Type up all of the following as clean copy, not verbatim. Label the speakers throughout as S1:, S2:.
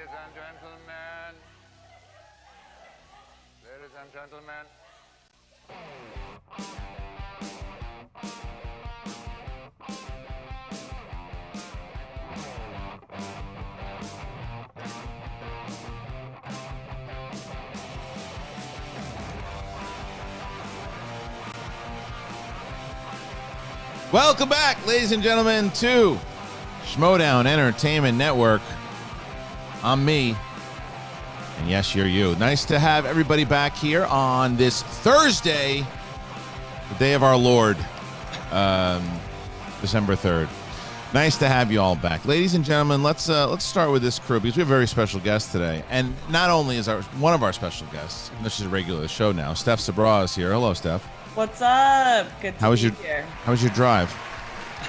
S1: Ladies and gentlemen.
S2: Welcome back, ladies and gentlemen, to Schmoedown Entertainment Network. I'm me, and yes, you're you. Nice to have everybody back here on this Thursday, the day of our Lord, December 3rd. Nice to have you all back. Ladies and gentlemen, let's start with this crew because we have a very special guest today. And not only is one of our special guests, and this is a regular of the show now, Steph Sabraw is here. Hello, Steph.
S3: What's up? Good to be here.
S2: How was your drive?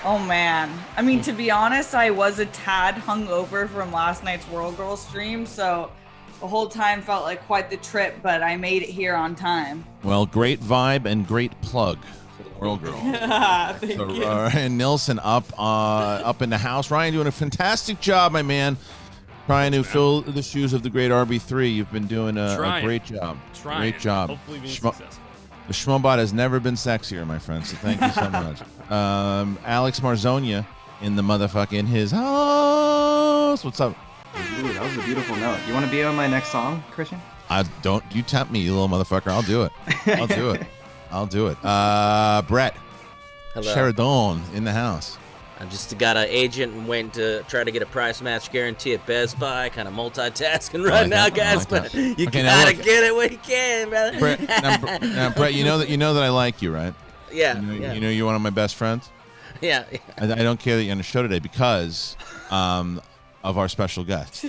S3: Oh, man. I mean, to be honest, I was a tad hungover from last night's World Girl stream, so the whole time felt like quite the trip, but I made it here on time.
S2: Well, great vibe and great plug for the World Girl.
S3: Thank you.
S2: Ryan Nilsen up in the house. Ryan doing a fantastic job, my man. Trying to fill the shoes of the great RB3. You've been doing a great job. Great job.
S4: Hopefully being successful.
S2: The Schmoebot has never been sexier, my friend, so thank you so much. Alex Marzoña in the motherfucking his house. What's up?
S5: Ooh, that was a beautiful note. You want to be on my next song, Kristian?
S2: Don't you tempt me, you little motherfucker. I'll do it. I'll do it. Brett.
S6: Hello.
S2: Sheridan in the house.
S6: I just got an agent and waiting to try to get a price match guarantee at Best Buy. Kind of multitasking right now, guys. But you gotta get it when you can, brother.
S2: Brett, now, Brett, you know that I like you, right?
S6: Yeah.
S2: You know you're one of my best friends.
S6: Yeah.
S2: I don't care that you're on the show today because of our special guest.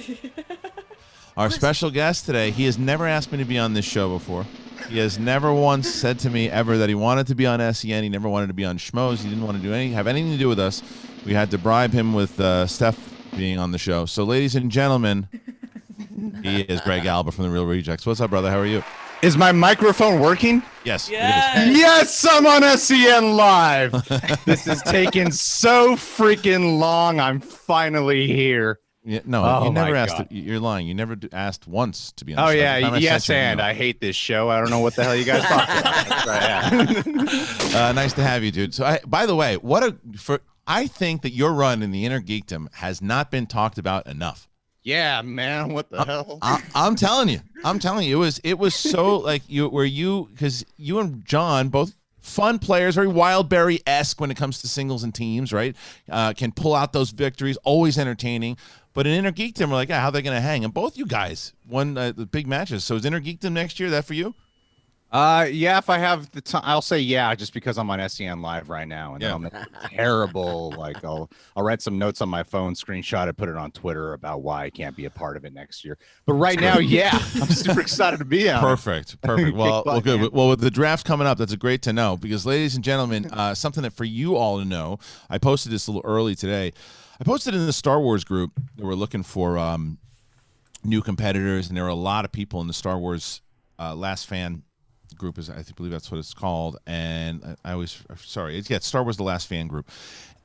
S2: Our special guest today, he has never asked me to be on this show before. He has never once said to me ever that he wanted to be on SEN. He never wanted to be on Schmoes. He didn't want to have anything to do with us. We had to bribe him with Steph being on the show. So, ladies and gentlemen, he is Greg Alba from The Real Rejects. What's up, brother? How are you?
S7: Is my microphone working?
S2: Yes.
S3: Yes.
S7: Yes, I'm on SEN Live. This is taking so freaking long. I'm finally here.
S2: Yeah, no, you never asked. You're lying. You never asked once to be on the show.
S7: Oh, yeah. Yes, and I hate this show. I don't know what the hell you guys talking about.
S2: Nice to have you, dude. So, by the way, I think that your run in the Inner Geekdom has not been talked about enough.
S7: Yeah, man. What the hell?
S2: I'm telling you. It was so like because you and John both fun players, very Wildberry-esque when it comes to singles and teams, right? Can pull out those victories, always entertaining. But in Inner Geekdom, we're like, how are they going to hang? And both you guys won the big matches. So is Inner Geekdom next year? That for you?
S7: Yeah, if I have the time, I'll say yeah, just because I'm on SEN Live right now, and then I'll make terrible. Like I'll write some notes on my phone, screenshot it, put it on Twitter about why I can't be a part of it next year. But right now, yeah, I'm super excited to be on.
S2: Perfect. Well, good. Man. Well, with the draft coming up, that's great to know because, ladies and gentlemen, something that for you all to know, I posted this a little early today. I posted in the Star Wars group that we're looking for new competitors, and there were a lot of people in the Star Wars Last Fan group believe that's what it's called, and it's Star Wars The Last Fan group,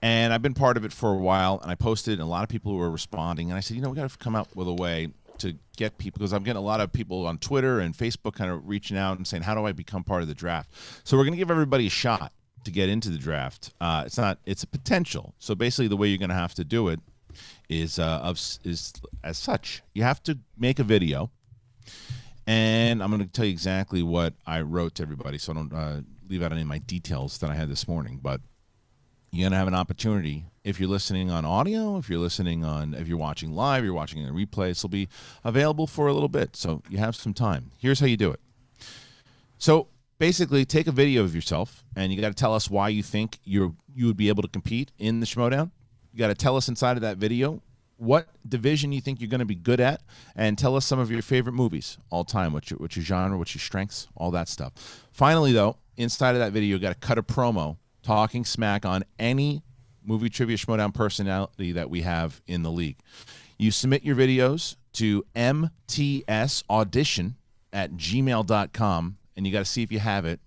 S2: and I've been part of it for a while, and I posted, and a lot of people were responding, and I said, we got to come up with a way to get people, because I'm getting a lot of people on Twitter and Facebook kind of reaching out and saying, how do I become part of the draft? So we're going to give everybody a shot to get into the draft. It's a potential. So basically the way you're going to have to do it is as such. You have to make a video. And I'm going to tell you exactly what I wrote to everybody so I don't leave out any of my details that I had this morning. But you're going to have an opportunity if you're listening on audio, if you're watching live, you're watching in a replay. This will be available for a little bit. So you have some time. Here's how you do it. So basically take a video of yourself, and you got to tell us why you think you would be able to compete in the Schmoedown. You got to tell us inside of that video what division you think you're going to be good at, and tell us some of your favorite movies all time, what's your genre, what's your strengths, all that stuff. Finally, though, inside of that video, you got to cut a promo talking smack on any movie trivia Schmoedown personality that we have in the league. You submit your videos to mtsaudition@gmail.com, and you got to see if you have it.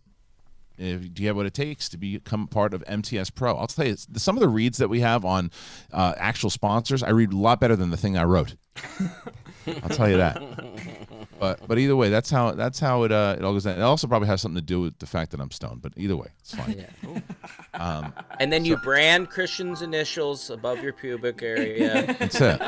S2: Do you have what it takes to become part of MTS Pro? I'll tell you, some of the reads that we have on actual sponsors, I read a lot better than the thing I wrote. I'll tell you that. But either way, that's how it all goes down. It also probably has something to do with the fact that I'm stoned. But either way, it's fine.
S6: Yeah. And then you brand Christian's initials above your pubic area.
S2: That's it.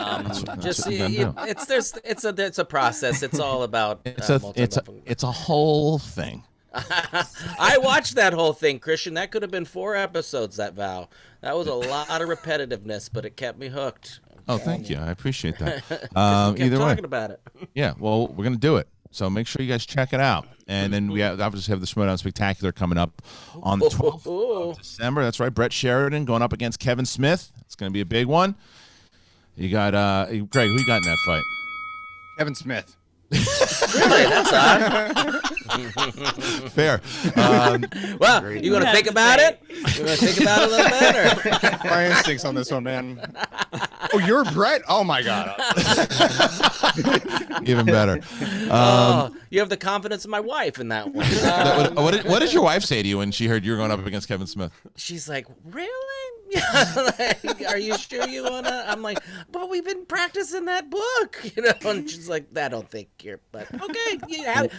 S6: It's a process. It's all about.
S2: It's a whole thing.
S6: I watched that whole thing, Christian. That could have been 4 episodes. That vow. That was a lot of repetitiveness, but it kept me hooked.
S2: Oh, thank you. I appreciate that.
S6: Either way, talking about it.
S2: Yeah. Well, we're gonna do it. So make sure you guys check it out. And then we obviously have the Schmoedown Spectacular coming up on the 12th of December. That's right. Brett Sheridan going up against Kevin Smith. It's gonna be a big one. You got Greg. Who you got in that fight?
S7: Kevin Smith.
S6: Really? That's odd.
S2: Fair.
S6: Well, you want to think about it? You want to think about it a little bit?
S7: My instincts on this one, man. Oh, you're Brett? Oh, my God.
S2: Even better.
S6: You have the confidence of my wife in that one.
S2: What did your wife say to you when she heard you were going up against Kevin Smith?
S6: She's like, really? Are you sure you want to? I'm like, but we've been practicing that book, and she's like, I don't think you're, but okay,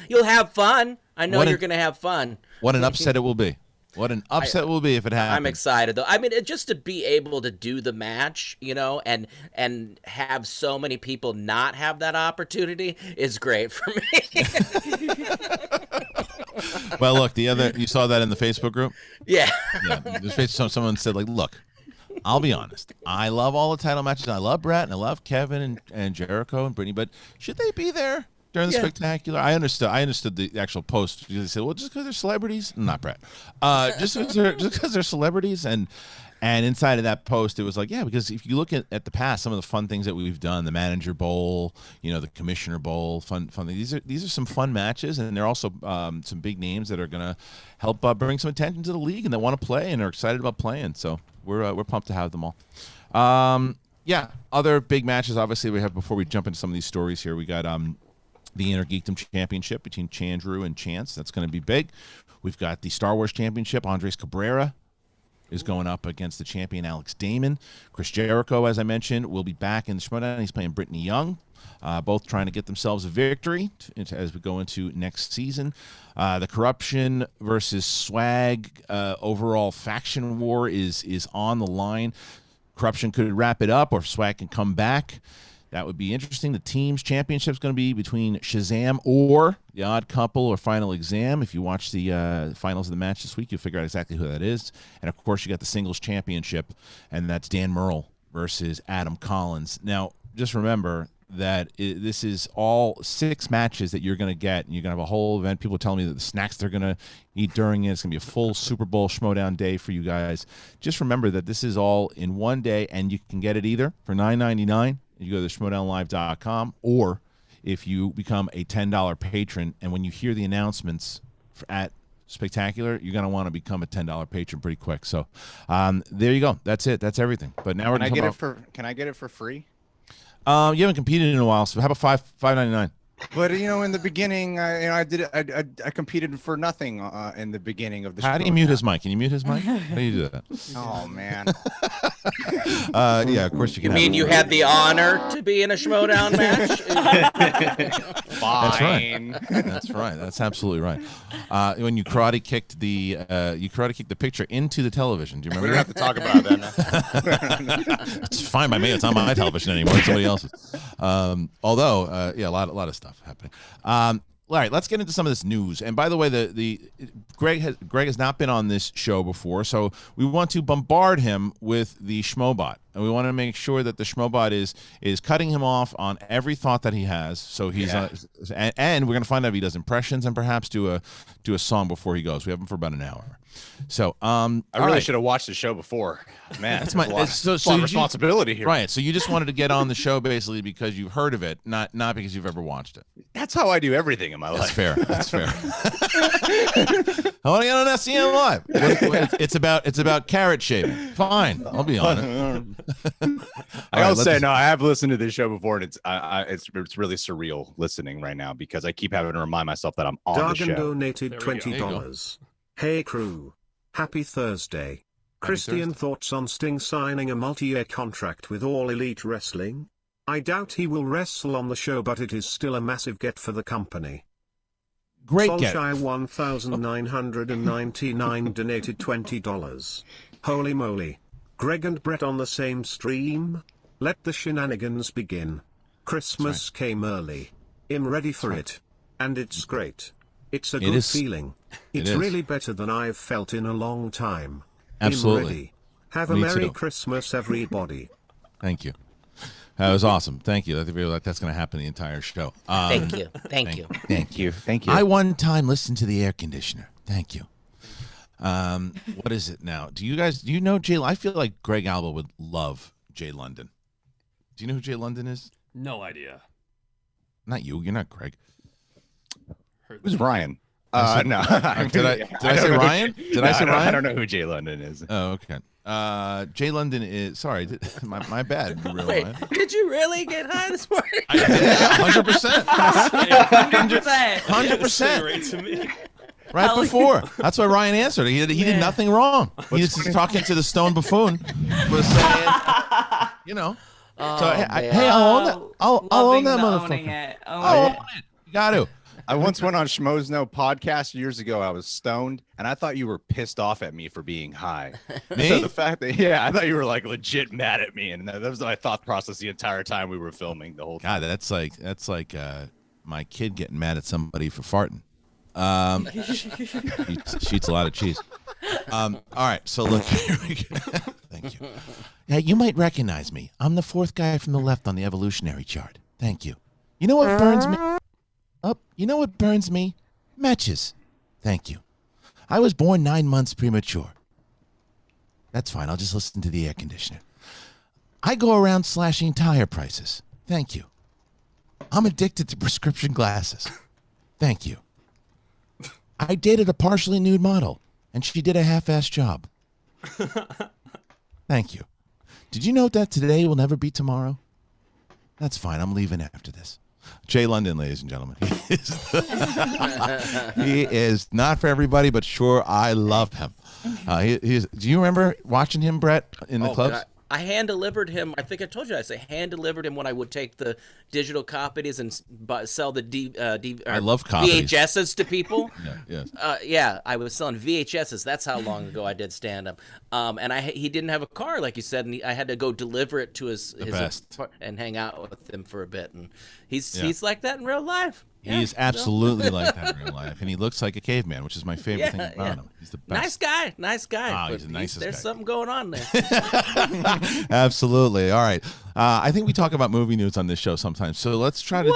S6: you'll have fun. I know you're going to have fun.
S2: What an upset it will be. What an upset it will be if it happens.
S6: I'm excited, though. I mean, just to be able to do the match, and have so many people not have that opportunity is great for me.
S2: Well, look, you saw that in the Facebook group?
S6: Yeah.
S2: Someone said, like, look, I'll be honest. I love all the title matches. I love Brett, and I love Kevin and Jericho and Brittany, but should they be there during the Spectacular? I understood the actual post. They said, well, just because they're celebrities? Not Brett. Just because they're celebrities. And inside of that post, it was like, yeah, because if you look at the past, some of the fun things that we've done, the Manager Bowl, the Commissioner Bowl, fun things. These are some fun matches, and they're also some big names that are going to help bring some attention to the league and that want to play and are excited about playing. So we're pumped to have them all. Other big matches, obviously, we have before we jump into some of these stories here. We got the Inner Geekdom Championship between Chandru and Chance. That's going to be big. We've got the Star Wars Championship. Andres Cabrera is going up against the champion Alex Damon. Chris Jericho, as I mentioned, will be back in the Schmoedown. He's playing Brittany Young, both trying to get themselves a victory as we go into next season. The Corruption versus Swag overall faction war is on the line. Corruption could wrap it up, or Swag can come back. That would be interesting. The team's championship is going to be between Shazam or The Odd Couple or Final Exam. If you watch the finals of the match this week, you'll figure out exactly who that is. And, of course, you got the singles championship, and that's Dan Murrell versus Adam Collins. Now, just remember that this is all 6 matches that you're going to get, and you're going to have a whole event. People are telling me that the snacks they're going to eat during it, it's going to be a full Super Bowl Schmoedown day for you guys. Just remember that this is all in one day, and you can get it either for $9.99. You go to schmoedownlive.com, or if you become a $10 patron, and when you hear the announcements at Spectacular, you're going to want to become a $10 patron pretty quick. So there you go. That's it. That's everything. But now
S7: Can I get it for free?
S2: You haven't competed in a while, so how about $5.99?
S7: But in the beginning, I competed for nothing in the beginning of the.
S2: How do you mute his mic? Can you mute his mic? How do you do that?
S7: Oh man.
S2: Yeah, of course you can.
S6: You mean you had the honor to be in a Schmoedown match?
S7: Fine.
S2: That's right. That's absolutely right. When you karate kicked the picture into the television. Do you remember?
S7: We don't have to talk about that.
S2: It's fine by me. It's not my television anymore. It's somebody else's. Although, a lot of stuff happening. All right, let's get into some of this news. And by the way, Greg has not been on this show before, so we want to bombard him with the Schmoebot, and we want to make sure that the Schmoebot is cutting him off on every thought that he has. So he's and we're going to find out if he does impressions and perhaps do a song before he goes. We have him for about an hour. So I
S7: really should have watched the show before. Man, that's a lot of responsibility here.
S2: Right. So you just wanted to get on the show basically because you've heard of it, not because you've ever watched it.
S7: That's how I do everything in my life.
S2: That's fair. I want to get on SCM Live. It's about carrot shaving. Fine, I'll be on it.
S7: I have listened to this show before, and it's really surreal listening right now because I keep having to remind myself that I'm on the show.
S4: Doneted $20. Hey crew, happy Thursday. Christian, thoughts on Sting signing a multi-year contract with All Elite Wrestling? I doubt he will wrestle on the show, but it is still a massive get for the company.
S2: Great get.
S4: Solshy 1999 donated $20. Holy moly. Greg and Brett on the same stream? Let the shenanigans begin. Christmas came early. I'm ready for it. And it's great. It's a good feeling. It's really better than I've felt in a long time.
S2: Absolutely.
S4: I'm ready. Have a Merry Christmas, everybody.
S2: Thank you. That was awesome. Thank you. I feel like that's going to happen the entire show.
S6: Thank you. Thank you.
S7: Thank you. Thank you.
S2: I one time listened to the air conditioner. Thank you. What is it now? Do you know Jay? I feel like Greg Alba would love Jay London. Do you know who Jay London is?
S8: No idea.
S2: Not you. You're not Greg.
S7: Who's Ryan? No.
S2: Did I say Ryan? Did I say Ryan?
S7: I don't know who Jay London is.
S2: Oh, okay. Jay London is sorry. My bad.
S6: Wait, did you really get high this morning?
S2: I did. 100%. 100%.
S8: Right to me.
S2: Right before. That's why Ryan answered. He did nothing wrong. He just talking to the stone buffoon. Was saying, you know. Hey, I'll own that motherfucker. I'll own it. You got to.
S7: I once went on Schmoedown podcast years ago. I was stoned, and I thought you were pissed off at me for being high.
S2: Me?
S7: So the fact that, I thought you were like legit mad at me, and that was my thought process the entire time we were filming the whole time.
S2: God, that's like my kid getting mad at somebody for farting. She eats a lot of cheese. All right, so look here we go. Thank you. Yeah, you might recognize me. I'm the fourth guy from the left on the evolutionary chart. Thank you. You know what burns me? You know what burns me? Matches. Thank you. I was born 9 months premature. That's fine. I'll just listen to the air conditioner. I go around slashing tire prices. Thank you. I'm addicted to prescription glasses. Thank you. I dated a partially nude model, and she did a half-assed job. Thank you. Did you know that today will never be tomorrow? That's fine. I'm leaving after this. Jay London, ladies and gentlemen. He is not for everybody, but sure, I love him. Do you remember watching him, Brett, in the clubs?
S6: God. I hand-delivered him. I think I told you. I hand-delivered him when I would take the digital copies and sell the
S2: I love copies.
S6: VHSs to people.
S2: Yes.
S6: I was selling VHSs. That's how long ago I did stand-up. And he didn't have a car, like you said, and I had to go deliver it to his and hang out with him for a bit. And he's like that in real life.
S2: He's absolutely like that in real life, and he looks like a caveman, which is my favorite thing about him. He's the best.
S6: Nice guy.
S2: Oh, he's the nicest
S6: There's
S2: guy.
S6: something going on there.
S2: Absolutely. All right. I think we talk about movie news on this show sometimes, so let's try to do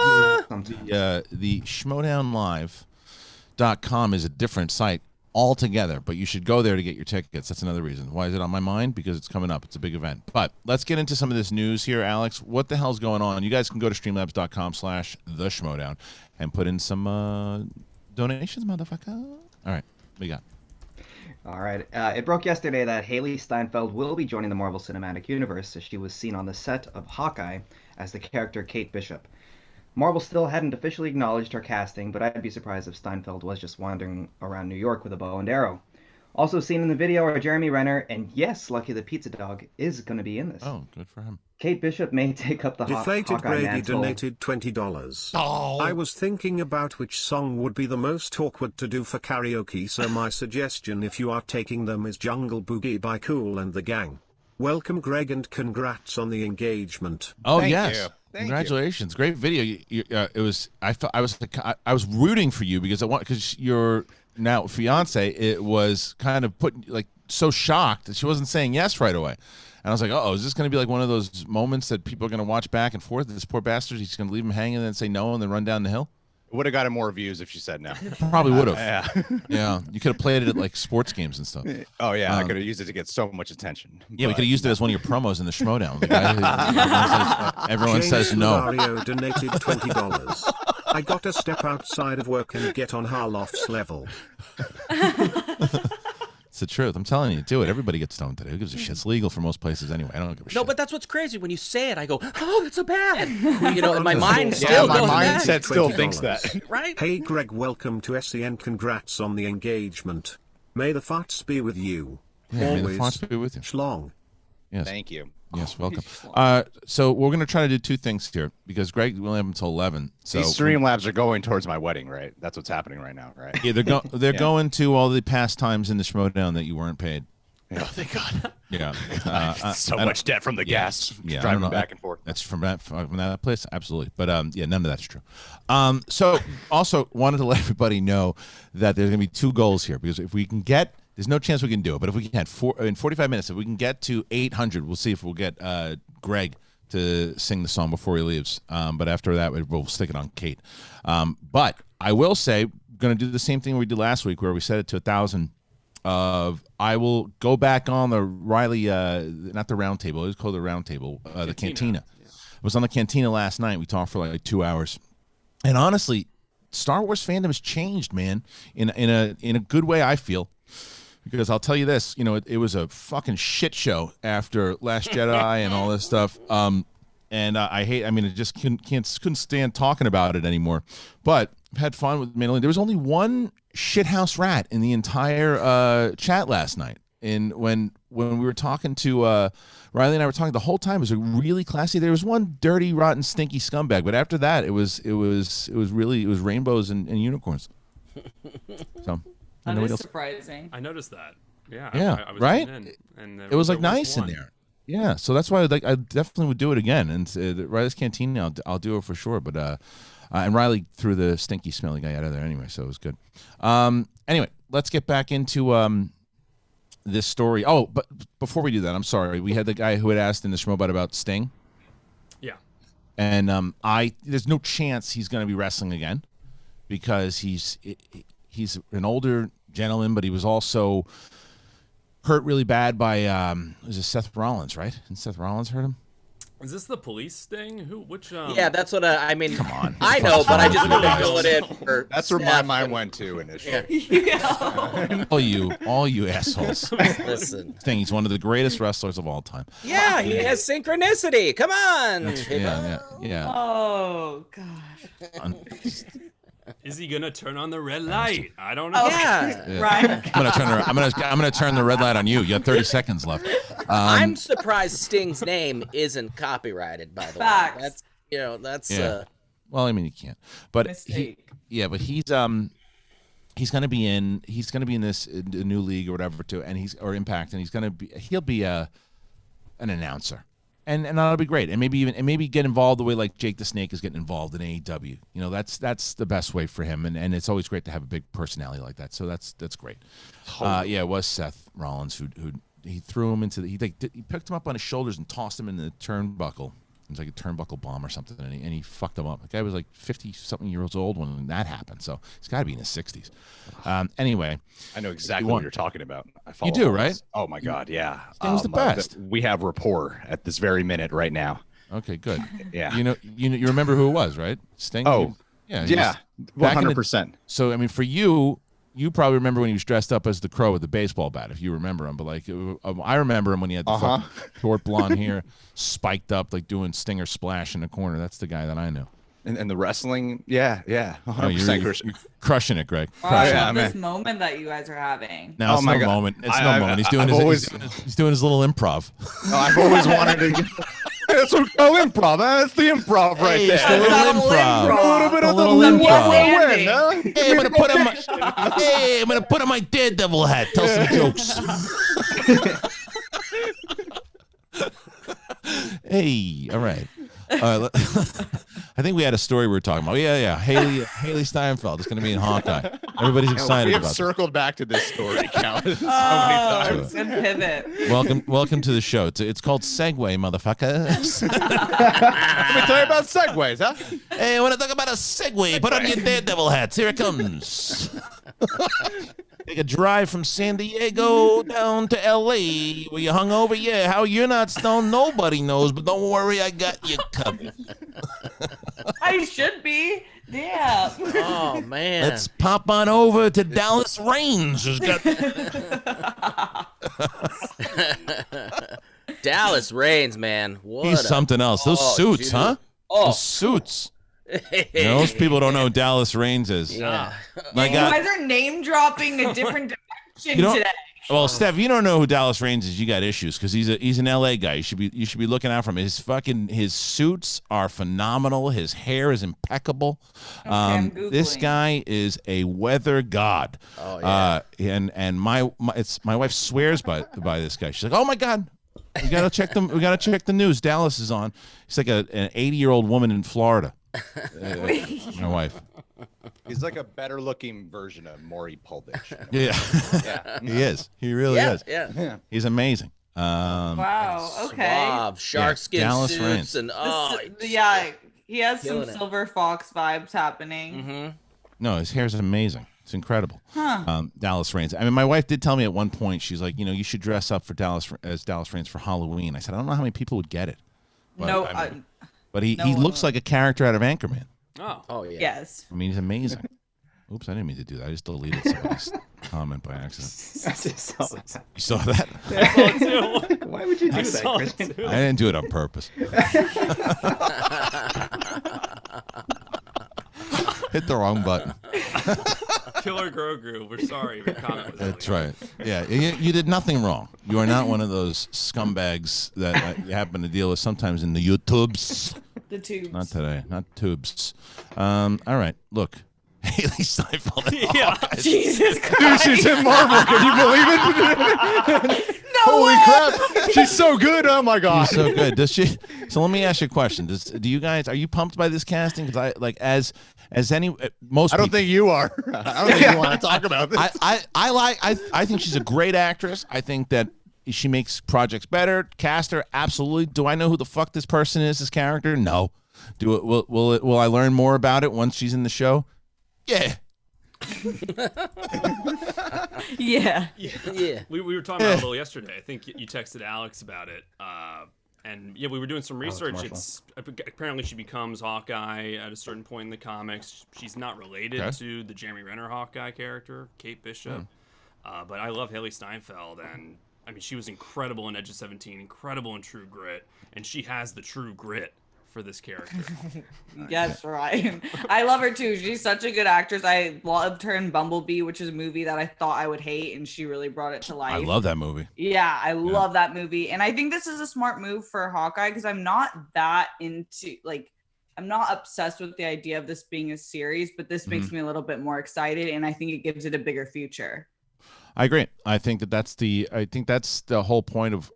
S2: the Schmoedownlive.com is a different site altogether, but you should go there to get your tickets. That's another reason. Why is it on my mind? Because it's coming up. It's a big event. But let's get into some of this news here, Alex. What the hell's going on? You guys can go to streamlabs.com/theschmoedown and put in some donations, motherfucker. All right. What do you got?
S5: All right. It broke yesterday that Hailee Steinfeld will be joining the Marvel Cinematic Universe, as she was seen on the set of Hawkeye as the character Kate Bishop. Marvel still hadn't officially acknowledged her casting, but I'd be surprised if Steinfeld was just wandering around New York with a bow and arrow. Also seen in the video are Jeremy Renner, and yes, Lucky the Pizza Dog is going to be in this.
S2: Oh, good for him.
S5: Kate Bishop may take up the
S4: Deflated
S5: Hawkeye
S4: Brady
S5: mantle.
S4: donated $20.
S2: Oh.
S4: I was thinking about which song would be the most awkward to do for karaoke, so my suggestion, if you are taking them, is Jungle Boogie by Kool and the Gang. Welcome, Greg, and congrats on the engagement.
S2: Oh,
S7: Thank
S2: yes.
S7: you.
S2: Congratulations. Great video. It was. I was rooting for you because your now fiance. It was kind of so shocked that she wasn't saying yes right away. And I was like, is this going to be like one of those moments that people are going to watch back and forth? This poor bastard, he's going to leave him hanging and then say no and then run down the hill?
S7: Would have gotten more views if she said no.
S2: Probably would have.
S7: Yeah.
S2: Yeah. You could have played it at like sports games and stuff.
S7: Oh, yeah. I could have used it to get so much attention.
S2: Yeah, we could have used it as one of your promos in the Schmoedown. The guy everyone says no.
S4: Mario donated $20. I got to step outside of work and get on Harloff's level.
S2: It's the truth. I'm telling you, do it. Everybody gets stoned today. Who gives a shit? It's legal for most places anyway. I don't give a shit.
S6: No, but that's what's crazy. When you say it, I go, "Oh, that's so bad." And my mind still
S7: my
S6: goes
S7: mindset
S6: back.
S7: still thinks that.
S6: Right?
S4: Hey, Greg, welcome to SEN. Congrats on the engagement. May the farts be with you.
S2: Yeah, may the
S4: Always.
S2: farts be with you.
S4: Schlong.
S2: Yes.
S7: Thank you.
S2: Yes, welcome. So we're going to try to do two things here because Greg, we only have until 11. So
S7: these Streamlabs are going towards my wedding, right? That's what's happening right now, right?
S2: Yeah, they're going to all the past times in the Schmoedown that you weren't paid.
S7: Oh, thank God.
S2: Yeah.
S7: So much debt from the gas.
S2: Yeah,
S7: driving back and forth.
S2: That's from that place? Absolutely. But yeah, none of that's true. So also wanted to let everybody know that there's going to be two goals here because if we can get, there's no chance we can do it, but if we can, in 45 minutes, if we can get to 800, we'll see if we'll get Greg to sing the song before he leaves. But after that, we'll stick it on Kate. But I will say, going to do the same thing we did last week where we set it to 1,000. I will go back on the Riley, not the round table. It was called the round table, the Cantina. Yeah. I was on the Cantina last night. We talked for like 2 hours. And honestly, Star Wars fandom has changed, man, in a good way, I feel. Because I'll tell you this, it was a fucking shit show after Last Jedi and all this stuff. And I just couldn't stand talking about it anymore. But I've had fun with Mandalorian. There was only one shithouse rat in the entire chat last night. And when we were talking to Riley and I were talking the whole time, it was a really classy. There was one dirty, rotten, stinky scumbag, but after that, it was rainbows and unicorns. So.
S3: That is surprising.
S8: I noticed that. Yeah.
S2: Yeah.
S8: I was
S2: right.
S8: And
S2: it was like nice in there. Yeah. So that's why I definitely would do it again. And Riley's Canteen, I'll do it for sure. But and Riley threw the stinky, smelly guy out of there anyway, so it was good. Anyway, let's get back into this story. Oh, but before we do that, I'm sorry. We had the guy who had asked in the Schmoebot about Sting.
S8: Yeah.
S2: And there's no chance he's going to be wrestling again because he's an older gentleman, but he was also hurt really bad by was it Seth Rollins, right? And Seth Rollins hurt him.
S8: Is this the police Sting? Which?
S6: Yeah, that's what I mean.
S2: Come on,
S6: I know, but I just want to fill it in.
S7: That's where my mind went to initially.
S3: Yeah.
S2: all you assholes.
S6: Listen,
S2: Sting, he's one of the greatest wrestlers of all time.
S6: Yeah, he has synchronicity. Come on.
S2: Yeah.
S3: Oh gosh.
S8: Is he gonna turn on the red light? I don't know.
S6: Yeah.
S3: Right.
S2: I'm gonna turn the red light on you. You have 30 seconds left.
S6: I'm surprised Sting's name isn't copyrighted. By the
S3: Facts.
S6: way, that's
S2: Well, I mean, you can't. But
S3: Mistake.
S2: he's gonna be in this new league or whatever too, and or Impact, and he'll be an announcer. And that'll be great, and maybe get involved the way like Jake the Snake is getting involved in AEW. That's the best way for him, and it's always great to have a big personality like that. So that's great. It was Seth Rollins who he threw him into he picked him up on his shoulders and tossed him in the turnbuckle. It was like a turnbuckle bomb or something, and he fucked him up. The guy was like 50-something years old when that happened, so he's got to be in his 60s. Anyway,
S7: I know exactly what you're talking about.
S2: You do, right?
S7: Oh my God, yeah.
S2: Sting's the best.
S7: We have rapport at this very minute right now.
S2: Okay, good.
S7: Yeah.
S2: You remember who it was, right? Sting.
S7: Oh,
S2: yeah,
S7: 100%.
S2: So I mean, for you probably remember when he was dressed up as the Crow with the baseball bat, if you remember him. But like, I remember him when he had the fucking short blonde hair, spiked up, like doing Stinger Splash in the corner. That's the guy that I knew.
S7: And the wrestling, yeah, 100%.
S2: You're crushing it, Greg.
S3: I love this moment that you guys are having.
S2: No, it's no moment. It's no moment. He's doing his little improv.
S7: I've always wanted to. That's what we call improv. That's the improv right there.
S2: It's a little improv.
S7: A little bit of the
S2: improv. Hey, I'm gonna put on my Daredevil hat. Tell some jokes. Hey, all right. I think we had a story we were talking about. Yeah. Hailee Steinfeld is going to be in Hawkeye. Everybody's excited
S7: we
S2: about
S7: have
S2: it.
S7: Circled back to this story, Cal. So many times.
S3: Good pivot.
S2: Welcome to the show. It's called Segway, motherfuckers.
S7: Let me tell you about segways, huh?
S2: Hey, I want to talk about a Segway. Put on your Daredevil hats. Here it comes. Take a drive from San Diego down to L.A. Were you hungover? Yeah. How you're not stoned? Nobody knows. But don't worry, I got you covered.
S3: I should be. Yeah.
S6: Oh man.
S2: Let's pop on over to Dallas Reigns. Who's got
S6: Dallas Reigns, man.
S2: He's something else. Those suits,
S6: dude.
S2: huh?
S6: Oh.
S2: Those suits. Those people don't know who Dallas Reigns is.
S6: Yeah.
S3: You guys are name dropping a different dimension today.
S2: Well, Steph, you don't know who Dallas Raines is. You got issues because he's an LA guy. You should be looking out for him. His suits are phenomenal. His hair is impeccable.
S3: Okay,
S2: This guy is a weather god.
S6: Oh yeah.
S2: And my wife swears by this guy. She's like, oh my God, we gotta check them. We gotta check the news. Dallas is on. He's like an 80-year-old woman in Florida. My wife.
S7: He's like a better looking version of Maury Povich.
S2: Yeah. He is. He really is.
S6: Yeah.
S2: He's amazing.
S3: Wow. Okay.
S6: Suave, shark skin
S2: Dallas
S6: suits
S2: Raines.
S6: and
S3: He has some
S6: killing it.
S3: Silver Fox vibes happening.
S6: Mm-hmm.
S2: No, his hair's amazing. It's incredible.
S3: Huh.
S2: Dallas Raines. I mean, my wife did tell me at one point, she's like, you should dress up for Dallas Raines for Halloween. I said, I don't know how many people would get it. But,
S3: No.
S2: but he
S3: no one
S2: looks
S3: will.
S2: like a character out of Anchorman.
S6: Oh yeah.
S3: Yes.
S2: I mean, he's amazing. Oops, I didn't mean to do that. I just deleted somebody's comment by accident.
S5: I just saw that.
S2: You saw that?
S8: I saw it too.
S5: Why would you do
S8: I
S5: that,
S8: saw it
S5: Kristian?
S8: too.
S2: I didn't do it on purpose. Hit the wrong button.
S8: Killer Grogu, we're sorry. Your comment was
S2: That's
S8: illegal.
S2: right. Yeah, you did nothing wrong. You are not one of those scumbags that you happen to deal with sometimes in the YouTubes.
S3: The tubes.
S2: Not today. Not tubes. All right. Look. Hailee Steinfeld.
S8: Yeah.
S3: Jesus Christ.
S7: Dude, she's in Marvel. Can you believe it?
S3: No
S7: Holy
S3: way!
S7: crap. She's so good. Oh my God.
S2: She's so good. Does she? So let me ask you a question. Do you guys, are you pumped by this casting? Because I like as any most.
S7: I don't
S2: people,
S7: think you are. I don't think you want to talk about this.
S2: I think she's a great actress. I think that she makes projects better. Cast her, absolutely. Do I know who the fuck this person is? This character? No. Will I learn more about it once she's in the show? Yeah.
S3: Yeah.
S6: Yeah.
S8: We were talking about it a little yesterday. I think you texted Alex about it. And yeah, we were doing some research.
S5: Marshall.
S8: It's apparently she becomes Hawkeye at a certain point in the comics. She's not related to the Jeremy Renner Hawkeye character, Kate Bishop. But I love Hailee Steinfeld, and I mean, she was incredible in Edge of 17, incredible in True Grit, and she has the true grit for this character.
S3: Yes, Ryan. I love her too. She's such a good actress. I loved her in Bumblebee, which is a movie that I thought I would hate, and she really brought it to life.
S2: I love that movie.
S3: Yeah, I love that movie. And I think this is a smart move for Hawkeye because I'm not that into, like, I'm not obsessed with the idea of this being a series, but this makes me a little bit more excited, and I think it gives it a bigger future.
S2: I agree. I think that's the whole point of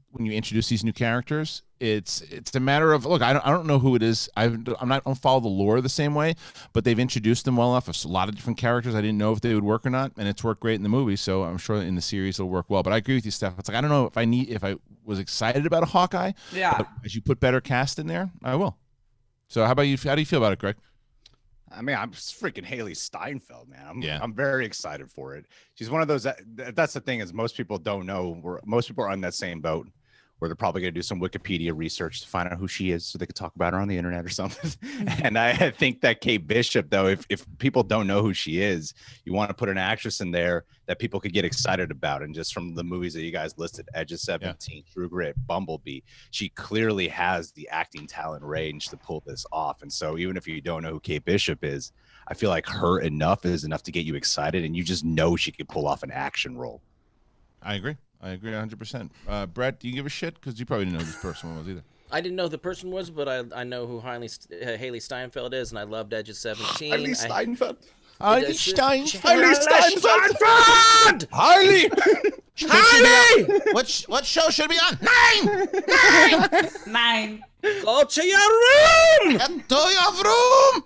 S2: when you introduce these new characters. It's a matter of, look, I don't know who it is. I don't follow the lore the same way, but they've introduced them well enough. There's a lot of different characters. I didn't know if they would work or not, and it's worked great in the movie. So I'm sure in the series it'll work well. But I agree with you, Steph. It's like I don't know if I was excited about a Hawkeye.
S3: Yeah.
S2: But as you put better cast in there, I will. So how about you? How do you feel about it, Greg?
S7: I mean, I'm freaking Hailee Steinfeld, man. I'm
S2: Yeah.
S7: very excited for it. She's one of those. That's the thing is most people don't know. Most people are on that same boat, where they're probably going to do some Wikipedia research to find out who she is, so they could talk about her on the internet or something. And I think that Kate Bishop, though, if people don't know who she is, you want to put an actress in there that people could get excited about. And just from the movies that you guys listed, Edge of 17, True Grit, Bumblebee, she clearly has the acting talent range to pull this off. And so even if you don't know who Kate Bishop is, I feel like her enough is enough to get you excited, and you just know she could pull off an action role.
S2: I agree 100%. Brett, do you give a shit? Because you probably didn't know who this person was either.
S6: I didn't know who the person was, but I know who Hailee Steinfeld is, and I loved Edge of 17.
S7: Hailee Steinfeld.
S2: Hailee Steinfeld.
S7: Hailee Steinfeld.
S6: Hailee!
S2: What show should be on?
S3: 9.
S6: Go to your room!
S2: Get to your room.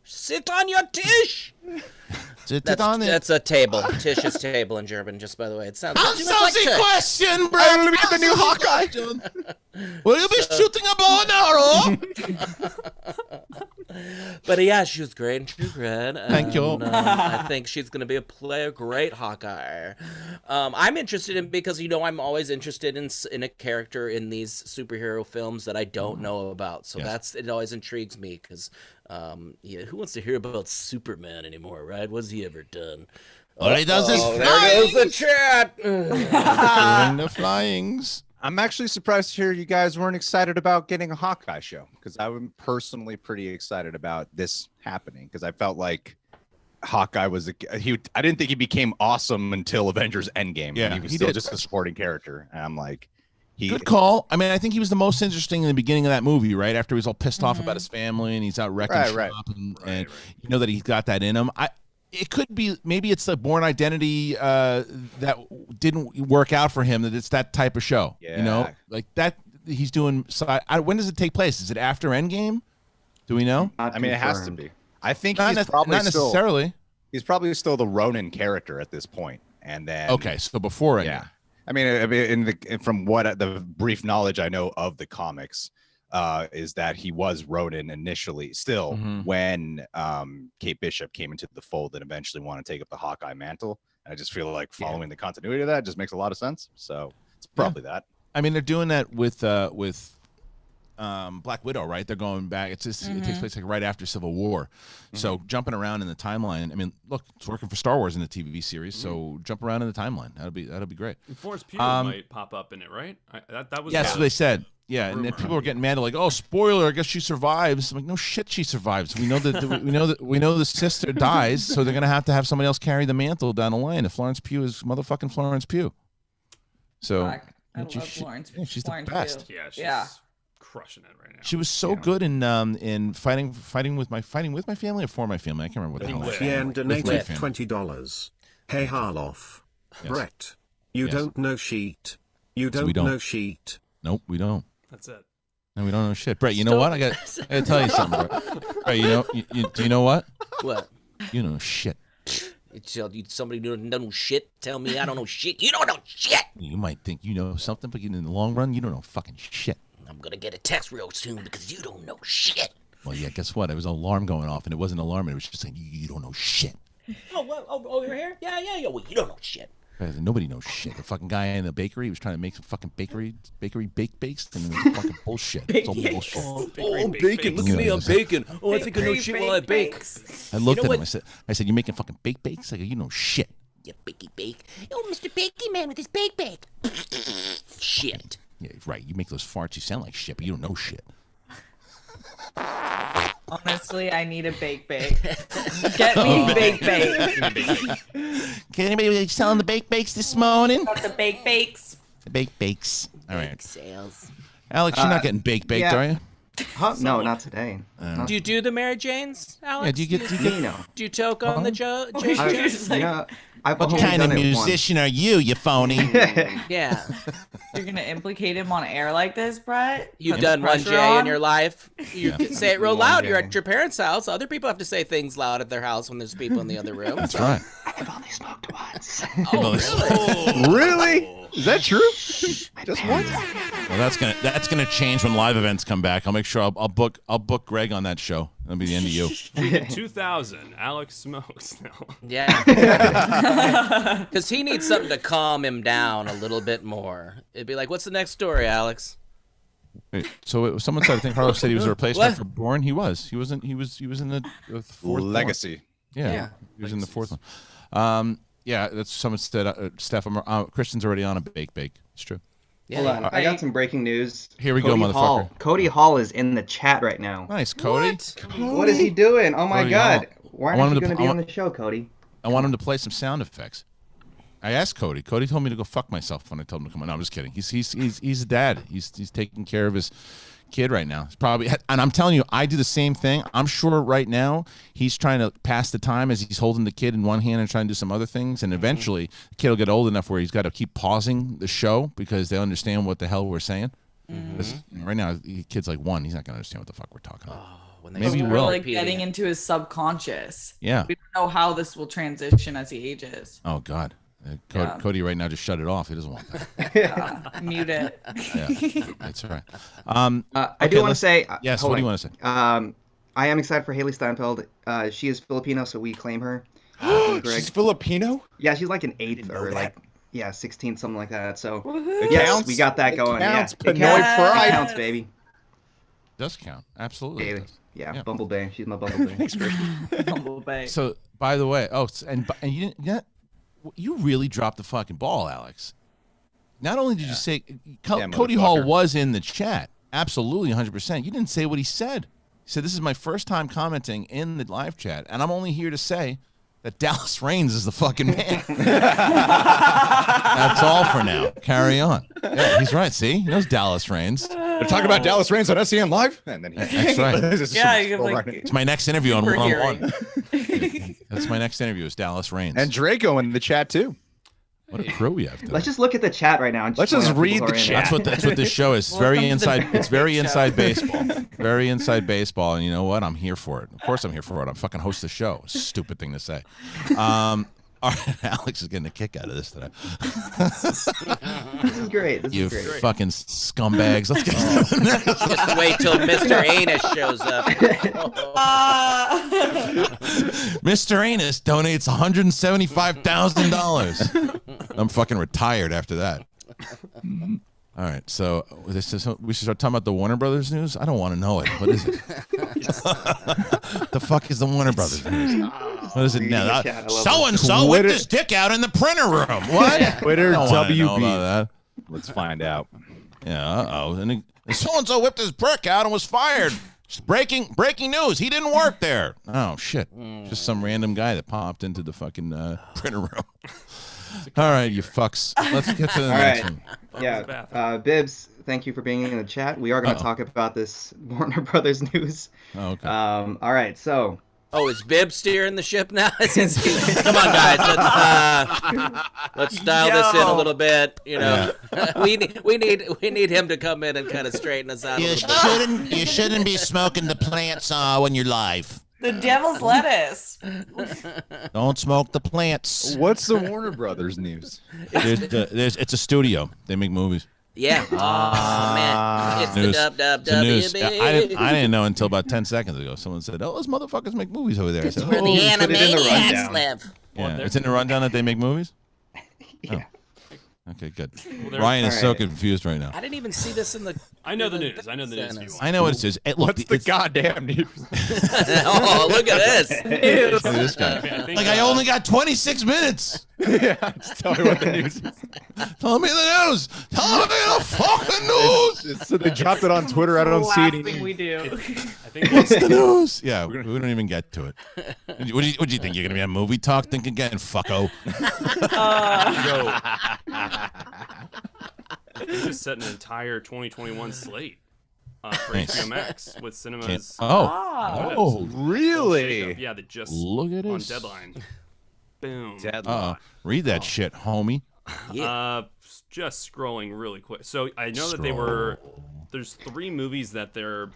S6: Sit on your tish! That's a table. Tish is table in German, just by the way. It sounds
S2: Answer
S6: much like
S2: the
S6: tish.
S2: question, Brett.
S7: Will we get the new Hawkeye?
S2: Will you be shooting a bow and arrow?
S6: But yeah, she was great in True Grit.
S2: Thank you.
S6: I think she's going to play a great Hawkeye. I'm interested in, because, I'm always interested in a character in these superhero films that I don't know about. So it always intrigues me because, who wants to hear about Superman anymore, right? What's he ever done?
S2: All he does is
S6: there goes the chat.
S2: doing the flyings.
S7: I'm actually surprised to hear you guys weren't excited about getting a Hawkeye show, because I'm personally pretty excited about this happening, because I felt like Hawkeye was I didn't think he became awesome until Avengers Endgame.
S2: Yeah,
S7: and he was
S2: he
S7: still
S2: did.
S7: just a supporting character. And I'm like,
S2: good call. I mean, I think he was the most interesting in the beginning of that movie, right? After he was all pissed off about his family and he's out wrecking shop, and you know that he's got that in him. It could be, maybe it's the Born Identity that didn't work out for him. That it's that type of show, you know, like that he's doing. So when does it take place? Is it after Endgame? Do we know?
S7: I mean, it has to be. I think
S2: not
S7: he's probably
S2: not necessarily.
S7: He's probably still the Ronin character at this point, and then
S2: so before Endgame.
S7: Yeah, I mean, from what the brief knowledge I know of the comics, is that he was Ronin initially, still when Kate Bishop came into the fold and eventually wanted to take up the Hawkeye mantle. And I just feel like following the continuity of that just makes a lot of sense. So it's probably that.
S2: I mean, they're doing that with Black Widow, right? They're going back. It takes place like right after Civil War. So jumping around in the timeline. I mean, look, it's working for Star Wars in the TV series. So jump around in the timeline. That'll be great.
S8: And Florence Pugh might pop up in it, right? That was
S2: that's what they said. Yeah, and then people were getting mad, like, "Oh, spoiler! I guess she survives." I'm like, "No shit, she survives. We know that we know the sister dies, so they're gonna have to have somebody else carry the mantle down the line. If Florence Pugh is motherfucking Florence Pugh, so
S3: I love Florence.
S2: she's
S3: Florence
S2: the best.
S3: Pugh.
S8: Yeah, she's crushing it right now.
S2: She was so good in fighting with my family or for my family. I can't remember what the hell.
S4: Yen donated $20. Hey Harloff, Brett, you don't know sheet. You don't know sheet.
S2: Nope, we don't.
S8: That's it.
S2: And we don't know shit. Brett, you know what? I got to tell you something, Brett. Brett, do you know what?
S6: What?
S2: You know shit.
S6: Somebody who doesn't know shit tell me I don't know shit. You don't know shit.
S2: You might think you know something, but in the long run, you don't know fucking shit.
S6: I'm going to get a text real soon because you don't know shit.
S2: Well, yeah, guess what? There was an alarm going off, and it wasn't an alarm. It was just saying, you don't know shit.
S6: Oh, you're here? Yeah. Well, you don't know shit.
S2: Nobody knows shit. The fucking guy in the bakery was trying to make some fucking bakery baked bakes, and it was fucking bullshit. It's all bullshit.
S6: I'm baking. Look at me, I'm baking. Oh, I think I know shit while I bake.
S2: I looked at him. I said, you making fucking baked bakes? I go, you know shit.
S6: You bakey bake. Oh, Mr. Bakey Man with his bake. Shit.
S2: Yeah, right. You make those farts. You sound like shit, but you don't know shit.
S3: Honestly, I need a bake. Get me bake.
S2: Can anybody be selling the bakes this morning?
S3: Got the bakes.
S2: The bakes. All right.
S6: Sales.
S2: Alex, you're not getting baked, are you?
S5: Huh? No, not today.
S6: Do you do the Mary Janes, Alex?
S2: Yeah,
S6: do you toke on the Jones?
S2: What kind of musician are you, you phony?
S6: Yeah.
S3: You're gonna implicate him on air like this, Brett?
S6: You've done one J in your life. You can say it real loud. You're at your parents' house. Other people have to say things loud at their house when there's people in the other room.
S2: That's right.
S5: I've only smoked once.
S6: Oh,
S7: really? Is that true? Just once?
S2: Well, that's gonna change when live events come back. I'll make sure I'll book Greg on that show. That'll be the end of you.
S8: 2000, Alex smokes now.
S6: Yeah. Because he needs something to calm him down a little bit more. It'd be like, what's the next story, Alex?
S2: Wait, so someone said, I think Harloff said he was a replacement for Bourne. He was in the fourth
S7: Legacy.
S2: Yeah, he was in the fourth one. Yeah, that's someone said. Steph, Kristian's already on a bake. It's true.
S6: Yeah.
S5: Hold on, I got some breaking news.
S2: Here we go, motherfucker.
S5: Cody Hall is in the chat right now.
S2: Nice, Cody.
S5: What is he doing? Oh my God! Why aren't you going to be on the show, Cody?
S2: I want him to play some sound effects. I asked Cody. Cody told me to go fuck myself when I told him to come on. No, I'm just kidding. He's a dad. He's taking care of his kid right now. It's probably, and I'm telling you, I do the same thing. I'm sure right now he's trying to pass the time as he's holding the kid in one hand and trying to do some other things. And eventually, the kid will get old enough where he's got to keep pausing the show because they understand what the hell we're saying. Right now, the kid's like 1. He's not going to understand what the fuck we're talking about. Maybe he will.
S3: We're like getting into his subconscious.
S2: Yeah.
S3: We don't know how this will transition as he ages.
S2: Oh God. Cody right now just shut it off. He doesn't want that.
S3: Mute it.
S2: Yeah, that's right.
S5: I do want to say.
S2: Yes. What do you want to say?
S5: I am excited for Hailee Steinfeld. She is Filipino, so we claim her.
S7: She's Filipino?
S5: Yeah, she's like an 8th or like 16th, something like that. So
S7: It
S5: yes,
S7: counts.
S5: we got that going.
S7: Counts.
S5: Yeah,
S7: Pinoy pride.
S5: It counts, baby.
S2: Does count. Absolutely.
S5: Hailee.
S2: Does.
S5: Yeah, Bumblebee. She's my Bumblebee.
S7: Thanks, Christian.
S3: Bumblebee.
S2: So, by the way, and you really dropped the fucking ball, Alex. Not only did you say Cody Hall was in the chat, absolutely 100%. You didn't say what he said. He said, "This is my first time commenting in the live chat, and I'm only here to say that Dallas Reigns is the fucking man. That's all for now. Carry on. Yeah, he's right. See, he knows Dallas Reigns.
S7: They're talking about Dallas Reigns on SEN Live, and then
S2: That's right. It's my next interview on one-on-one. That's my next interview is Dallas Reigns.
S7: And Draco in the chat too.
S2: What a crew we have.
S5: Let's just look at the chat right now. And
S7: Let's just read the chat.
S2: That's what this show is. It's very inside. It's very inside baseball. Very inside baseball. And you know what? I'm here for it. Of course, I'm here for it. I'm fucking host the show. Stupid thing to say. All right, Alex is getting a kick out of this today.
S5: This is great. This
S2: you
S5: is great.
S2: fucking scumbags. Let's get to the next.
S6: Just wait till Mr. Anus shows up.
S2: Mr. Anus donates $175,000. I'm fucking retired after that. All right, so we should start talking about the Warner Brothers news. I don't want to know it. What is it? The fuck is the Warner Brothers news? What is it now? So and so whipped his dick out in the printer room. What?
S7: Twitter
S2: WB.
S7: Let's find out.
S2: Yeah. And so and so whipped his prick out and was fired. Breaking news. He didn't work there. Oh shit. Just some random guy that popped into the fucking printer room. All right, you fucks. Let's get to the next one.
S5: Yeah, Bibbs, thank you for being in the chat. We are going to talk about this Warner Brothers news.
S2: Oh, okay.
S5: All right, so.
S6: Oh, is Bibbs steering the ship now? Come on, guys. Let's dial this in a little bit. You know, we need him to come in and kind of straighten us out.
S2: You shouldn't be smoking the plants when you're live.
S3: The devil's lettuce.
S2: Don't smoke the plants.
S7: What's the Warner Brothers news?
S2: It's a studio. They make movies.
S6: Yeah. Oh, man. It's
S2: news.
S6: the
S2: News.
S6: WWE.
S2: I didn't know until about 10 seconds ago. Someone said, "Oh, those motherfuckers make movies over there." I said,
S6: Where the Animaniacs live.
S2: Yeah, it's in the rundown that they make movies?
S5: Yeah.
S2: Oh. Okay, good. Ryan is so confused right now.
S6: I didn't even see this in the.
S8: I know the news. I know the news.
S2: I know what it is.
S7: What's the goddamn news?
S6: Oh, look at this.
S2: Look at this guy. I only got 26 minutes.
S7: Yeah, just tell me what the news is.
S2: Tell me the news. Tell me the fucking news.
S7: So they dropped it on Twitter. I don't see it.
S3: Thing we do.
S2: What's the news? Yeah, we don't even get to it. What do you think? You're going to be on movie talk? Think again, fucko.
S8: They just set an entire 2021 slate for HBOmax with cinemas.
S2: Oh, really?
S8: Yeah, they just
S2: look at it
S8: on Deadline. Boom.
S2: Read that shit, homie.
S8: Just scrolling really quick. So I know that there's 3 movies that they're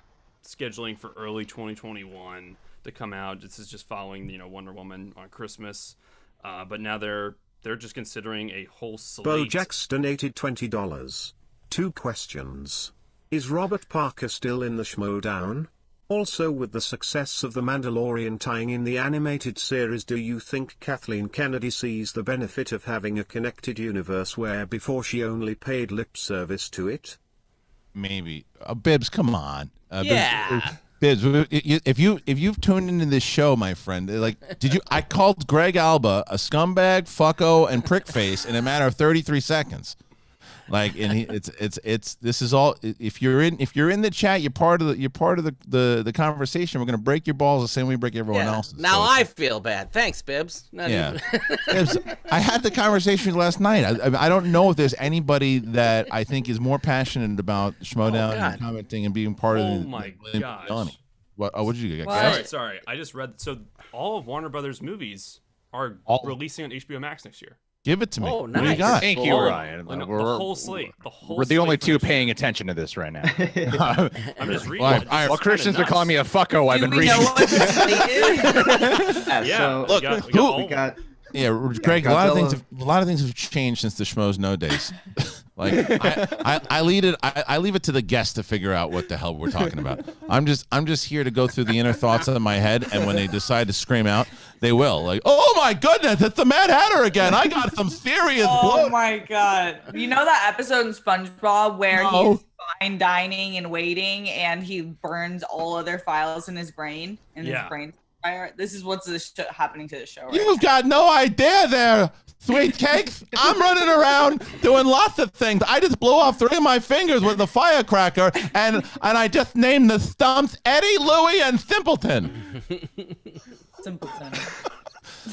S8: scheduling for early 2021 to come out. This is just following, Wonder Woman on Christmas. But now they're just considering a whole slate.
S4: Bojack's donated $20. 2 questions. Is Robert Parker still in the Schmoedown? Also, with the success of The Mandalorian tying in the animated series, do you think Kathleen Kennedy sees the benefit of having a connected universe where before she only paid lip service to it?
S2: Maybe. Bibbs, come on.
S6: Yeah.
S2: Bibbs, if you've tuned into this show, my friend, I called Greg Alba a scumbag, fucko, and prickface in a matter of 33 seconds. This is all. If you're in the chat, you're part of the conversation. We're gonna break your balls the same way we break everyone else's.
S6: Now I feel bad. Thanks, Bibbs.
S2: Bibbs, I had the conversation last night. I don't know if there's anybody that I think is more passionate about Schmoedown and commenting and being part of the.
S8: Oh my gosh.
S2: What did you get?
S8: Sorry. I just read. So all of Warner Brothers movies are releasing on HBO Max next year.
S2: Give it to me.
S6: Oh, nice.
S2: What do you got?
S7: Thank you, Ryan.
S8: The whole slate.
S7: We're the only 2 paying attention to this right now.
S8: I'm just reading.
S7: While Christian's been calling me a fucko, I've been reading.
S3: Do we know what the slate is?
S8: Yeah.
S5: So,
S8: we got
S2: Yeah, Greg. A lot of things have changed since the Schmoes No days. I leave it to the guests to figure out what the hell we're talking about. I'm just here to go through the inner thoughts in my head, and when they decide to scream out, they will. Oh my goodness, it's the Mad Hatter again! I got some serious.
S3: Oh my god! You know that episode in SpongeBob where he's fine dining and waiting, and he burns all of their files in his brain, and his brain's fire. This is what's happening to the show.
S2: You've got no idea there. Sweet cakes, I'm running around doing lots of things. I just blew off 3 of my fingers with the firecracker, and I just named the stumps Eddie, Louie, and Simpleton.
S3: Simpleton.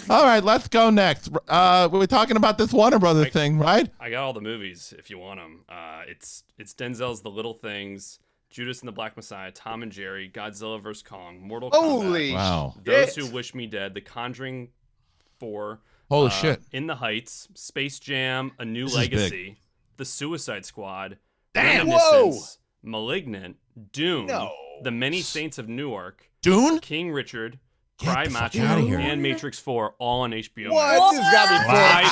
S2: All right, let's go next. We're talking about this Warner Brothers thing, right?
S8: I got all the movies if you want them. It's Denzel's The Little Things, Judas and the Black Messiah, Tom and Jerry, Godzilla vs Kong, Mortal Kombat,
S2: Wow.
S8: Those Who Wish Me Dead, The Conjuring 4,
S2: Holy shit.
S8: In the Heights, Space Jam, A New
S2: This is big.
S8: Legacy, The Suicide Squad,
S7: Damn.
S8: Reminiscence, Malignant, Dune,
S7: No.
S8: The Many Saints of Newark,
S2: Dune?
S8: King Richard,
S2: Get
S8: Cry
S2: the fuck
S8: Macho,
S2: outta here.
S8: and Matrix 4, all on HBO.
S7: What?
S8: Max.
S7: This has got to be
S8: Right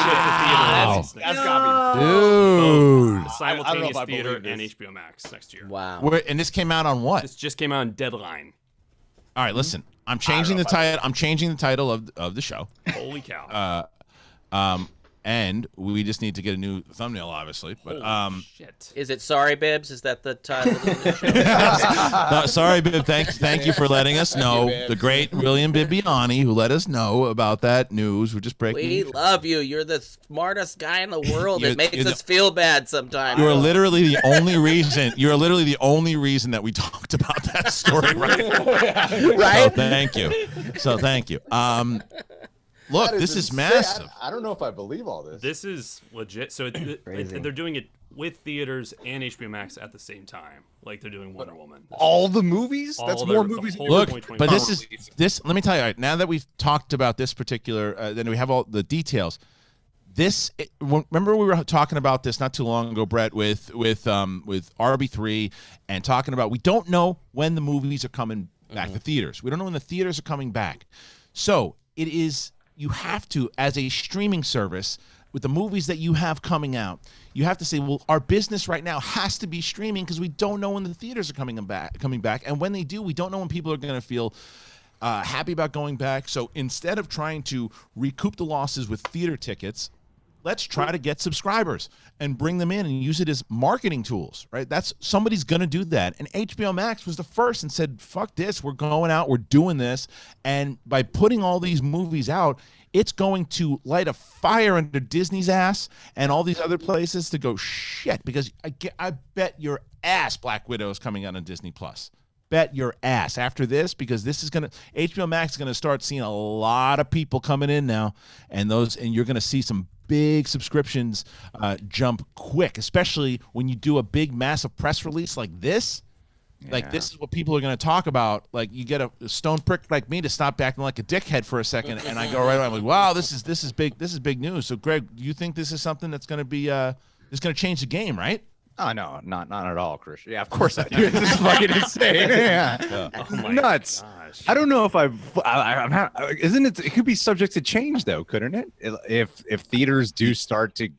S2: Wow.
S8: with the theater.
S7: That's got to
S2: Dude.
S8: Both
S7: I don't know
S8: simultaneous
S7: if I
S8: theater
S7: believe
S8: and
S7: this.
S8: HBO Max next year.
S6: Wow.
S2: And this came out on what?
S8: This just came out on Deadline.
S2: All right, listen. I'm changing the title. I'm changing the title of the show.
S8: Holy cow.
S2: And we just need to get a new thumbnail, obviously. But
S8: Holy shit.
S6: Is it Sorry Bibs? Is that the title of the show?
S2: no, sorry, Bib. Thank you for letting us know. The great William Bibbiani, who let us know about that news. We're just breaking.
S6: We love you. You're the smartest guy in the world.
S2: You're-
S6: It makes
S2: you're
S6: us feel bad sometimes.
S2: You are literally the only reason. You're literally the only reason that we talked about that story, right?
S6: Right?
S2: So thank you. Look, this is massive.
S9: I don't know if I believe all this.
S8: This is legit. So they're doing it with theaters and HBO Max at the same time. Like they're doing Wonder Woman.
S7: All the movies?
S8: All
S7: That's
S8: the-
S7: more
S8: the
S7: movies.
S8: whole
S2: Look,
S8: 2021
S2: but this is
S8: release.
S2: this. Let me tell you. All right, now that we've talked about this particular, then we have all the details. Remember we were talking about this not too long ago, Brett, with RB3, and talking about we don't know when the movies are coming back to theaters. We don't know when the theaters are coming back. So it is. You have to, as a streaming service, with the movies that you have coming out, you have to say, well, our business right now has to be streaming because we don't know when the theaters are coming back. And when they do, we don't know when people are going to feel happy about going back. So instead of trying to recoup the losses with theater tickets, let's try to get subscribers and bring them in and use it as marketing tools, right? Somebody's going to do that. And HBO Max was the first and said, fuck this, we're going out, we're doing this. And by putting all these movies out, it's going to light a fire under Disney's ass and all these other places to go, shit, because I bet your ass Black Widow is coming out on Disney Plus. Bet your ass after this, because this is HBO Max is gonna start seeing a lot of people coming in now, and you're gonna see some big subscriptions jump quick, especially when you do a big massive press release like this. Yeah. Like this is what people are gonna talk about. Like you get a stone prick like me to stop acting like a dickhead for a second, and I go right away. I'm like, wow, this is big news. So Greg, do you think this is something that's gonna be it's gonna change the game, right?
S7: Oh no, not at all, Chris. Yeah, of course I do. This is fucking insane. Yeah,
S8: Oh my
S7: nuts.
S8: gosh.
S7: I don't know if isn't it? It could be subject to change though, couldn't it? If theaters do start to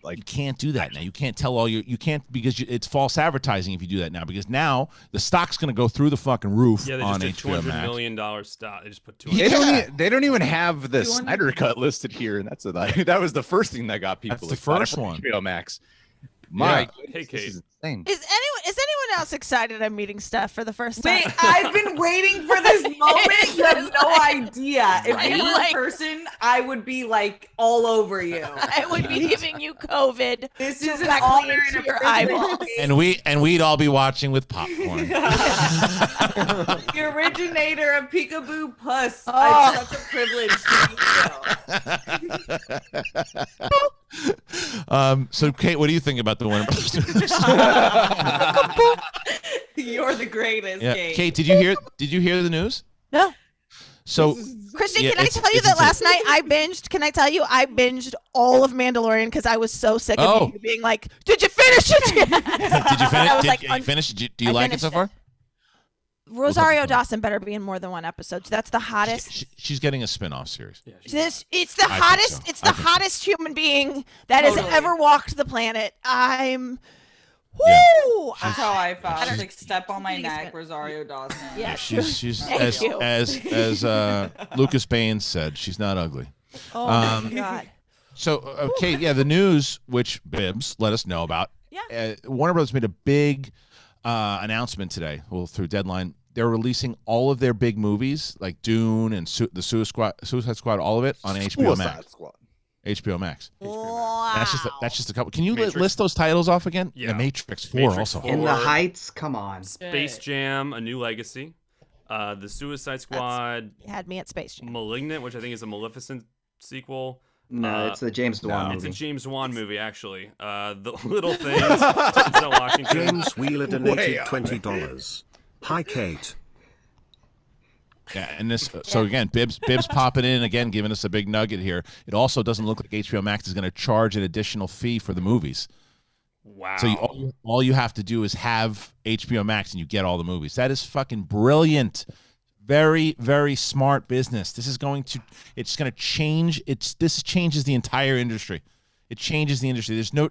S2: you can't do that now. You can't tell you can't because it's false advertising if you do that now, because now the stock's going to go through the fucking roof
S8: Yeah, they
S2: on
S8: just did
S2: HBO
S8: $200
S2: Max.
S8: million stock. They just put
S7: They don't even have the Snyder Cut listed here, and that was the first thing that got people.
S2: That's the first one.
S7: HBO Max. My
S8: Hey,
S7: goodness,
S8: Kate.
S7: this is insane.
S10: Is anyone else excited I'm meeting Steph for the first time?
S3: Wait, I've been waiting for this moment. You have no idea. If you were
S10: Like-
S3: in person, I would be like all over you.
S10: I would be giving you COVID.
S3: This is an
S10: directly
S3: honor
S10: into
S3: and a
S10: your
S3: privilege.
S10: eyeballs.
S2: And we'd all be watching with popcorn.
S3: The originator of Peekaboo Puss.
S10: Oh.
S3: It's such a privilege to meet you.
S2: So Kate, what do you think about the Warner Brothers?
S3: You're the greatest,
S2: Yeah.
S3: Kate.
S2: Kate, did you hear the news?
S10: No.
S2: So
S10: Christian,
S2: yeah,
S10: can I
S2: it's-
S10: tell you
S2: it's
S10: that last
S2: insane.
S10: night I binged? Can I tell you I binged all of Mandalorian because I was so sick
S2: Oh.
S10: of you being like, "Did you finish it?"
S2: Did you finish?
S10: I was
S2: Did
S10: like,
S2: you finish? Do you
S10: I
S2: like it so
S10: finished
S2: far?
S10: Rosario Dawson better be in more than one episode. That's the hottest.
S2: She's getting a spin-off series.
S8: Yeah,
S10: It's the
S2: I think
S10: hottest.
S2: so.
S10: It's
S2: I
S10: the
S2: think so.
S10: hottest human being that has
S3: Totally.
S10: ever walked the planet. I'm.
S2: Yeah.
S10: Woo!
S3: That's how I felt.
S10: I don't-
S3: Like step on my
S10: Please,
S3: neck,
S10: man.
S3: Rosario Dawson.
S10: Yeah.
S2: She's
S10: Thank
S2: as
S10: you.
S2: as Lucas Baines said, she's not ugly.
S10: Oh my god.
S2: So, Kate, yeah, the news, which Bibbs let us know about.
S10: Yeah.
S2: Warner Brothers made a big announcement today. Well, through Deadline, they're releasing all of their big movies, like Dune and the Suicide Squad, all of it on HBO Max.
S9: Squad.
S2: HBO Max.
S10: Wow.
S2: That's just a couple. Can you
S8: Matrix.
S2: list those titles off again?
S8: Yeah.
S2: The Matrix 4
S8: Matrix
S2: also.
S8: 4.
S5: In the Heights, come on.
S8: Space Jam, A New Legacy, The Suicide Squad.
S10: You had me at Space Jam.
S8: Malignant, which I think is a Maleficent sequel.
S5: No, it's a James Wan movie.
S8: It's a James Wan movie, actually. The Little Things. Denzel Washington.
S4: James Wheeler donated $20. Hi, Kate.
S2: Yeah, and this. So again, Bibbs popping in again, giving us a big nugget here. It also doesn't look like HBO Max is going to charge an additional fee for the movies.
S8: Wow.
S2: So all you have to do is have HBO Max, and you get all the movies. That is fucking brilliant. Very, very smart business. It's going to change. This changes the entire industry. It changes the industry. There's no,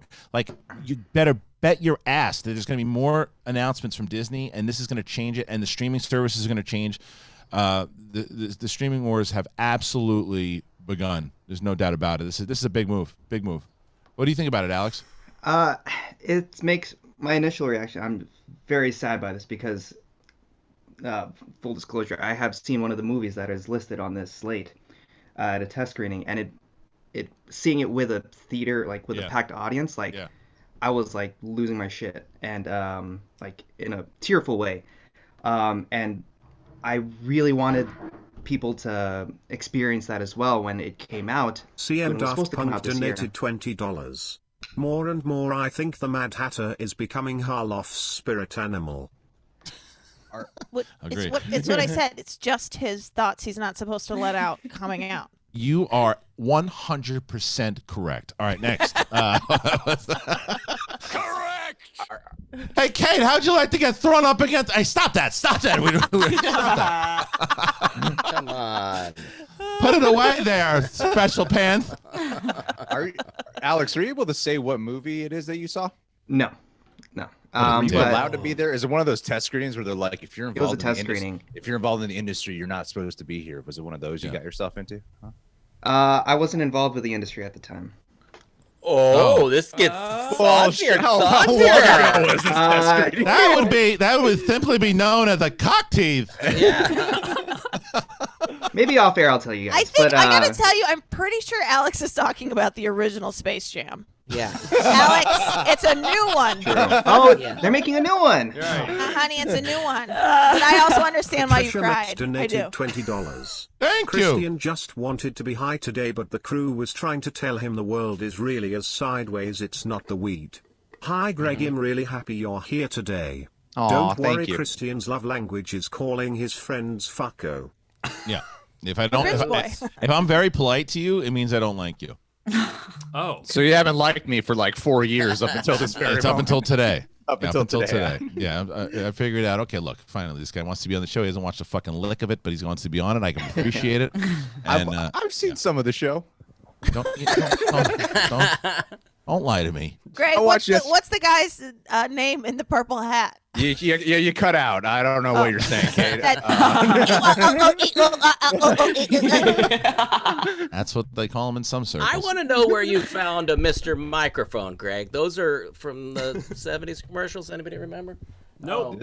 S2: you better bet your ass that there's going to be more announcements from Disney, and this is going to change it, and the streaming services are going to change. The streaming wars have absolutely begun. There's no doubt about it. This is a big move. Big move. What do you think about it, Alex?
S5: It makes my initial reaction. I'm very sad by this because, full disclosure, I have seen one of the movies that is listed on this slate at a test screening, and seeing it with a theater, with a packed audience, I was losing my shit, and in a tearful way, and I really wanted people to experience that as well when it came out.
S4: CM Daft Punk donated $20. More and more I think the Mad Hatter is becoming Harloff's spirit animal.
S10: It's what I said. It's just his thoughts he's not supposed to let out coming out.
S2: You are 100% correct. All right, next.
S8: Correct!
S2: Hey, Kate, how'd you like to get thrown up against... Hey, stop that. Stop that. Stop that.
S6: Come on.
S2: Put it away there, Special Pants.
S7: Alex, are you able to say what movie it is that you saw?
S5: No.
S7: Are you allowed to be there? Is it one of those test screenings where they're like, if you're involved
S5: in the screening.
S7: If you're involved in the industry, you're not supposed to be here? Was it one of those you got yourself into? Huh?
S5: I wasn't involved with the industry at the time.
S6: This gets saucier.
S2: That would simply be known as a cock teeth.
S6: Yeah.
S5: Maybe off air I'll tell you guys.
S10: I gotta tell you, I'm pretty sure Alex is talking about the original Space Jam.
S6: Yeah.
S10: Alex, it's a new one.
S5: Oh, they're making a new one.
S10: Honey, it's a new one. But I also understand why you cried.
S4: Donated
S10: I do.
S4: $20.
S2: Thank you.
S4: Christian just wanted to be high today, but the crew was trying to tell him the world is really as sideways. It's not the weed. Hi, Greg. I'm really happy you're here today. Don't worry, Christian's love language is calling his friends fucko.
S2: Yeah. If I'm very polite to you, it means I don't like you.
S8: Oh.
S7: So you haven't liked me for 4 years up until this very moment.
S2: Up until today.
S7: Up until today.
S2: Yeah, I figured out, okay, look, finally, this guy wants to be on the show. He hasn't watched a fucking lick of it, but he wants to be on it. I can appreciate it. And
S7: I've seen some of the show.
S2: Don't lie to me.
S10: Greg, what's the guy's name in the purple hat?
S7: You cut out. I don't know what you're saying, Kate.
S2: That's what they call him in some circles.
S6: I want to know where you found a Mr. Microphone, Greg. Those are from the 70s commercials. Anybody remember?
S8: No.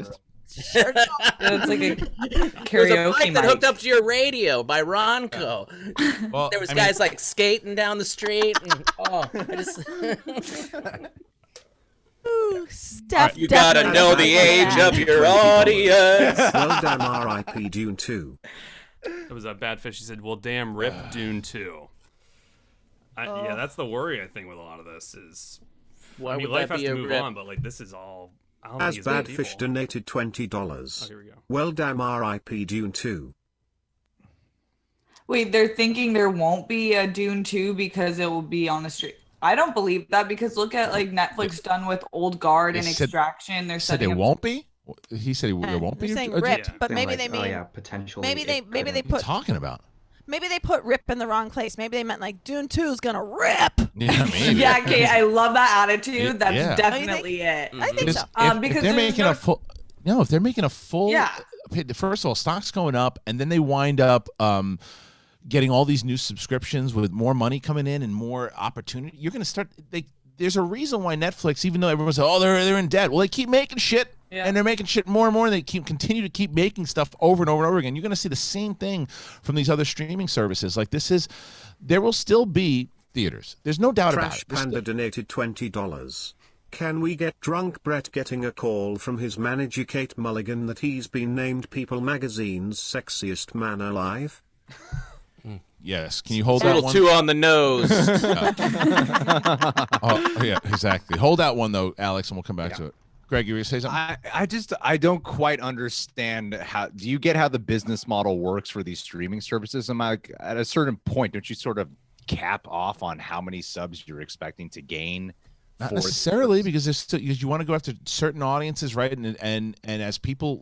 S10: Sure don't.
S3: It's like a
S6: There's a
S3: karaoke
S6: mic that hooked up to your radio by Ronco.
S2: Well,
S6: There was guys skating down the street. And,
S10: Ooh, Steph,
S6: you gotta know the age of your audience.
S4: Well done, R.I.P. Dune 2.
S8: It was a bad fish. He said, well, damn, rip Dune 2. Yeah, that's the worry, I think, with a lot of this is...
S6: Why would
S8: life
S6: that
S8: has
S6: be
S8: to
S6: a
S8: move
S6: rip?
S8: on, but this is all...
S4: As Badfish donated $20.
S8: Oh, here we go.
S4: Well damn, R.I.P. Dune 2.
S3: Wait, they're thinking there won't be a Dune 2 because it will be on the street. I don't believe that because look at Netflix done with Old Guard and Extraction. They're
S2: said it won't be. He said there won't be.
S10: You're saying rip, but maybe they mean
S5: potentially.
S10: Maybe they put.
S2: What are you talking about?
S10: Maybe they put rip in the wrong place. Maybe they meant Dune 2 is gonna rip.
S2: Yeah, maybe.
S3: Yeah, Kate, I love that attitude. That's
S2: Yeah.
S3: definitely it.
S10: I think so.
S2: if
S3: Because
S2: they're making a full, if they're making a full,
S3: Yeah.
S2: First of all, stock's going up, and then they wind up getting all these new subscriptions with more money coming in and more opportunity. You're gonna start. There's a reason why Netflix, even though everyone's like, they're in debt. Well, they keep making shit.
S3: Yeah.
S2: And they're making shit more and more, and they continue to keep making stuff over and over and over again. You're going to see the same thing from these other streaming services. There will still be theaters. There's no doubt about it.
S4: Trash Panda donated $20. Can we get drunk Brett getting a call from his manager Kate Mulligan that he's been named People Magazine's sexiest man alive?
S2: Yes. Can you hold
S6: a
S2: that
S6: little
S2: one?
S6: too on the nose.
S2: Oh, yeah, exactly. Hold that one though, Alex, and we'll come back to it. Greg, you were gonna say something?
S7: I don't quite understand how. Do you get how the business model works for these streaming services? I'm like, at a certain point, don't you sort of cap off on how many subs you're expecting to gain?
S2: Not necessarily, because there's still, because you want to go after certain audiences, right? And as people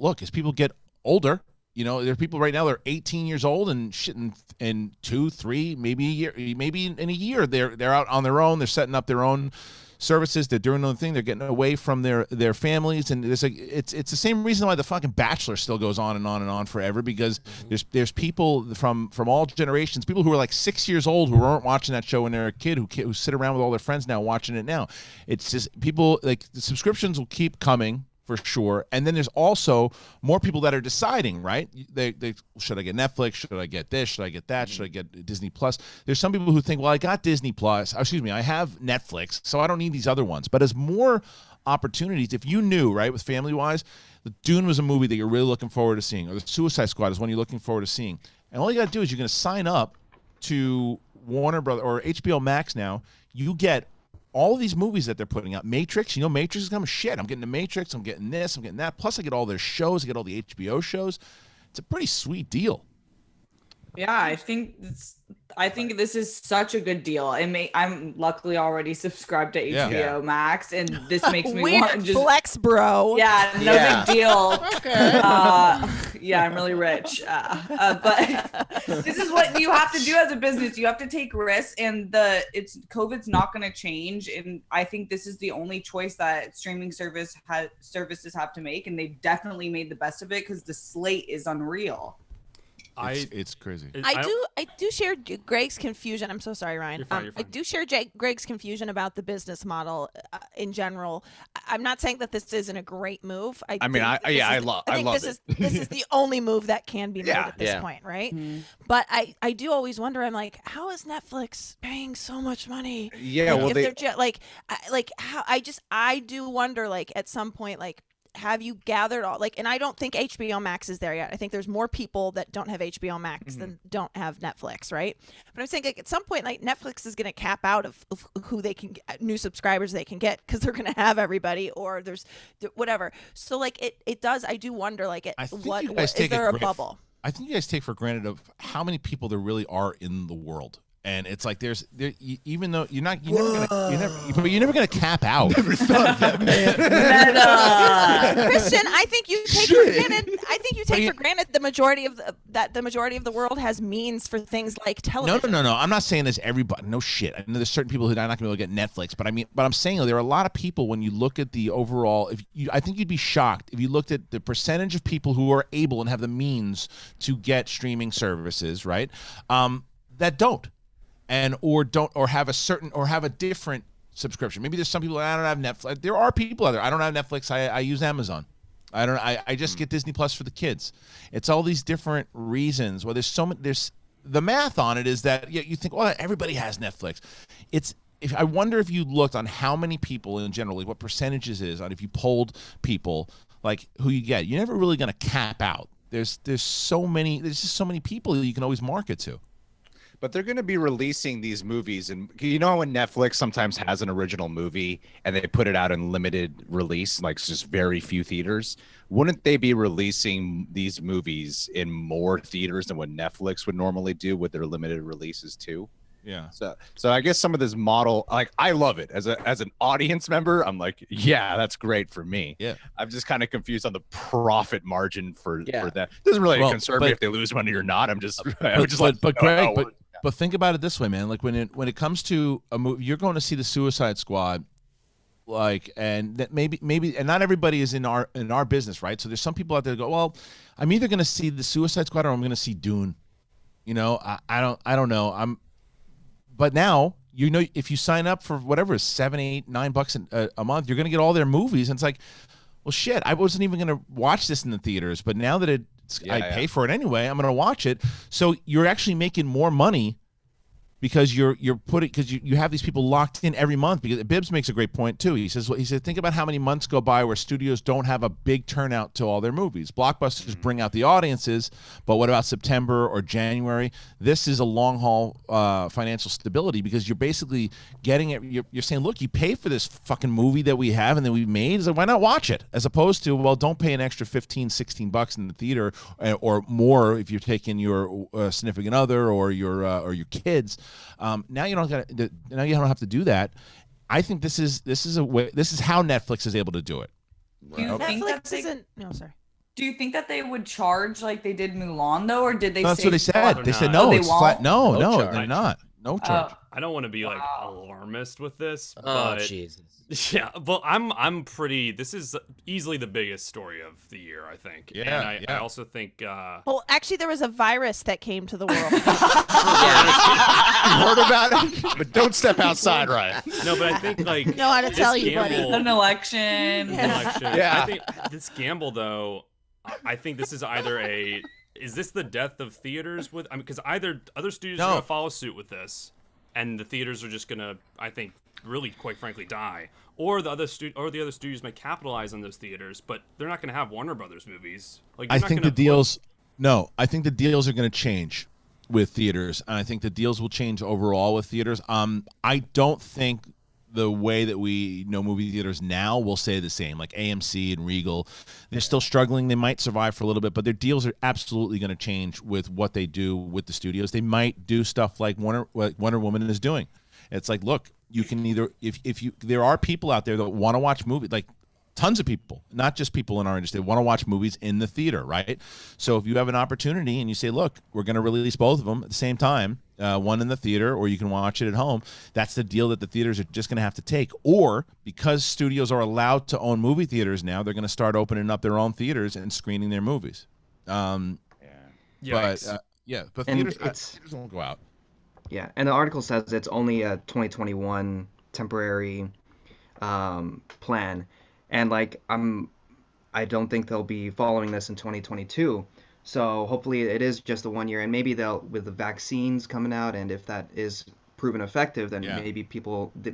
S2: get older, you know, there are people right now that are 18 years old and shit, in 2, 3, maybe a year, maybe in a year, they're out on their own. They're setting up their own services. They're doing their own thing. They're getting away from their families, and it's the same reason why the fucking Bachelor still goes on and on and on forever, because there's people from all generations, people who are like 6 years old who weren't watching that show when they were a kid, who sit around with all their friends now watching it now. It's just people, like, the subscriptions will keep coming for sure, and then there's also more people that are deciding, right? They should I get Netflix? Should I get this? Should I get that? Should I get Disney Plus? There's some people who think, well, I got Disney Plus. Excuse me, I have Netflix, so I don't need these other ones. But as more opportunities, if you knew, right, with family wise, the Dune was a movie that you're really looking forward to seeing, or the Suicide Squad is one you're looking forward to seeing, and all you got to do is you're going to sign up to Warner Brothers or HBO Max now. You get all these movies that they're putting out. Matrix, you know, Matrix is coming. Shit, I'm getting the Matrix, I'm getting this, I'm getting that. Plus, I get all their shows, I get all the HBO shows. It's a pretty sweet deal.
S3: Yeah, I think this is such a good deal. I'm luckily already subscribed to HBO Max, and this makes me
S10: Weird
S3: want just
S10: flex, bro.
S3: Yeah, no big deal.
S6: Okay.
S3: Yeah, I'm really rich. But this is what you have to do as a business. You have to take risks, and COVID's not going to change. And I think this is the only choice that streaming services have to make, and they've definitely made the best of it because the slate is unreal.
S2: It's crazy.
S10: I do share Greg's confusion. I'm so sorry, Ryan.
S8: You're fine.
S10: I do share Greg's confusion about the business model in general. I'm not saying that this isn't a great move. I love it. This is the only move that can be made at this point, right? Mm-hmm. But I do always wonder. I'm like, how is Netflix paying so much money?
S7: Yeah,
S10: like, they're just how I do wonder, like, at some point, like, have you gathered all, like, and I don't think HBO Max is there yet. I think there's more people that don't have HBO Max than don't have Netflix, right? But I'm saying, like, at some point, like, Netflix is going to cap out of who they can new subscribers they can get, because they're going to have everybody, or there's whatever. So, like, it does. I do wonder, like, what is there a bubble?
S2: I think you guys take for granted of how many people there really are in the world. And it's like even though you're never gonna cap out.
S10: Kristian, I think you take for granted the majority of the world has means for things like television.
S2: No. I'm not saying there's everybody. No shit. I know there's certain people who are not gonna be able to get Netflix, but I'm saying there are a lot of people. When you look at the overall, I think you'd be shocked if you looked at the percentage of people who are able and have the means to get streaming services, right? That don't. Or have a different subscription. Maybe there's some people that I don't have Netflix. There are people out there. I don't have Netflix. I use Amazon. I just get Disney Plus for the kids. It's all these different reasons. Well, there's the math on it is that you think, well, everybody has Netflix. I wonder if you looked on how many people in general, like what percentages is on if you polled people, like who you get. You're never really going to cap out. There's just so many people that you can always market to.
S7: But they're going to be releasing these movies, and you know when Netflix sometimes has an original movie and they put it out in limited release, like just very few theaters. Wouldn't they be releasing these movies in more theaters than what Netflix would normally do with their limited releases too?
S2: Yeah.
S7: So I guess some of this model, like, I love it as an audience member. I'm like, yeah, that's great for me.
S2: Yeah.
S7: I'm just kind of confused on the profit margin for that. It doesn't really concern me if they lose money or not.
S2: But think about it this way, man. Like when it comes to a movie, you're going to see the Suicide Squad, like, and that maybe, and not everybody is in our business, right? So there's some people out there that go, well, I'm either going to see the Suicide Squad or I'm going to see Dune. You know, I don't know. But now, you know, if you sign up for whatever is $7, $8, $9 a month, you're going to get all their movies. And it's like, well, shit, I wasn't even going to watch this in the theaters, but now that I pay for it anyway, I'm going to watch it. So you're actually making more money because you're putting, because you have these people locked in every month. Because Bibbs makes a great point too. He said think about how many months go by where studios don't have a big turnout to all their movies. Blockbusters bring out the audiences, but what about September or January? This is a long haul financial stability, because you're basically getting it. You're saying, look, you pay for this fucking movie that we have and that we made. So why not watch it? As opposed to, well, don't pay an extra $15-$16 in the theater, or more if you're taking your significant other or your kids. Now you don't have to do that. I think this is how Netflix is able to do it.
S3: Do you think
S10: Netflix
S3: that
S10: isn't. No, sorry.
S3: Do you think that they would charge like they did Mulan though, or did they?
S2: That's
S3: say
S2: what they said. They said no, it's flat. No, they're not. No charge.
S8: I don't want to be like alarmist with this,
S6: Oh
S8: but
S6: Jesus.
S8: yeah, well, I'm pretty. This is easily the biggest story of the year, I think.
S2: Yeah,
S8: and I also think.
S10: Well, actually, there was a virus that came to the world.
S7: You heard about it, but don't step outside, Ryan.
S8: No, but I think like
S10: know how to
S8: this
S10: tell you, buddy.
S8: gamble-
S3: An election.
S7: Yeah.
S8: I think this gamble, though, I think this is either is this the death of theaters with? I mean, because either other studios are going to follow suit with this, and the theaters are just going to, I think, really, quite frankly, die, or the other studios might capitalize on those theaters, but they're not going to have Warner Brothers movies. Like,
S2: I think the deals. No, I think the deals are going to change with theaters, and I think the deals will change overall with theaters. I don't think the way that we know movie theaters now will stay the same. Like AMC and Regal, they're still struggling. They might survive for a little bit, but their deals are absolutely going to change with what they do with the studios. They might do stuff like Wonder Woman is doing. It's like, look, you can either there are people out there that want to watch movies, like tons of people, not just people in our industry, want to watch movies in the theater, right? So if you have an opportunity and you say, look, we're going to release both of them at the same time, one in the theater, or you can watch it at home, that's the deal that the theaters are just going to have to take. Or because studios are allowed to own movie theaters now, they're going to start opening up their own theaters and screening their movies. But theaters won't go out.
S5: Yeah, and the article says it's only a 2021 temporary plan, and like I don't think they'll be following this in 2022. So hopefully it is just a 1 year, and maybe with the vaccines coming out, and if that is proven effective, then maybe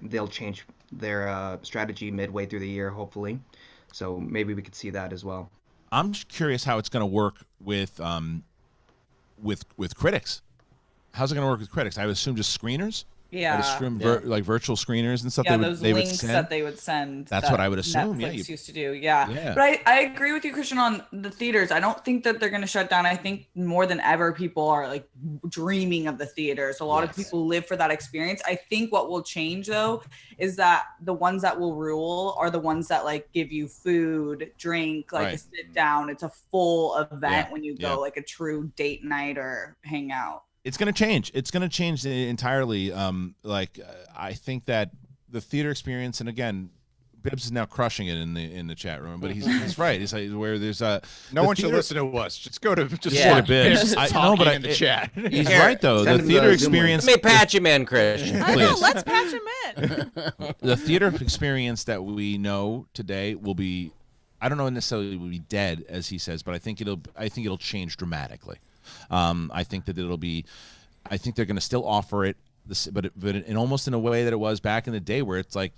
S5: they'll change their strategy midway through the year, hopefully. So maybe we could see that as well.
S2: I'm just curious how it's going to work with critics. How's it going to work with critics? I would assume just screeners.
S3: Yeah.
S2: Like virtual screeners and stuff.
S3: Yeah,
S2: those
S3: links that they would send.
S2: That's what I would assume.
S3: Netflix used to do. Yeah. But I agree with you, Kristian, on the theaters. I don't think that they're going to shut down. I think more than ever, people are like dreaming of the theaters. A lot of people live for that experience. I think what will change though is that the ones that will rule are the ones that like give you food, drink, like a sit down. It's a full event when you go, like a true date night or hang out.
S2: It's going to change. It's going to change entirely. I think that the theater experience, and again, Bibbs is now crushing it in the chat room, but he's right. He's like, where there's
S7: no one should listen to us. Just go to
S2: Bibbs. I know, but
S7: in the chat.
S2: He's right though. The theater experience.
S6: Let me patch him in, Kristian.
S10: I know. Let's patch him in.
S2: The theater experience that we know today will be, I don't know necessarily will be dead as he says, but I think it'll change dramatically. I think that I think they're going to still offer it, but in almost in a way that it was back in the day, where it's like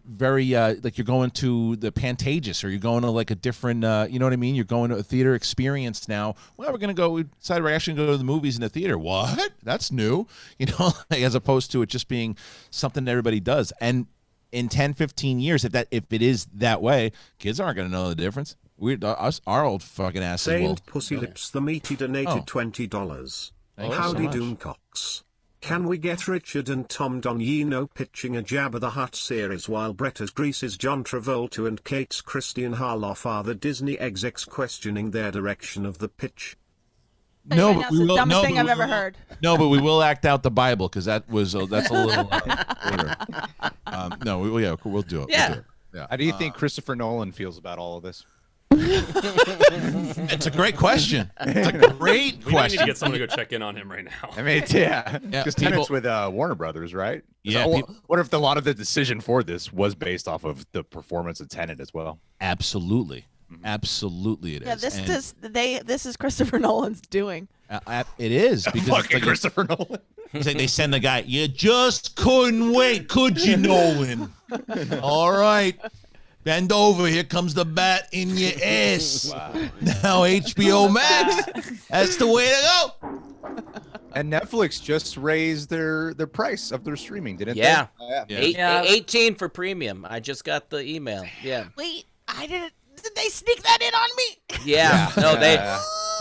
S2: very like you're going to the Pantages, or you're going to like a different, you know what I mean? You're going to a theater experience now. Well, we decided we're actually going to go to the movies in the theater. What? That's new, as opposed to it just being something that everybody does. And in 10, 15 years, if it is that way, kids aren't going to know the difference. Our old fucking asses
S4: Saint Pussy Lips the Meaty donated $20. Howdy Doomcocks. Can we get Richard and Tom Donino pitching a Jabba the Hutt series while Bretta's Grease's John Travolta and Kate's Kristian Harloff are the Disney execs questioning their direction of the pitch?
S2: No,
S10: but we will. The dumbest thing I've ever heard.
S2: No, but we will act out the Bible, because that's a little order. We'll do it.
S6: Yeah.
S2: We'll do it. Yeah.
S7: How do you think Christopher Nolan feels about all of this?
S2: It's a great question. It's a great
S8: We
S2: question.
S8: need to get someone to go check in on him right now.
S7: I mean, because Tenet's with Warner Brothers, right?
S2: Yeah.
S7: What if a lot of the decision for this was based off of the performance of Tenet as well?
S2: Absolutely. Absolutely, it is.
S10: Yeah, this is Christopher Nolan's doing.
S2: It is, because
S7: fucking Christopher Nolan.
S2: It's like they send the guy, you just couldn't wait, could you, Nolan? All right. Bend over. Here comes the bat in your ass. Wow. Now HBO Max. That's the way to go.
S7: And Netflix just raised their price of their streaming, didn't they?
S6: Yeah.
S10: 18
S6: for premium. I just got the email. Yeah.
S10: Wait, I didn't. Did they sneak that in on me?
S6: Yeah. No,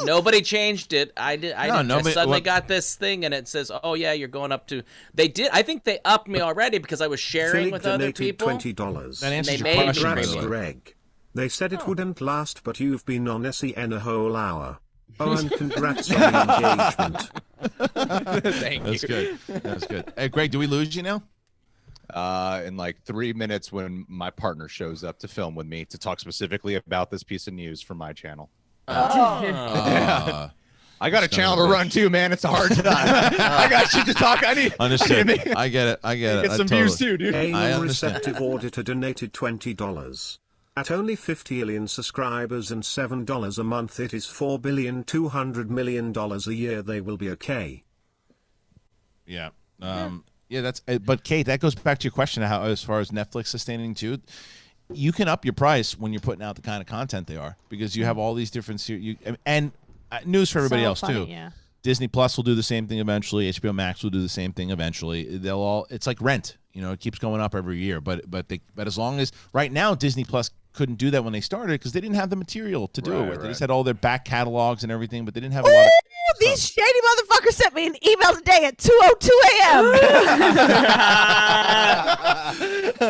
S6: nobody changed it. I suddenly got this thing, and it says, "Oh yeah, you're going up to." They did. I think they upped me already because I was sharing with other people.
S4: $20.
S2: That answers your
S6: made
S2: question,
S4: Congrats, Greg. They said it wouldn't last, but you've been on SEN a whole hour. Oh, and congrats on the engagement.
S7: Thank you.
S2: That's good. That's good. Hey, Greg, do we lose you now?
S7: In like 3 minutes when my partner shows up to film with me to talk specifically about this piece of news for my channel. I got a channel to run too, man. It's a hard time. I got shit to talk. I need.
S2: Understood. I get it.
S7: Get some views too, dude.
S4: Anal Receptive Auditor donated $20. At only 50 million subscribers and $7 a month, it is $4.2 billion a year. They will be okay.
S2: Yeah. Yeah, that's. But Kate, that goes back to your question how as far as Netflix sustaining too. You can up your price when you're putting out the kind of content they are because you have all these different series. And news for everybody else too.
S10: Yeah.
S2: Disney Plus will do the same thing eventually. HBO Max will do the same thing eventually. They'll all. It's like rent. You know, it keeps going up every year. But as long as right now Disney Plus couldn't do that when they started because they didn't have the material to do it with. They just had all their back catalogs and everything, but they didn't have a lot of.
S10: These shady motherfuckers sent me an email today at 2:02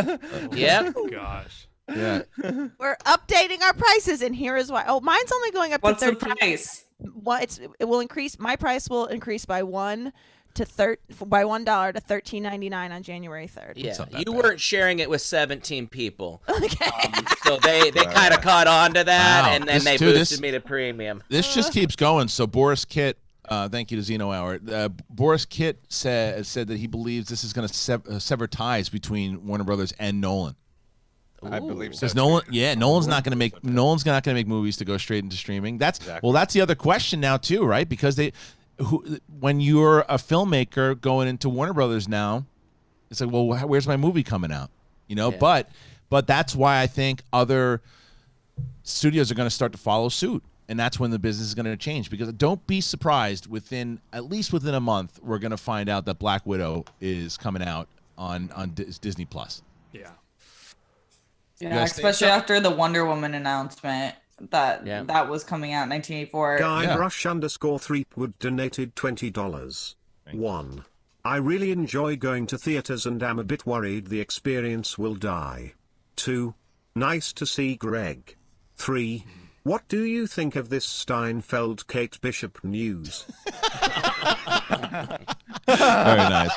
S10: a.m.
S6: Yeah.
S8: Gosh.
S2: Yeah.
S10: We're updating our prices, and here is why. Oh, mine's only going up
S3: What's
S10: to
S3: the
S10: 13.
S3: price?
S10: It will increase. My price will increase by $1 to $13.99 on January 3rd.
S6: Yeah, you weren't sharing it with 17 people.
S10: Okay.
S6: So they kind of caught on to that,
S2: Wow.
S6: and then they boosted me to premium.
S2: This just keeps going. So Boris Kitt, thank you to Zeno Hour. Boris Kitt said that he believes this is going to sever ties between Warner Brothers and Nolan.
S7: I believe so.
S2: Because Nolan's not going to make movies to go straight into streaming. That's the other question now too, right? Because when you're a filmmaker going into Warner Brothers now, it's like, well, where's my movie coming out? You know,
S6: Yeah.
S2: but that's why I think other studios are going to start to follow suit, and that's when the business is going to change. Because don't be surprised at least within a month, we're going to find out that Black Widow is coming out on Disney Plus.
S8: Yeah.
S3: Yeah, especially after the Wonder Woman announcement that was coming out in 1984.
S4: Guybrush_3 would donated $20. 1. I really enjoy going to theaters and am a bit worried the experience will die. 2. Nice to see Greg. 3. What do you think of this Steinfeld Kate Bishop news?
S2: Very nice.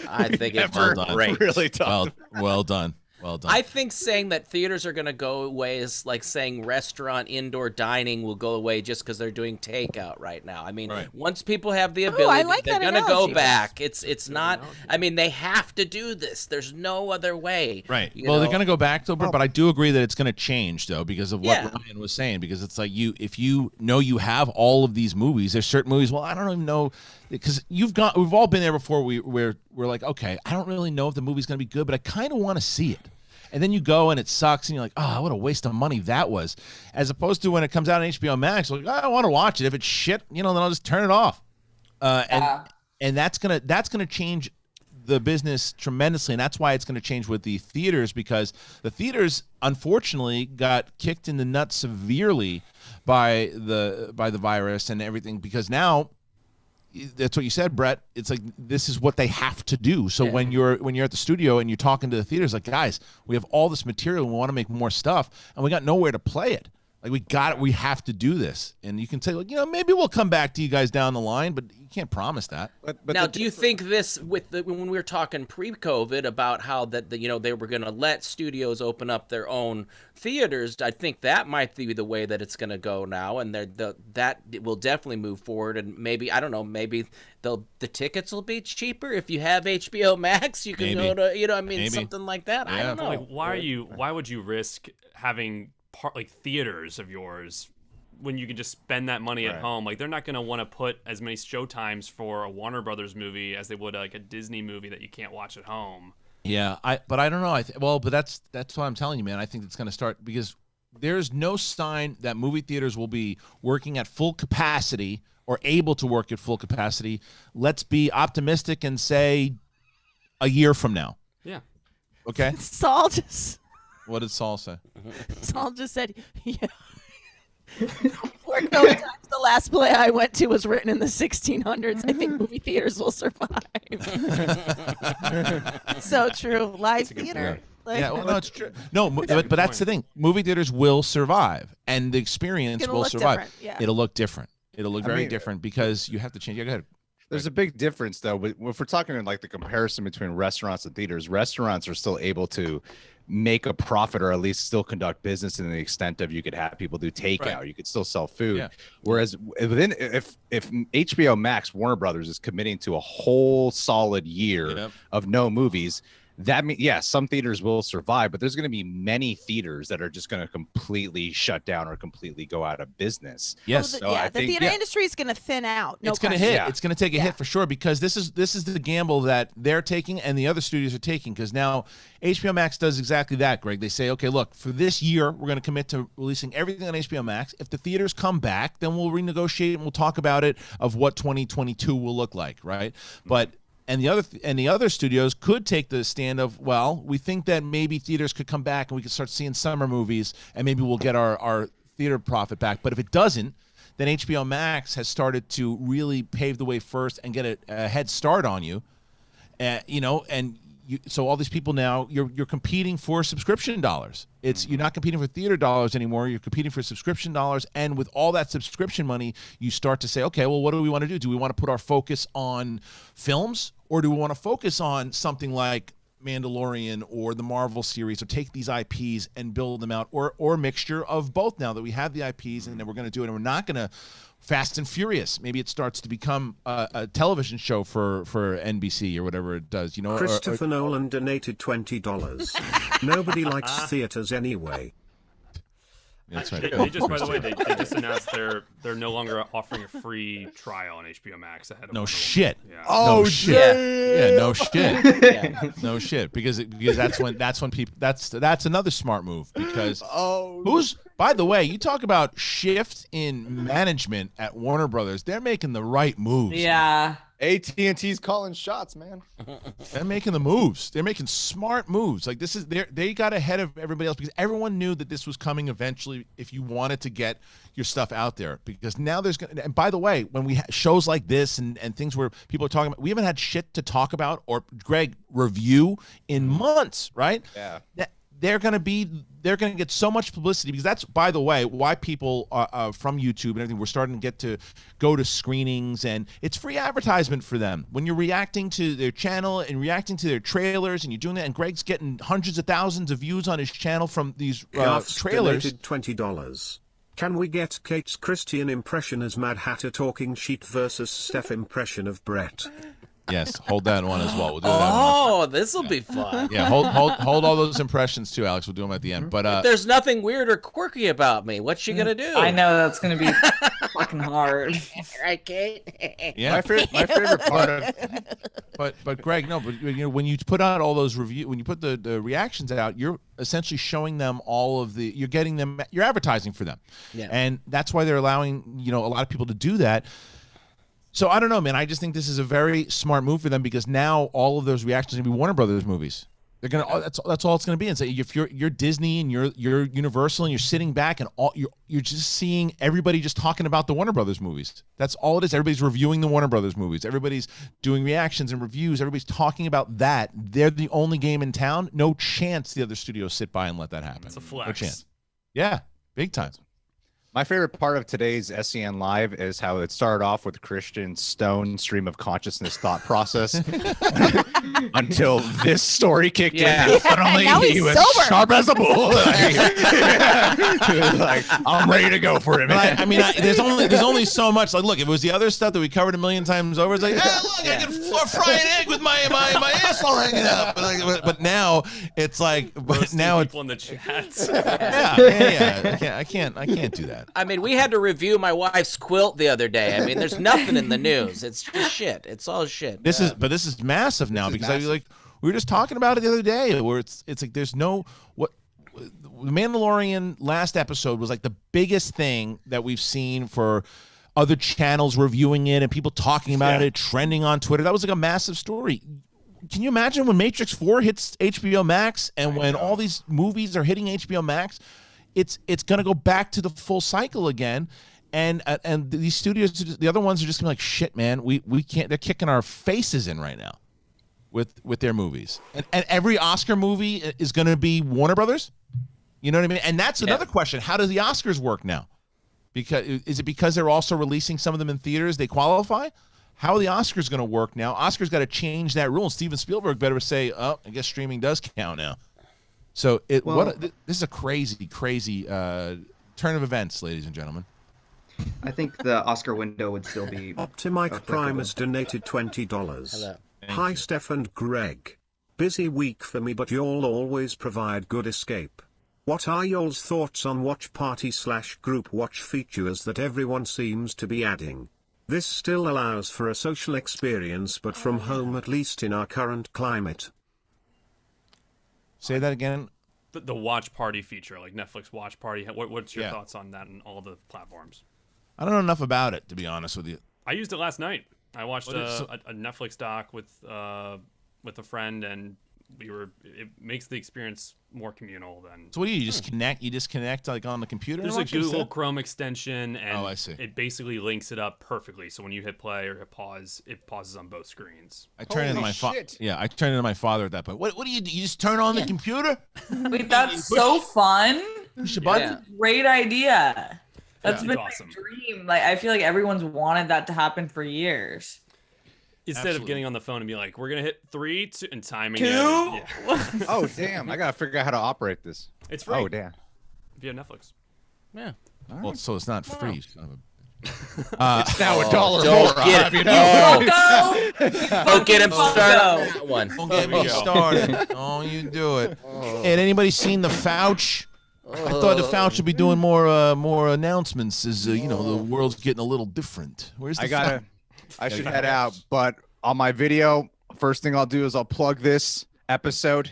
S6: I think it's great.
S7: Really tough.
S2: Well done. Well done.
S6: I think saying that theaters are going to go away is like saying restaurant indoor dining will go away just because they're doing takeout right now. I mean, once people have the ability, they're going to go back. It's not. I mean, they have to do this. There's no other way.
S2: Right. Well, they're going to go back to it, but I do agree that it's going to change though because of what Ryan was saying. Because it's like if you know you have all of these movies, there's certain movies. Well, I don't even know because we've all been there before. We're like, okay, I don't really know if the movie's going to be good, but I kind of want to see it. And then you go and it sucks, and you're like, oh, what a waste of money that was. As opposed to when it comes out on HBO Max, like, I want to watch it. If it's shit, then I'll just turn it off. And that's gonna change the business tremendously, and that's why it's gonna change with the theaters because the theaters unfortunately got kicked in the nuts severely by the virus and everything because now. That's what you said, Brett. It's like this is what they have to do. So when you're at the studio and you're talking to the theaters, like guys, we have all this material and we want to make more stuff, and we got nowhere to play it. Like we have to do this. And you can say, like, maybe we'll come back to you guys down the line, but you can't promise that.
S6: But now, do you think this when we were talking pre-COVID about how they were going to let studios open up their own theaters? I think that might be the way that it's going to go now, and that will definitely move forward. And maybe I don't know, maybe the tickets will be cheaper if you have HBO Max. You can go to something like that. I don't know.
S8: Like, why would you risk having theaters of yours when you can just spend that money at home. Like, they're not going to want to put as many showtimes for a Warner Brothers movie as they would like a Disney movie that you can't watch at home.
S2: Yeah, but I don't know. But that's what I'm telling you, man. I think it's going to start because there's no sign that movie theaters will be working at full capacity or able to work at full capacity. Let's be optimistic and say a year from now.
S8: Yeah.
S2: Okay.
S10: Saul just.
S2: What did Saul say?
S10: Saul just said, yeah. The last play I went to was written in the 1600s. I think movie theaters will survive. It's so true. Live theater. Like,
S2: yeah, well, no, it's true. No, but that's the thing. Movie theaters will survive, and the experience will survive.
S10: Yeah.
S2: It'll look different. It'll look very different because you have to change. Yeah, go ahead.
S7: There's a big difference, though. If we're talking in like the comparison between restaurants and theaters, restaurants are still able to make a profit or at least still conduct business in the extent of you could have people do takeout. You could still sell food. Yeah. Whereas if HBO Max, Warner Brothers is committing to a whole solid year of no movies, that means, some theaters will survive, but there's going to be many theaters that are just going to completely shut down or completely go out of business.
S2: Yes.
S10: So the theater industry is going to thin out.
S2: It's going to hit. Yeah. It's going to take a hit for sure because this is the gamble that they're taking and the other studios are taking because now HBO Max does exactly that, Greg. They say, okay, look, for this year, we're going to commit to releasing everything on HBO Max. If the theaters come back, then we'll renegotiate and we'll talk about it of what 2022 will look like, right? But And the other studios could take the stand of, well, we think that maybe theaters could come back and we could start seeing summer movies and maybe we'll get our theater profit back. But if it doesn't, then HBO Max has started to really pave the way first and get a head start on you. So all these people now, you're competing for subscription dollars. You're not competing for theater dollars anymore. You're competing for subscription dollars. And with all that subscription money, you start to say, okay, well, what do we want to do? Do we want to put our focus on films or do we want to focus on something like Mandalorian or the Marvel series or take these IPs and build them out or a mixture of both now that we have the IPs and then we're going to do it and we're not going to Fast and Furious. Maybe it starts to become a television show for NBC or whatever it does.
S4: Christopher Nolan donated $20. Nobody likes theaters anyway.
S2: That's right.
S8: They just, by the way, they just announced they're no longer offering a free trial on HBO Max ahead of
S2: No shit.
S8: Yeah.
S2: Oh no shit. Yeah, no shit. Yeah. No shit. Because that's when people that's another smart move because by the way, you talk about shift in management at Warner Brothers, they're making the right moves.
S3: Yeah.
S7: AT&T's calling shots, man.
S2: They're making the moves. They're making smart moves. Like this is they got ahead of everybody else because everyone knew that this was coming eventually if you wanted to get your stuff out there. Because now and by the way, when we have shows like this and things where people are talking about, we haven't had shit to talk about or Greg review in months, right?
S7: Yeah.
S2: They're going to get so much publicity because that's, by the way, why people from YouTube and everything, we're starting to get to go to screenings and it's free advertisement for them. When you're reacting to their channel and reacting to their trailers and you're doing that and Greg's getting hundreds of thousands of views on his channel from these trailers.
S4: Donated $20. Can we get Kate's Christian impression as Mad Hatter talking sheet versus Steph impression of Brett?
S2: Yes, hold that one as well. We'll do that one.
S6: Oh, this will be fun.
S2: Yeah, hold all those impressions too, Alex. We'll do them at the end. But
S6: if there's nothing weird or quirky about me, what's she gonna do?
S3: I know that's gonna be fucking hard.
S6: Right, Kate?
S2: Yeah, my favorite part of. But Greg, no, but when you put out all those when you put the reactions out, you're essentially showing them all of you're advertising for them, and that's why they're allowing a lot of people to do that. So I don't know, man. I just think this is a very smart move for them because now all of those reactions are gonna be Warner Brothers movies. They're gonna that's all it's gonna be. And so if you're Disney and you're Universal and you're sitting back and you're just seeing everybody just talking about the Warner Brothers movies. That's all it is. Everybody's reviewing the Warner Brothers movies. Everybody's doing reactions and reviews. Everybody's talking about that. They're the only game in town. No chance the other studios sit by and let that happen.
S8: It's a flex.
S2: No chance. Yeah, big time.
S7: My favorite part of today's SEN Live is how it started off with Christian's stone stream of consciousness thought process until this story kicked in. And suddenly he was
S10: sober.
S7: sharp as a bull. Like, I'm ready to go for it, man.
S2: I mean, there's only so much. Like, look, if it was the other stuff that we covered a million times over, it's like, hey, look, I can fry an egg with my asshole hanging out. But now it's like, now it's
S8: people in the chats.
S2: yeah. I can't do that.
S6: I mean, we had to review my wife's quilt the other day. I mean, there's nothing in the news. It's just shit. It's all shit.
S2: This is massive now because I like we were just talking about it the other day where it's like there's no what the Mandalorian last episode was like the biggest thing that we've seen for other channels reviewing it and people talking about it, trending on Twitter. That was like a massive story. Can you imagine when Matrix 4 hits HBO Max and when all these movies are hitting HBO Max? It's going to go back to the full cycle again. And these studios, the other ones are just gonna be like, shit, man, we can't. They're kicking our faces in right now with their movies. And every Oscar movie is gonna be Warner Brothers. You know what I mean? And that's another question. How does the Oscars work now? Is it because they're also releasing some of them in theaters? They qualify. How are the Oscars gonna work now? Oscars got to change that rule. Steven Spielberg better say, oh, I guess streaming does count now. So this is a crazy turn of events, ladies and gentlemen.
S5: I think the Oscar window would still be.
S4: Optimike Prime has donated $20.
S6: Hello.
S4: Hi, Steph and Greg. Busy week for me, but y'all always provide good escape. What are y'all's thoughts on watch party/group watch features that everyone seems to be adding? This still allows for a social experience, but from home, at least in our current climate.
S2: Say that again.
S8: The watch party feature, like Netflix Watch Party. What's your thoughts on that and all the platforms?
S2: I don't know enough about it, to be honest with you.
S8: I used it last night. I watched a Netflix doc with a friend, and it makes the experience more communal than.
S2: So what do you disconnect? You disconnect like on the computer?
S8: There's a Google Chrome extension, and
S2: I see.
S8: It basically links it up perfectly. So when you hit play or hit pause, it pauses on both screens.
S2: I turn into my I turned into my father at that point. What do you do? You just turn on the computer?
S3: Wait, that's so fun.
S2: Push a button?
S3: Great idea. That's been
S8: awesome.
S3: my dream. Like, I feel like everyone's wanted that to happen for years.
S8: Instead of getting on the phone and be like, we're going to hit 3, 2, and timing
S3: 2?
S8: it. Yeah.
S7: Oh, damn. I got to figure out how to operate this.
S8: It's free.
S7: Oh, damn.
S8: Via Netflix.
S6: Yeah.
S2: Well, so it's not free.
S7: It's now $1 more.
S6: Don't get him started on that one.
S2: Don't get me started. Don't you do it. Hey, had anybody seen the Fouch? I thought the Fouch would be doing more announcements as the world's getting a little different. Where's the
S7: I should head out, but on my video, first thing I'll do is I'll plug this episode.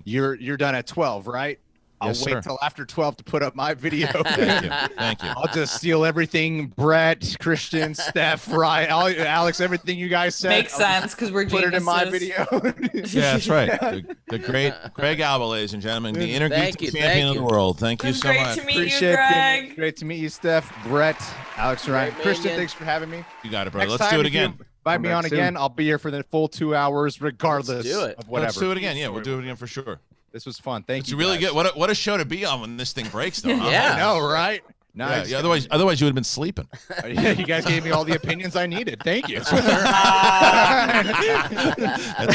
S7: You're done at 12, right? I'll wait till after 12 to put up my video.
S2: Thank you.
S7: I'll just steal everything Brett, Kristian, Steph, Ryan, Alex, everything you guys said.
S3: Makes sense because we're
S7: put it in my video.
S2: Yeah, that's right. The great Greg Alba, ladies and gentlemen, the intergeek champion of the world. Thank you so much.
S3: Great to meet you, Greg.
S7: Great to meet you, Steph, Brett, Alex, Ryan, Kristian. Thanks for having me.
S2: You got it, bro. Let's do it again.
S7: Invite me on again. I'll be here for the full 2 hours, regardless of whatever.
S2: Let's do it again. Yeah, we'll do it again for sure.
S7: This was fun. Thank you.
S2: It's really good. What a show to be on when this thing breaks, though. Huh?
S6: Yeah.
S7: I know, right? Nice.
S2: Yeah, otherwise you would have been sleeping.
S7: Yeah, you guys gave me all the opinions I needed. Thank you.
S2: That's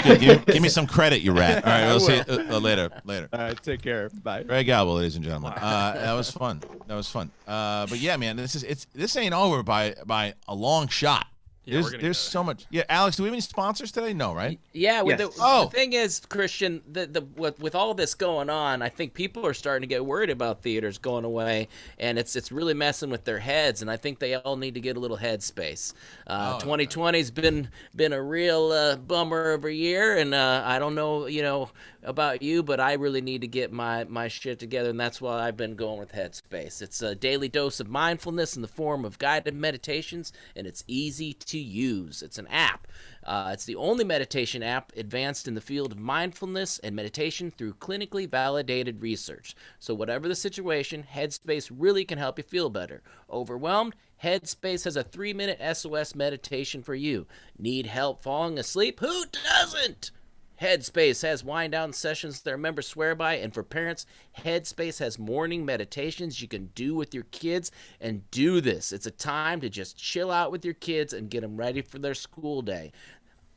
S2: good. Give me some credit, you rat. All right, we'll see you later.
S7: All right, take care. Bye.
S2: Greg Alba, ladies and gentlemen. That was fun. But yeah, man, this ain't over by a long shot.
S8: Yeah,
S2: there's so much. Yeah, Alex, do we have any sponsors today? No, right?
S6: Yeah.
S5: Yes.
S6: The thing is, Kristian, with all this going on, I think people are starting to get worried about theaters going away, and it's really messing with their heads. And I think they all need to get a little headspace. 2020's been a real bummer of a year, and I don't know, about you, but I really need to get my shit together, and that's why I've been going with Headspace. It's a daily dose of mindfulness in the form of guided meditations, and it's easy to use. It's an app. It's the only meditation app advanced in the field of mindfulness and meditation through clinically validated research. So whatever the situation, Headspace really can help you feel better. Overwhelmed? Headspace has a 3-minute SOS meditation for you. Need help falling asleep? Who doesn't? Headspace has wind-down sessions their members swear by, and for parents, Headspace has morning meditations you can do with your kids. And do this. It's a time to just chill out with your kids and get them ready for their school day.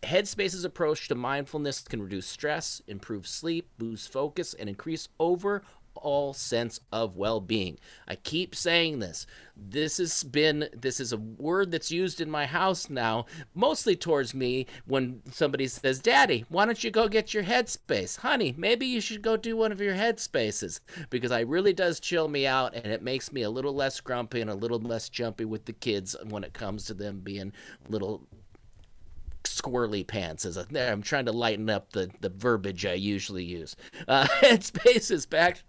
S6: Headspace's approach to mindfulness can reduce stress, improve sleep, boost focus, and increase overall overall sense of well-being. I keep saying this. This is a word that's used in my house now, mostly towards me when somebody says, Daddy, why don't you go get your Headspace? Honey, maybe you should go do one of your Headspaces, because it really does chill me out, and it makes me a little less grumpy and a little less jumpy with the kids when it comes to them being little squirrely pants. I'm trying to lighten up the verbiage I usually use. Headspace is backed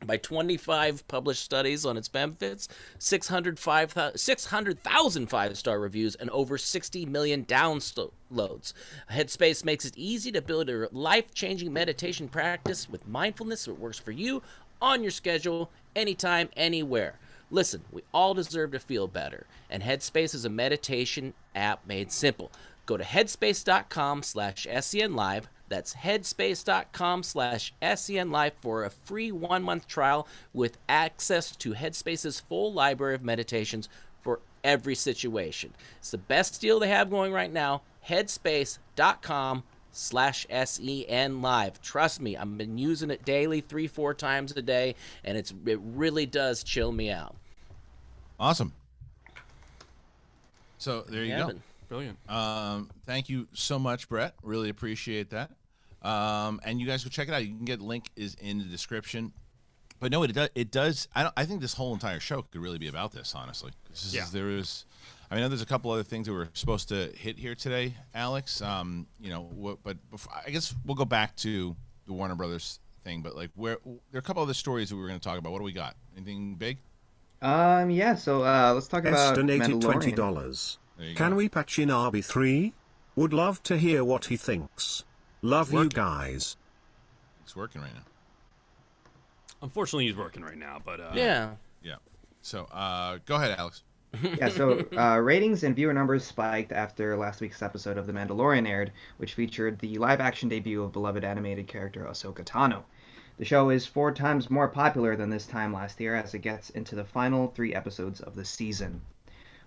S6: by 25 published studies on its benefits, 600,000 five-star reviews, and over 60 million downloads. Headspace makes it easy to build a life-changing meditation practice with mindfulness that works for you on your schedule, anytime, anywhere. Listen, we all deserve to feel better, and Headspace is a meditation app made simple. Go to headspace.com/SENlive. That's headspace.com/SENlive for a free 1-month trial with access to Headspace's full library of meditations for every situation. It's the best deal they have going right now. Headspace.com/SENlive. Trust me, I've been using it daily, 3-4 times a day, and it really does chill me out.
S2: Awesome. So there you go.
S8: Brilliant.
S2: Thank you so much, Brett. Really appreciate that. And you guys go check it out. You can get the link is in the description. But no, it does. I think this whole entire show could really be about this, honestly. There's a couple other things that we're supposed to hit here today, Alex. But before, I guess we'll go back to the Warner Brothers thing. But there are a couple other stories that we were going to talk about. What do we got? Anything big?
S5: So let's talk about
S4: Donated
S5: Mandalorian.
S4: $20. Can we patch in RB3? Would love to hear what he thinks. Love you guys.
S2: It's working right now.
S8: Unfortunately, he's working right now, but
S6: yeah.
S2: So go ahead, Alex.
S5: So ratings and viewer numbers spiked after last week's episode of The Mandalorian aired, which featured the live-action debut of beloved animated character Ahsoka Tano. The show is 4 times more popular than this time last year as it gets into the final 3 episodes of the season.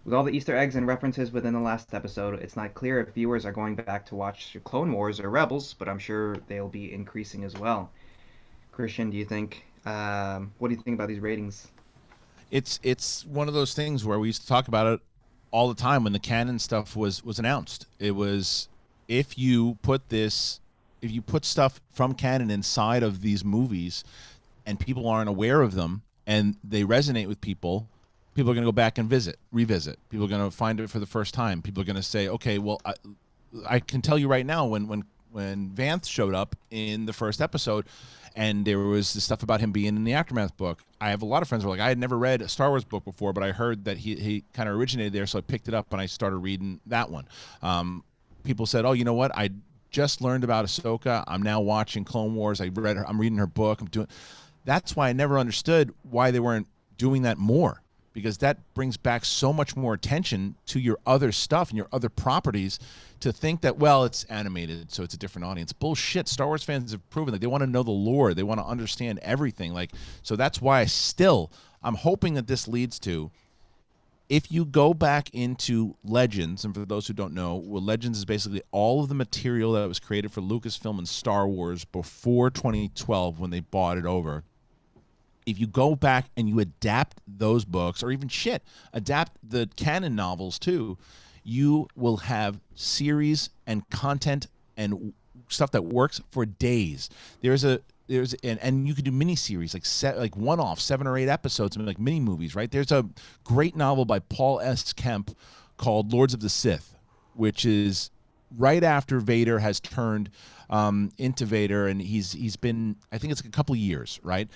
S5: With all the Easter eggs and references within the last episode, it's not clear if viewers are going back to watch Clone Wars or Rebels, but I'm sure they'll be increasing as well. Kristian, what do you think about these ratings?
S2: It's one of those things where we used to talk about it all the time when the canon stuff was announced. It was if you put stuff from canon inside of these movies and people aren't aware of them and they resonate with people are going to go back and revisit. People are going to find it for the first time. People are going to say, okay, well, I can tell you right now when Vanth showed up in the first episode and there was the stuff about him being in the Aftermath book, I have a lot of friends who are like, I had never read a Star Wars book before, but I heard that he kind of originated there, so I picked it up and I started reading that one. People said, oh, you know what? I just learned about Ahsoka. I'm now watching Clone Wars. I'm reading her book. That's why I never understood why they weren't doing that more. Because that brings back so much more attention to your other stuff and your other properties to think that, well, it's animated, so it's a different audience. Bullshit. Star Wars fans have proven that they want to know the lore. They want to understand everything. So that's why I'm hoping that this leads to, if you go back into Legends, and for those who don't know, Legends is basically all of the material that was created for Lucasfilm and Star Wars before 2012 when they bought it over. If you go back and you adapt those books, or even adapt the canon novels too, you will have series and content and stuff that works for days. And you could do mini-series, like one-off, 7 or 8 episodes, like mini-movies, right? There's a great novel by Paul S. Kemp called Lords of the Sith, which is right after Vader has turned into Vader, and he's been, I think it's a couple years, right?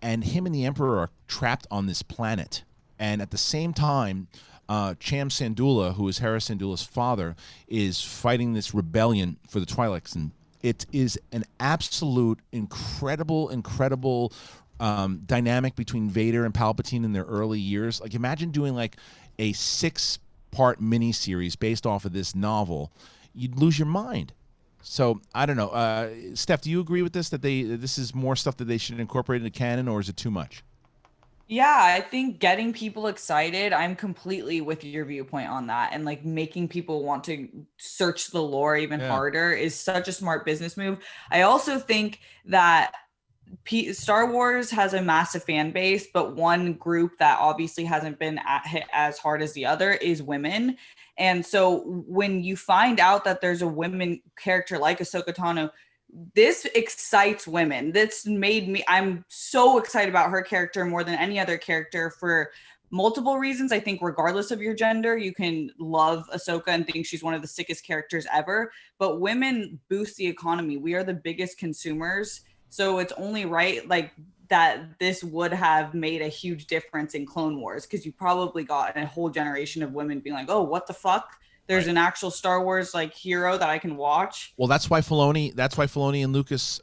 S2: And him and the Emperor are trapped on this planet. And at the same time, Cham Syndulla, who is Hera Syndulla's father, is fighting this rebellion for the Twi'leks. And it is an absolute incredible dynamic between Vader and Palpatine in their early years. Like, imagine doing like a 6-part miniseries based off of this novel. You'd lose your mind. So I don't know, Steph, do you agree with this? That this is more stuff that they should incorporate into canon, or is it too much?
S3: Yeah, I think getting people excited, I'm completely with your viewpoint on that. And like making people want to search the lore even harder is such a smart business move. I also think that Star Wars has a massive fan base, but one group that obviously hasn't been hit as hard as the other is women. And so when you find out that there's a women character like Ahsoka Tano, this excites women. This made me, I'm so excited about her character more than any other character for multiple reasons. I think regardless of your gender, you can love Ahsoka and think she's one of the sickest characters ever, but women boost the economy. We are the biggest consumers. So it's only right like that this would have made a huge difference in Clone Wars, because you probably got a whole generation of women being like, oh, what the fuck? There's an actual Star Wars like hero that I can watch.
S2: Well, that's why Filoni and Lucas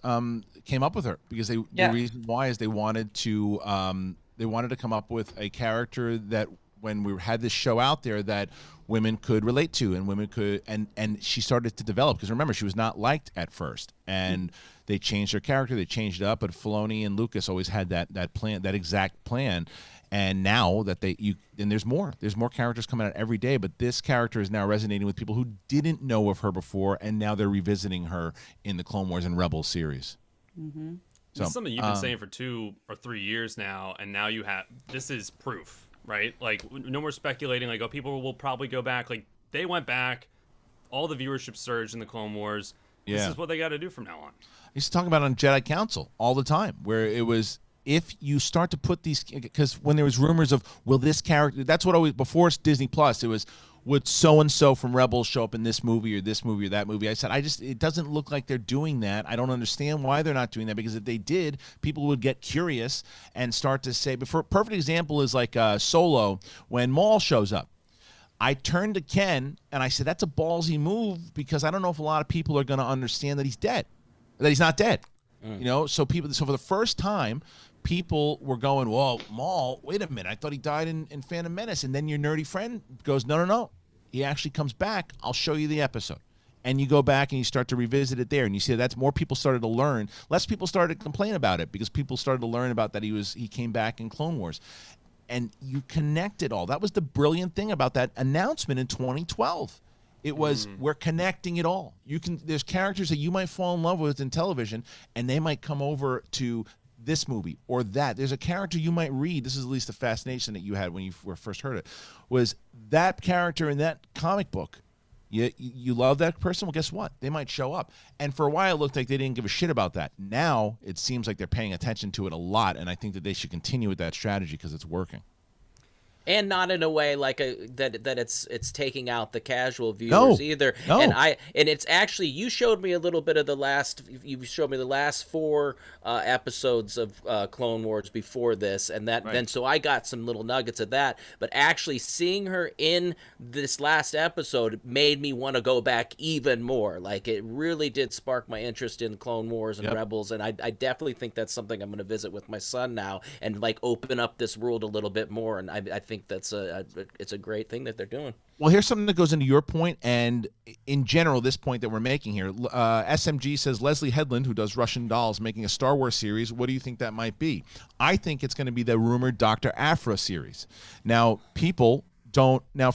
S2: came up with her, because the reason why is they wanted to come up with a character that when we had this show out there that women could relate to and women could and she started to develop, because remember, she was not liked at first, and they changed her character, they changed it up, but Filoni and Lucas always had that plan, that exact plan. And now that there's more characters coming out every day, but this character is now resonating with people who didn't know of her before, and now they're revisiting her in the Clone Wars and Rebels series.
S3: Mm-hmm.
S2: So,
S8: it's something you've been saying for 2 or 3 years now, and now this is proof, right? Like, no more speculating, like, oh, people will probably go back. Like, they went back, all the viewership surged in the Clone Wars. This is what they got to do from now on.
S2: I used to talk about it on Jedi Council all the time, where it was, if you start to put these, because when there was rumors of, will this character, that's what always, before Disney Plus, it was, would so-and-so from Rebels show up in this movie or that movie? I said, it doesn't look like they're doing that. I don't understand why they're not doing that, because if they did, people would get curious and start to say, but for a perfect example is like Solo, when Maul shows up. I turned to Ken and I said, that's a ballsy move, because I don't know if a lot of people are going to understand that he's dead, that he's not dead. You know, so for the first time, people were going, whoa, Maul, wait a minute, I thought he died in Phantom Menace. And then your nerdy friend goes, no, he actually comes back. I'll show you the episode. And you go back and you start to revisit it there, and you see that's more people started to learn. Less people started to complain about it, because people started to learn about that he came back in Clone Wars. And you connect it all. That was the brilliant thing about that announcement in 2012. It was, we're connecting it all. There's characters that you might fall in love with in television, and they might come over to this movie or that. There's a character you might read. This is at least the fascination that you had when you first heard it, was that character in that comic book. You love that person? Well, guess what? They might show up. And for a while, it looked like they didn't give a shit about that. Now, it seems like they're paying attention to it a lot, and I think that they should continue with that strategy, because it's working.
S6: And not in a way like that it's taking out the casual viewers either.
S2: No.
S6: And it's actually, you showed me a little bit of the last 4 episodes of Clone Wars before this, and that then so I got some little nuggets of that. But actually seeing her in this last episode made me want to go back even more. Like, it really did spark my interest in Clone Wars and Rebels, and I definitely think that's something I'm going to visit with my son now and like open up this world a little bit more. And I think that's it's a great thing that they're doing.
S2: Well, here's something that goes into your point, and in general, this point that we're making here. SMG says, Leslie Headland, who does Russian Dolls, making a Star Wars series. What do you think that might be? I think it's going to be the rumored Dr. Aphra series. Now, for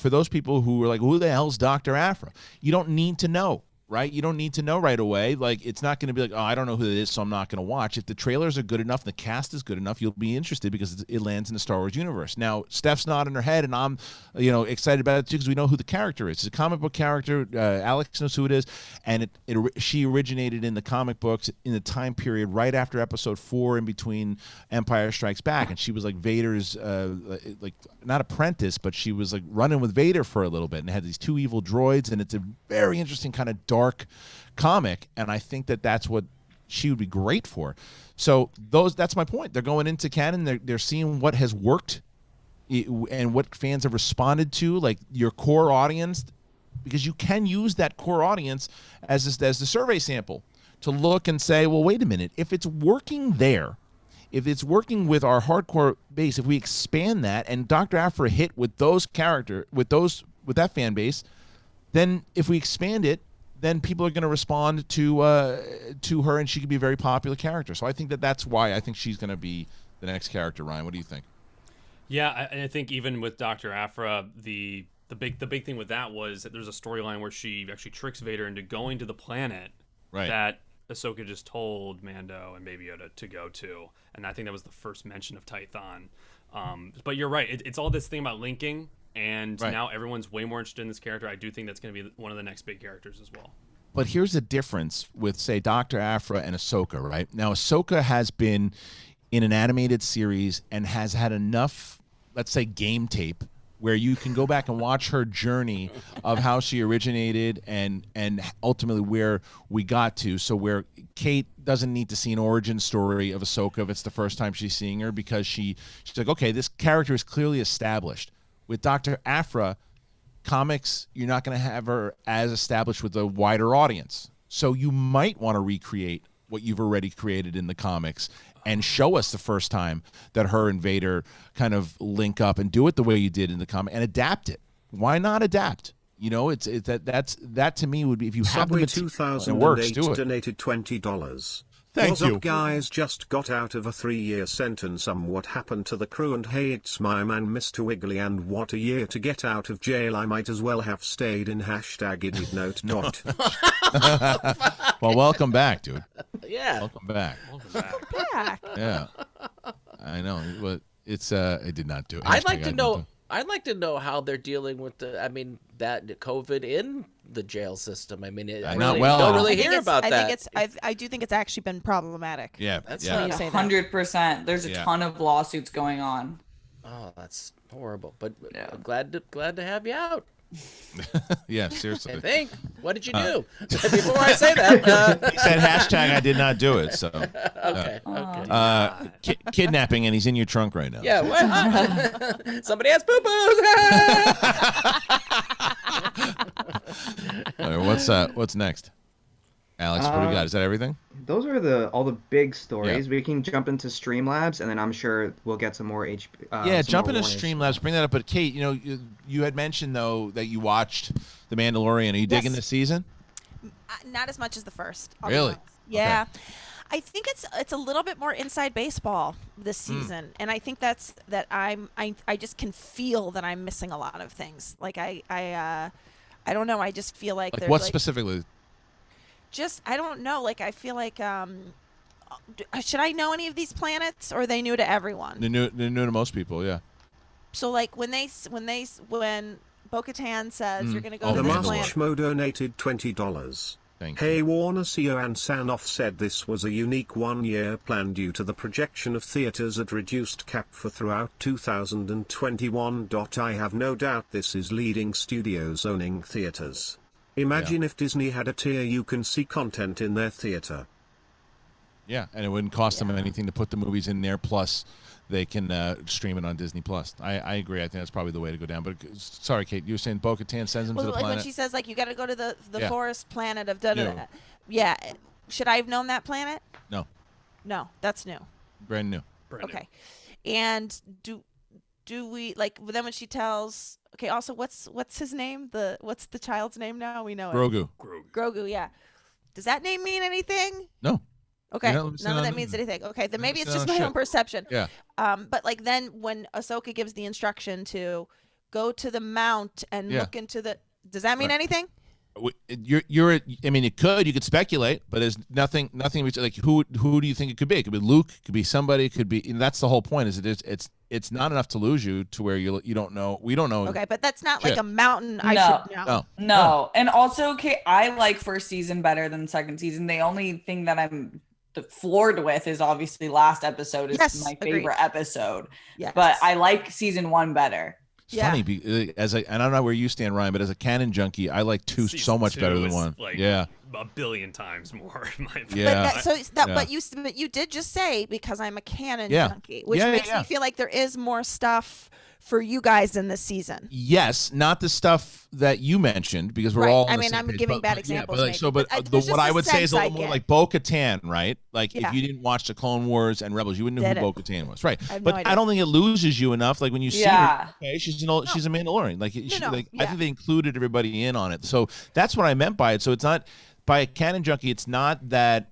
S2: those people who are like, who the hell's Dr. Aphra? You don't need to know. Right? You don't need to know right away. Like, it's not going to be like, oh, I don't know who it is, so I'm not going to watch. If the trailers are good enough, the cast is good enough, you'll be interested, because it lands in the Star Wars universe. Now, Steph's nodding her head, and I'm, excited about it too, because we know who the character is. It's a comic book character. Alex knows who it is, and she originated in the comic books in the time period right after Episode 4, in between Empire Strikes Back, and she was like Vader's, like not apprentice, but she was like running with Vader for a little bit, and had these 2 evil droids, and it's a very interesting kind of dark comic, and I think that that's what she would be great for. So that's my point. They're going into canon, they're seeing what has worked and what fans have responded to, like your core audience, because you can use that core audience as the survey sample to look and say, well, wait a minute, if it's working there, if it's working with our hardcore base, if we expand that, and Dr. Aphra hit with that fan base, then if we expand it, then people are going to respond to her, and she could be a very popular character. So I think that's why I think she's going to be the next character. Ryan, what do you think?
S8: Yeah, I think even with Dr. Aphra, the big thing with that was that there's a storyline where she actually tricks Vader into going to the planet that Ahsoka just told Mando and Baby Yoda to go to, and I think that was the first mention of Tython. But you're right, it's all this thing about linking, and now everyone's way more interested in this character. I do think that's going to be one of the next big characters as well.
S2: But here's the difference with, say, Dr. Aphra and Ahsoka, right? Now, Ahsoka has been in an animated series and has had enough, let's say, game tape where you can go back and watch her journey of how she originated and ultimately where we got to. So where Kate doesn't need to see an origin story of Ahsoka if it's the first time she's seeing her, because she's like, okay, this character is clearly established. With Dr. Aphra, comics, you're not going to have her as established with a wider audience. So you might want to recreate what you've already created in the comics and show us the first time that her and Vader kind of link up and do it the way you did in the comic and adapt it. Why not adapt? You know, that to me would be, if you have the material and it works, do it.
S4: Donated $20.
S2: Thank
S4: What's
S2: you.
S4: up, guys? Just got out of a 3-year sentence. What happened to the crew? And hey, it's my man, Mr. Wiggly. And what a year to get out of jail. I might as well have stayed in #idiot note.
S2: Well, welcome back, dude.
S6: Yeah.
S2: Welcome back.
S10: Yeah.
S2: Yeah. I know, but it's I did not do it.
S6: I'd like to know. I'd like to know how they're dealing with that COVID in the jail system. I mean, don't really hear about that.
S10: I do think it's actually been problematic.
S2: Yeah,
S6: that's
S3: 100%. There's a ton of lawsuits going on.
S6: Oh, that's horrible. But I'm glad to have you out.
S2: Yeah, seriously.
S6: I think. What did you do? Before I say that,
S2: he said hashtag I did not do it. So
S6: okay.
S2: Kidnapping, and he's in your trunk right now.
S6: Yeah. Well, somebody has poo poos.
S2: All right, what's next? Alex, what do we got? Is that everything?
S5: Those are all the big stories. We can jump into Streamlabs, and then I'm sure we'll get some more
S2: jump into Streamlabs. Bring that up. But Kate, you had mentioned though that you watched The Mandalorian. Are you digging this season?
S10: Not as much as the first.
S2: Really?
S10: Yeah.
S2: Okay.
S10: I think it's a little bit more inside baseball this season, and I think that I just can feel that I'm missing a lot of things. Like I don't know. I just feel like
S2: what specifically?
S10: Just I don't know. Like I feel like should I know any of these planets, or are they new to everyone?
S2: They're new to most people. Yeah.
S10: So like when Bo-Katan says you're gonna go to this planet.
S4: Schmo donated $20. Hey, Warner CEO and Sanoff said this was a unique 1-year plan due to the projection of theaters at reduced cap for throughout 2021. I have no doubt this is leading studios owning theaters. Imagine if Disney had a tier you can see content in their theater.
S2: Yeah, and it wouldn't cost them anything to put the movies in there, plus they can stream it on Disney Plus. I agree. I think that's probably the way to go down. But sorry, Kate, you were saying Bo-Katan sends them to the planet?
S10: When she says, like, you got to go to the forest planet of da-da-da. Yeah. Should I have known that planet?
S2: No.
S10: No, that's new.
S2: Brand new.
S10: Okay. And do we, like, then when she tells... Okay, also, what's his name? What's the child's name now? We know it.
S2: Grogu,
S10: yeah. Does that name mean anything?
S2: No.
S10: Okay, none of that means anything. Okay, then maybe it's just my own perception.
S2: Yeah.
S10: But like then when Ahsoka gives the instruction to go to the mount and look into the, does that mean anything?
S2: You're. I mean, it could. You could speculate, but there's nothing. Like who do you think it could be? It could be Luke. It could be somebody. It could be. And that's the whole point. Is it's not enough to lose you to where you don't know. We don't know.
S10: Okay, but that's not like a mountain.
S3: No. And also, okay, I like first season better than second season. The only thing that I'm floored with is obviously last episode is my favorite episode. Yes. But I like season 1 better.
S2: It's funny and I don't know where you stand, Ryan, but as a canon junkie, I like 2 so much better than 1.
S8: Like
S2: a
S8: billion times more. In my opinion.
S2: Yeah.
S10: But you did just say because I'm a canon junkie, which makes me feel like there is more stuff for you guys in this season.
S2: Yes, not the stuff that you mentioned because we're all.
S10: I mean, I'm giving bad examples.
S2: What I would say is a little more like Bo-Katan, right? Like if you didn't watch the Clone Wars and Rebels, you wouldn't know who Bo-Katan was, right? But I don't think it loses you enough. Like when you see her, okay, she's a Mandalorian. I think they included everybody in on it. So that's what I meant by it. So it's not by a canon junkie. It's not that.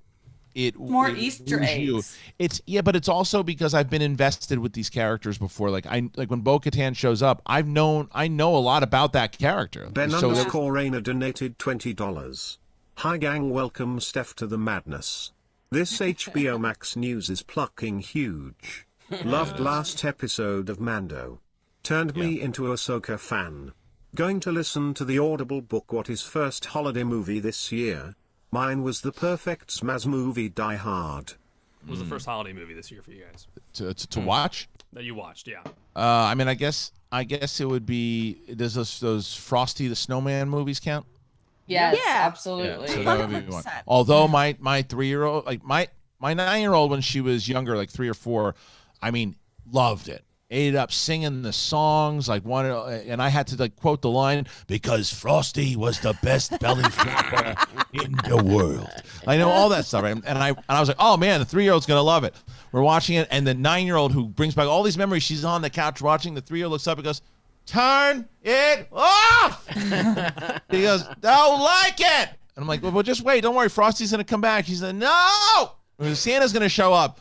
S3: More Easter eggs.
S2: But it's also because I've been invested with these characters before. Like when Bo-Katan shows up, I know a lot about that character.
S4: Ben_Rainer donated $20. Hi gang, welcome Steph to the madness. This HBOmax news is plucking huge. Loved last episode of Mando. Turned me into a Ahsoka fan. Going to listen to the Audible book what is first holiday movie this year. Mine was the perfect Smaz movie Die Hard.
S8: What was the first holiday movie this year for you guys?
S2: To watch?
S8: That you watched, yeah.
S2: I mean, I guess it would be. Does those Frosty the Snowman movies count?
S3: Yes,
S10: Yeah.
S3: absolutely.
S2: Yeah, so that would be one.
S10: 100%.
S2: Although my 3-year-old, like my 9-year-old when she was younger, like 3 or 4, I mean, loved it. Ate up singing the songs, like and I had to like quote the line because Frosty was the best belly flopper in the world. I know all that stuff, right? And I was like, oh man, the 3-year-old's gonna love it. We're watching it, and the 9-year-old who brings back all these memories, she's on the couch watching. The 3-year-old looks up and goes, "Turn it off." He goes, "Don't like it." And I'm like, well, just wait. Don't worry. Frosty's going to come back. She said, "No. Santa's going to show up."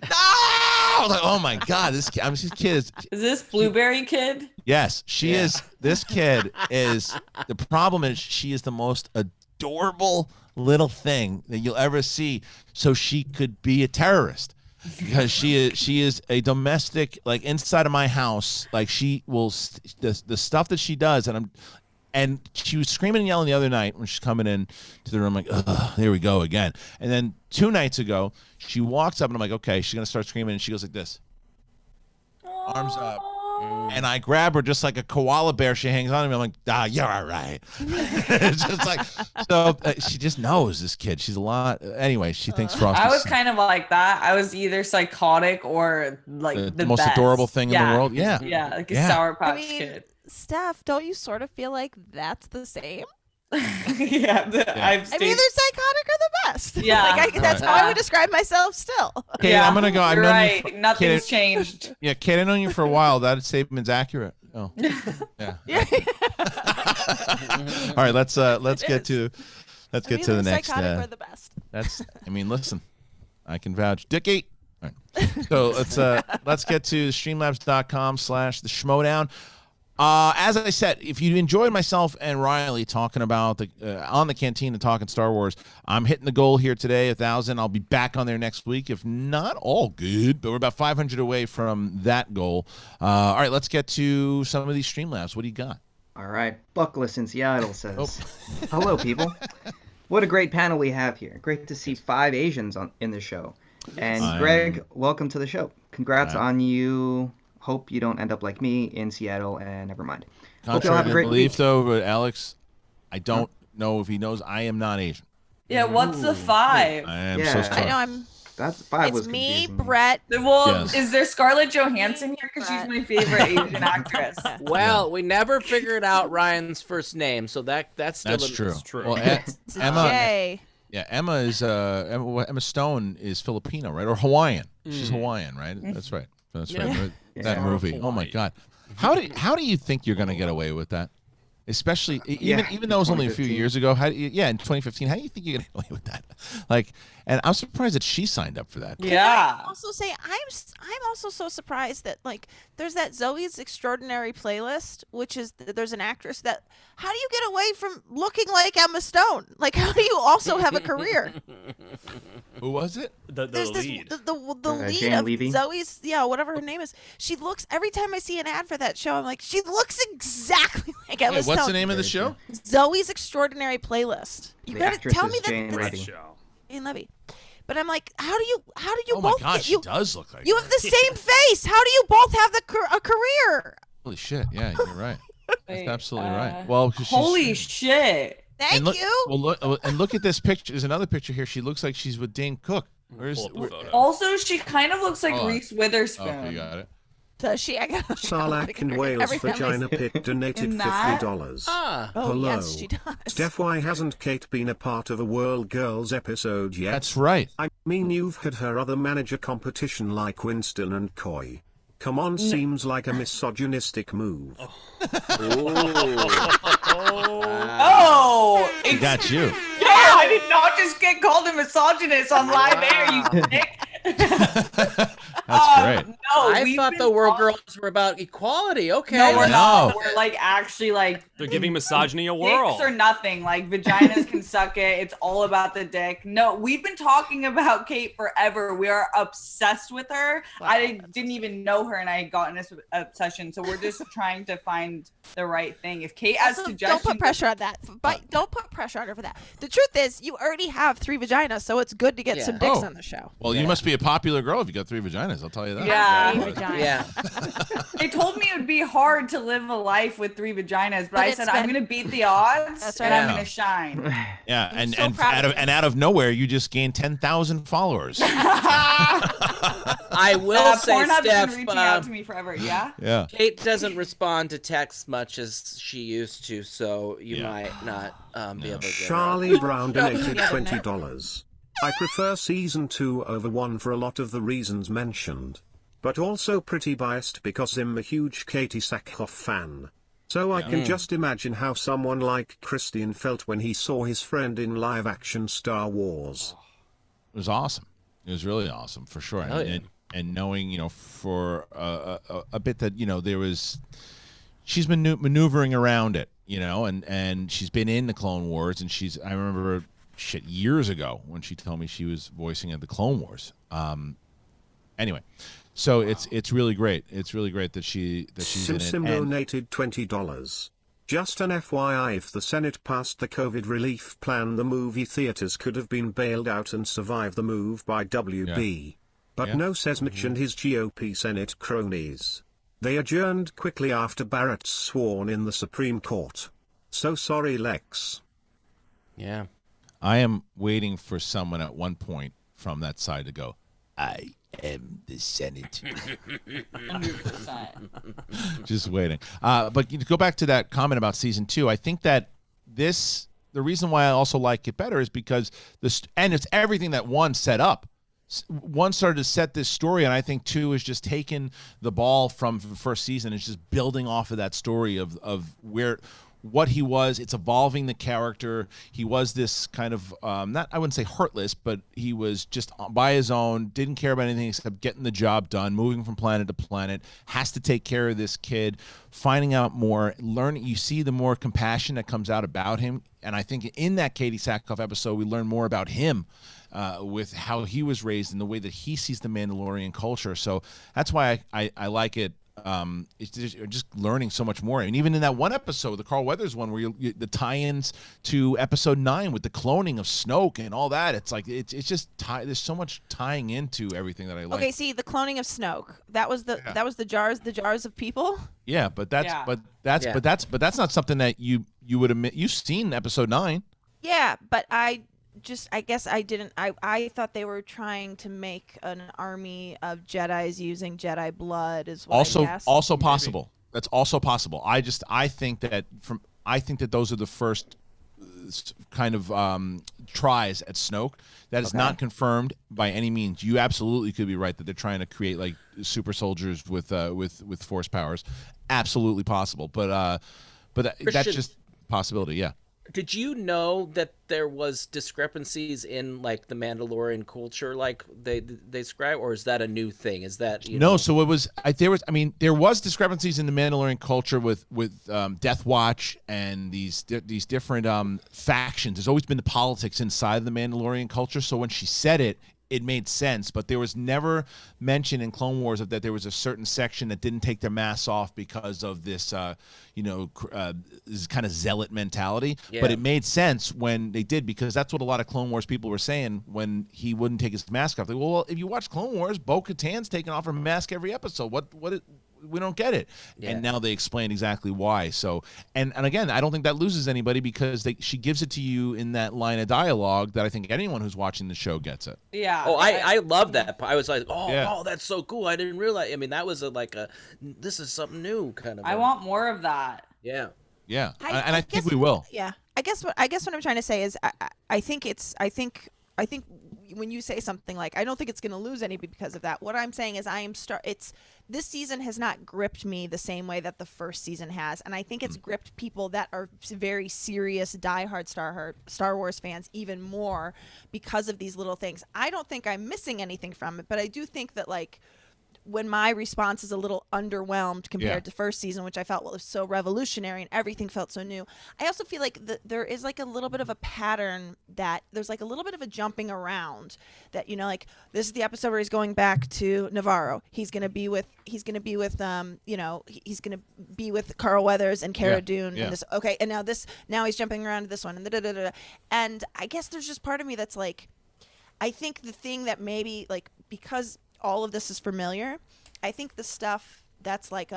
S2: No. I was like, oh, my God. This kid is.
S3: Is this Blueberry Kid?
S2: Yes, she is. This kid is. The problem is she is the most adorable little thing that you'll ever see. So she could be a terrorist. Because she is a domestic, like inside of my house, like she will the stuff that she does, and she was screaming and yelling the other night when she's coming in to the room, like, ugh, there we go again. And then 2 nights ago, she walks up and I'm like, okay, she's gonna start screaming, and she goes like this, arms up. And I grab her just like a koala bear. She hangs on to me. I'm like, you're all right. It's just like, so she just knows this kid. She's a lot. Anyway, she thinks Frosty.
S3: I was kind of like that. I was either psychotic or like the
S2: most
S3: best.
S2: adorable thing in the world. Yeah.
S3: Yeah, like a Sour Patch
S10: I mean,
S3: Kid.
S10: Steph, don't you sort of feel like that's the same?
S3: Yeah.
S10: I mean, they're psychotic are the best.
S3: Yeah.
S10: Like that's how I would describe myself still.
S2: Kate,
S3: Yeah,
S2: I'm gonna go. I've
S3: you're
S2: known
S3: right.
S2: you for,
S3: Nothing's
S2: Kate,
S3: changed.
S2: Yeah, Kate, I've known you for a while. That statement's accurate. Oh, yeah. All right, let's get to the next.
S10: Psychotic are the best.
S2: I mean, listen, I can vouch. Dickie. All right. So let's get to streamlabs.com/the Schmoedown. As I said, if you enjoyed myself and Riley talking about on the canteen and talking Star Wars, I'm hitting the goal here today, 1,000. I'll be back on there next week. If not, all good. But we're about 500 away from that goal. All right, let's get to some of these Streamlabs. What do you got?
S5: All right, Buckless in Seattle says, "Hello, people. What a great panel we have here. Great to see 5 Asians in the show. And Greg, welcome to the show. Congrats on you. Hope you don't end up like me in Seattle, and never mind. Hope you'll have a great week."
S2: Though, but Alex, I don't know if he knows I am not Asian.
S3: Yeah, what's the 5?
S2: I am so sorry.
S10: I know
S5: That's 5 was
S10: It's me,
S5: confusing.
S10: Brett.
S3: Well,
S2: Yes.
S3: is there Scarlett Johansson here? Because she's my favorite Asian actress.
S6: Well, we never figured out Ryan's first name, so that's still
S2: That's true.
S6: true.
S2: Well,
S10: It's
S2: Emma.
S10: Jay.
S2: Yeah, Emma is Emma Stone is Filipino, right? Or Hawaiian. She's Hawaiian, right? That's right. That's right. That movie. Oh my God. How do you think you're gonna get away with that? Especially even though it was only a few years ago. In 2015. How do you think you're gonna get away with that? Like, and I'm surprised that she signed up for that.
S3: Yeah.
S10: I also say I'm also so surprised that like there's that Zoe's Extraordinary Playlist, which is there's an actress that how do you get away from looking like Emma Stone? Like how do you also have a career?
S2: Who was it?
S8: The
S10: There's
S8: lead.
S10: the lead
S5: Jane
S10: of
S5: Levy?
S10: Zoe's whatever her name is. She looks every time I see an ad for that show, I'm like she looks exactly like Emma
S2: Wait,
S10: Stone.
S2: what's the name of the show?
S10: Zoe's Extraordinary Playlist. You
S5: The
S10: gotta
S5: actress
S10: tell me
S5: is Jane
S10: that
S5: Levy.
S8: Show.
S10: Jane Levy. But I'm like, how do you
S2: Oh my
S10: both
S2: God,
S10: get
S2: she
S10: you?
S2: does look like
S10: You
S2: her.
S10: have the same face. How do you both have a career?
S2: Holy shit! Yeah, you're right. That's
S3: Wait,
S2: absolutely right. Well, 'cause she's,
S3: Holy shit.
S10: Thank
S2: and look,
S10: you.
S2: Well, look at this picture. There's another picture here. She looks like she's with Dane Cook. Where's?
S8: Pull up the
S2: Where,
S8: photo.
S3: Also, she kind of looks like
S2: Hold on.
S3: Reese Witherspoon.
S2: okay, you got it.
S10: Does she? I got
S4: Sarlacc in Wales vagina pit donated
S3: In that?
S4: $50.
S6: Ah,
S10: Oh
S4: Hello.
S10: yes, she does.
S4: Steph, why hasn't Kate been a part of a World Girls episode yet?
S2: That's right.
S4: I mean, you've had her other manager competition like Winston and Coy. Come on, seems like a misogynistic move.
S3: Oh,
S2: He got you.
S3: yeah, I did not just get called a misogynist on live air, you dick.
S2: That's great.
S3: No,
S6: I thought the World Girls were about equality. Okay.
S3: No, we're
S2: No.
S3: not. We're like actually like
S8: They're giving misogyny a whirl.
S3: dicks or nothing. Like vaginas can suck it. It's all about the dick. No, we've been talking about Kate forever. We are obsessed with her.
S10: Wow,
S3: I didn't even know her, and I got in this obsession. So we're just trying to find the right thing. If Kate has
S10: Also,
S3: suggestions,
S10: don't put pressure on that. But don't put pressure on her for that. The truth is, you already have 3 vaginas, so it's good to get some dicks
S2: Oh.
S10: on the show.
S2: Well, you must be a popular girl if you got 3 vaginas. I'll tell you that.
S3: Yeah.
S10: 3 vaginas.
S6: Yeah.
S3: They told me it would be hard to live a life with 3 vaginas, but I
S10: it's
S3: said I'm
S10: been-
S3: going to beat the odds
S10: That's
S3: and
S10: right.
S3: I'm
S2: Yeah.
S3: going to shine.
S2: Yeah,
S10: I'm
S2: and
S10: so proud of you.
S2: out of nowhere, you just gained 10,000 followers.
S6: I will say,
S3: Pornhub's
S6: Steph,
S3: been reaching out to me forever. Yeah.
S2: Yeah.
S6: Kate doesn't respond to texts much as she used to, so you
S2: Yeah.
S6: might not be able to get her.
S4: Charlie Brown donated
S10: Yeah.
S4: $20. I prefer season 2 over 1 for a lot of the reasons mentioned. But also pretty biased because I'm a huge Katie Sackhoff fan. So I can just imagine how someone like Kristian felt when he saw his friend in live-action Star Wars.
S2: It was awesome. It was really awesome, for sure.
S6: Hell yeah.
S2: And knowing, for a bit that, she's been maneuvering around it, and she's been in the Clone Wars, and I remember years ago when she told me she was voicing at the Clone Wars. Anyway, so it's really great. It's really great that she's in it.
S4: Sim
S2: And-
S4: donated $20. Just an FYI, if the Senate passed the COVID relief plan, the movie theaters could have been bailed out and survived the move by WB. But
S2: Yeah.
S4: no, says Mitch and his GOP Senate cronies. They adjourned quickly after Barrett's sworn in the Supreme Court. So sorry, Lex.
S6: Yeah.
S2: I am waiting for someone at one point from that side to go, I am the Senate.
S3: 100%.
S2: Just waiting. But to go back to that comment about season 2, I think that the reason why I also like it better is because and it's everything that 1 set up. 1 started to set this story, and I think 2 is just taking the ball from the first season. It's just building off of that story of what he was. It's evolving the character. He was this kind of I wouldn't say heartless, but he was just by his own, didn't care about anything except getting the job done, moving from planet to planet, has to take care of this kid, finding out more, learning. You see the more compassion that comes out about him, and I think in that Katie Sackhoff episode, we learn more about him. With how he was raised and the way that he sees the Mandalorian culture. So that's why I like it. It's just learning so much more. And even in that one episode, the Carl Weathers one, where the tie-ins to episode 9 with the cloning of Snoke and all that, it's like it's just there's so much tying into everything that I like.
S10: Okay, see the cloning of Snoke. That was the jars of people.
S2: Yeah, but that's
S6: Yeah.
S2: that's not something that you would admit. You've seen episode 9.
S10: Yeah, but I guess I didn't. I thought they were trying to make an army of Jedis using Jedi blood as well.
S2: Also possible. That's also possible. I think that those are the first kind of tries at Snoke. That is not confirmed by any means. You absolutely could be right that they're trying to create like super soldiers with force powers. Absolutely possible. But that's just a possibility. Yeah.
S6: Did you know that there was discrepancies in like the Mandalorian culture, like they describe, or is that a new thing? Is that
S2: No? So it was. There was discrepancies in the Mandalorian culture with Death Watch and these different factions. There's always been the politics inside the Mandalorian culture. So when she said it, it made sense, but there was never mention in Clone Wars that there was a certain section that didn't take their masks off because of this, this kind of zealot mentality.
S6: Yeah.
S2: But it made sense when they did, because that's what a lot of Clone Wars people were saying when he wouldn't take his mask off. Like, well, if you watch Clone Wars, Bo-Katan's taking off her mask every episode. We don't get it.
S6: Yeah.
S2: And now they explain exactly why. So, and again, I don't think that loses anybody, because she gives it to you in that line of dialogue that I think anyone who's watching the show gets it.
S3: Yeah.
S6: Oh, I love that. I was like,
S2: Yeah.
S6: oh, that's so cool. I didn't realize. I mean, that was this is something new kind of.
S3: I want more of that.
S6: Yeah.
S2: Yeah,
S10: I
S2: and I think
S10: guess-
S2: we will.
S10: Yeah, I guess what I'm trying to say is I think when you say something like I don't think it's going to lose anybody because of that. What I'm saying is this season has not gripped me the same way that the first season has, and I think it's gripped people that are very serious diehard Star Wars fans even more because of these little things. I don't think I'm missing anything from it, but I do think that like when my response is a little underwhelmed compared to first season, which I felt was so revolutionary and everything felt so new. I also feel like there is like a little bit of a pattern that there's like a little bit of a jumping around that, you know, like this is the episode where he's going back to Navarro. He's going to be with he's going to be with Carl Weathers and Cara Dune and this. Okay. And now he's jumping around to this one and and I guess there's just part of me that's like, I think the thing that maybe like, because all of this is familiar, I think the stuff that's like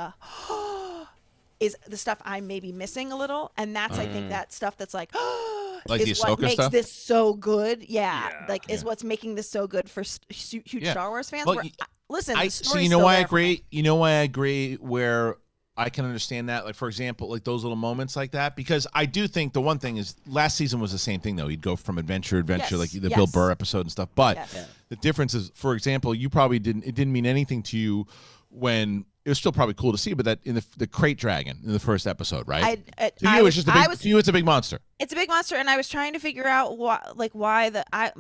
S10: is the stuff I'm maybe missing a little, and that's I think that stuff that's like
S2: like
S10: is what makes
S2: stuff?
S10: This so good. Is what's making this so good for huge Star Wars fans.
S2: Well,
S10: listen,
S2: so you know why I agree. You know why I agree where I can understand that. Like, for example, like those little moments like that, because I do think the one thing is last season was the same thing, though. He'd go from adventure, like the Bill Burr episode and stuff. But the difference is, for example, you probably it didn't mean anything to you when it was still probably cool to see, but that in the crate dragon in the first episode, right? To you, it's a big monster.
S10: It's a big monster, and I was trying to figure out why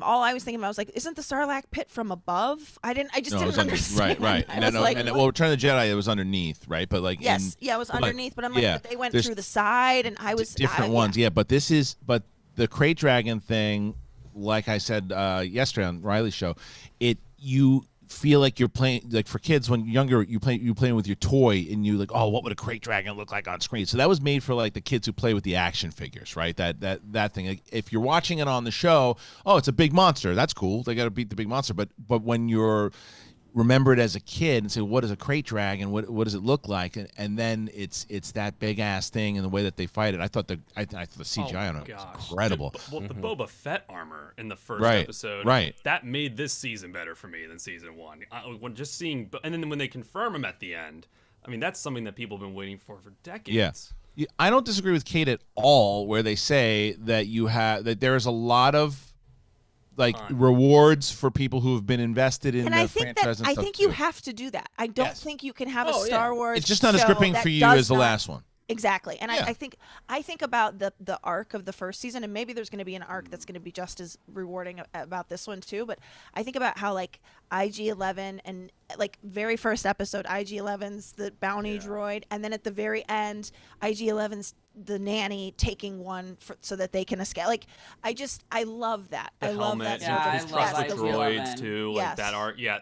S10: all I was thinking about was like, isn't the Sarlacc pit from above? I just didn't understand.
S2: Right. Return of the Jedi, it was underneath, right? But like,
S10: it was underneath. But I'm like, but they went through the side, and I was
S2: different ones. Yeah, but the crate dragon thing, like I said yesterday on Riley's show, you feel like you're playing, like for kids when younger, you're playing with your toy and you like, oh, what would a crate dragon look like on screen? So that was made for like the kids who play with the action figures, right? That thing. Like, if you're watching it on the show, oh, it's a big monster. That's cool. They got to beat the big monster. But when you're remember it as a kid and say, what is a crate dragon? What does it look like? And then it's that big ass thing and the way that they fight it. I thought the CGI on it was incredible.
S8: The Boba Fett armor in the first episode, that made this season better for me than season one. Just seeing, and then when they confirm him at the end, I mean, that's something that people have been waiting for decades.
S2: Yeah. I don't disagree with Kate at all, where they say that there is a lot of rewards for people who have been invested in the franchise.
S10: I think you have to do that. I don't think you can have a Star Wars.
S2: It's just not as gripping for you as the last one.
S10: Exactly. And I think about the arc of the first season, and maybe there's going to be an arc that's going to be just as rewarding about this one too. But I think about how like IG-11 and like very first episode, IG-11's the bounty droid, and then at the very end, IG-11's the nanny taking one so that they can escape. Like, I love that. I love that.
S8: I love the droids too.
S10: Yes.
S8: Like that art. Yeah.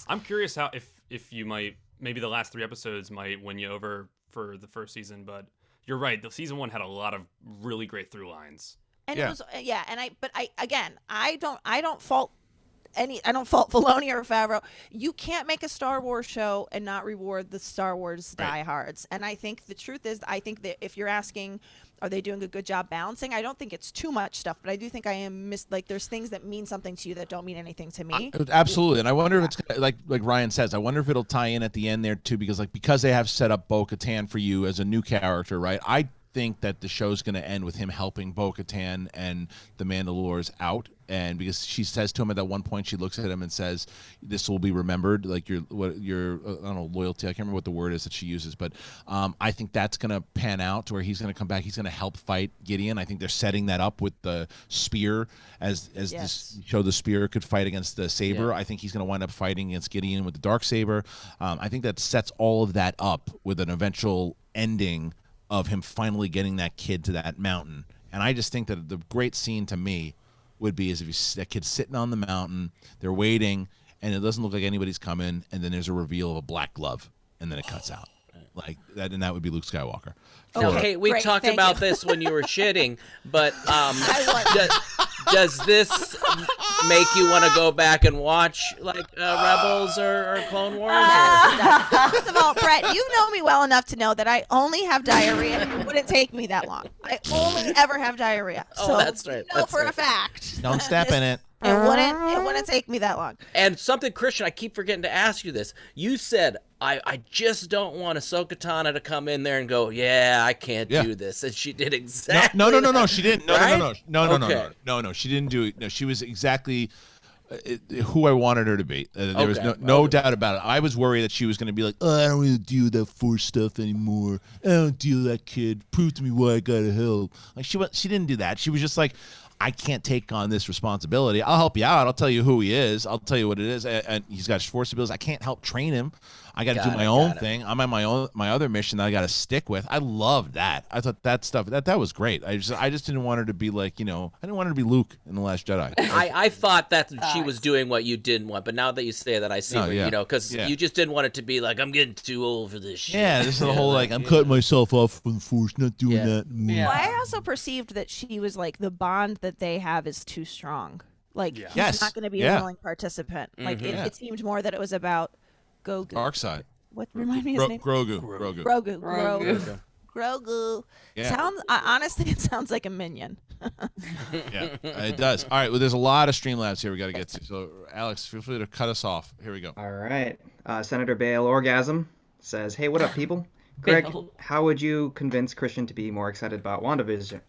S8: I'm curious how if you might, maybe the last 3 episodes might win you over for the first season, but you're right. The season 1 had a lot of really great through lines.
S10: And it was I don't fault Filoni or Favreau. You can't make a Star Wars show and not reward the Star Wars diehards. And I think the truth is, I think that if you're asking, are they doing a good job balancing? I don't think it's too much stuff, but I do think I am there's things that mean something to you that don't mean anything to me.
S2: Absolutely. And I wonder if it's like Ryan says, I wonder if it'll tie in at the end there too, because they have set up Bo-Katan for you as a new character, right? I think that the show's going to end with him helping Bo-Katan and the Mandalorians out, and because she says to him at that one point, she looks at him and says, "This will be remembered." Like your I don't know, loyalty. I can't remember what the word is that she uses, but I think that's going to pan out to where he's going to come back. He's going to help fight Gideon. I think they're setting that up with the spear as this show. The spear could fight against the saber. I think he's going to wind up fighting against Gideon with the dark saber. I think that sets all of that up with an eventual ending of him finally getting that kid to that mountain. And I just think that the great scene to me would be is if that kid's sitting on the mountain, they're waiting, and it doesn't look like anybody's coming, and then there's a reveal of a black glove, and then it cuts out. Like that, and that would be Luke Skywalker.
S6: Okay, we talked about this when you were shitting, but does this make you want to go back and watch like Rebels or Clone Wars?
S10: First of all, Brett, you know me well enough to know that I only have diarrhea. It wouldn't take me that long. I only ever have diarrhea. So
S6: that's right.
S10: You know for a fact.
S2: Don't step in it.
S10: It wouldn't take me that long.
S6: And something, Kristian, I keep forgetting to ask you this. You said, I just don't want Ahsoka Tano to come in there and go, I can't do this. And she did exactly
S2: No, she didn't. No, she didn't do it. No, she was exactly who I wanted her to be. There was no doubt about it. I was worried that she was going to be like, I don't really deal with that Force stuff anymore. I don't deal with that kid. Prove to me why I got to help. Like she didn't do that. She was just like, I can't take on this responsibility. I'll help you out. I'll tell you who he is. I'll tell you what it is. And he's got force abilities. I can't help train him. I got to do my own thing. I'm on my other mission that I got to stick with. I love that. I thought that stuff that was great. I just didn't want her to be like, I didn't want her to be Luke in The Last Jedi.
S6: I thought that she was doing what you didn't want, but now that you say that, I see because you just didn't want it to be like, I'm getting too old for this shit.
S2: Yeah, this is the whole like I'm cutting myself off from the Force, not doing that.
S10: Well, I also perceived that she was like the bond that they have is too strong. Like he's not going to be a willing participant. Like it seemed more that it was about Grogu.
S2: Dark side.
S10: What remind me his name?
S2: Grogu.
S10: Yeah. Honestly, it sounds like a minion.
S2: Yeah, it does. All right, well, there's a lot of Streamlabs here we got to get to. So, Alex, feel free to cut us off. Here we go.
S5: All right. Senator Bale Orgasm says, "Hey, what up, people? Greg, how would you convince Kristian to be more excited about WandaVision?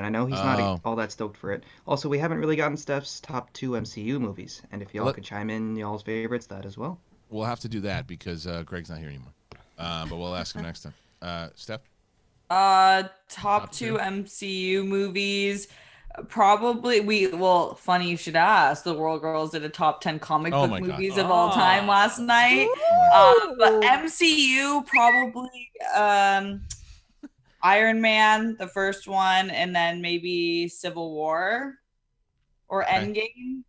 S5: I know he's not all that stoked for it. Also, we haven't really gotten Steph's top 2 MCU movies, and if y'all could chime in y'all's favorites, that as well."
S2: We'll have to do that because Greg's not here anymore. But we'll ask him next time. Steph?
S3: Top 2 MCU movies. Probably funny you should ask. The World Girls did a top 10 comic book movies of all time last night. But MCU probably Iron Man, the first one, and then maybe Civil War or Endgame.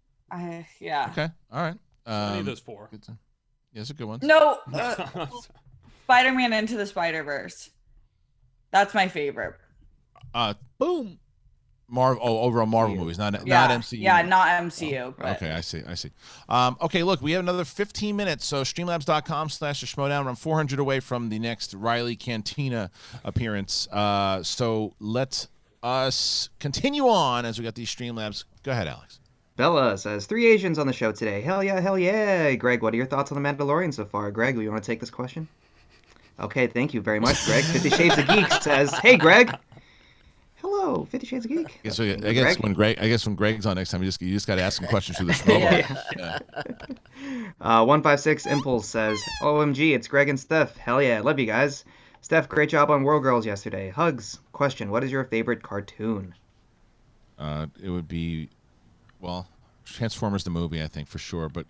S3: Yeah.
S2: Okay. All right.
S8: Any of those 4.
S2: Good to, it's a good one.
S3: No. Spider-Man Into the Spider-Verse. That's my favorite.
S10: Boom.
S2: Overall Marvel movies, not MCU.
S3: Yeah, not MCU. But...
S2: Okay, I see. Okay, look, we have another 15 minutes. So streamlabs.com/Schmoedown. I'm 400 away from the next Riley Cantina appearance. So let us continue on as we got these Streamlabs. Go ahead, Alex.
S5: Bella says, 3 Asians on the show today. Hell yeah. Greg, what are your thoughts on The Mandalorian so far? Greg, you want to take this question? Okay, thank you very much, Greg. 50 Shades of Geek says, hey, Greg. Hello, 50 Shades of Geek.
S2: I guess when Greg's on next time, you just got to ask some questions through the Schmoedown.
S5: 156 Impulse says, OMG, it's Greg and Steph. Hell yeah, love you guys. Steph, great job on World Girls yesterday. Hugs. Question, what is your favorite cartoon?
S2: It would be, Transformers the movie, I think, for sure. But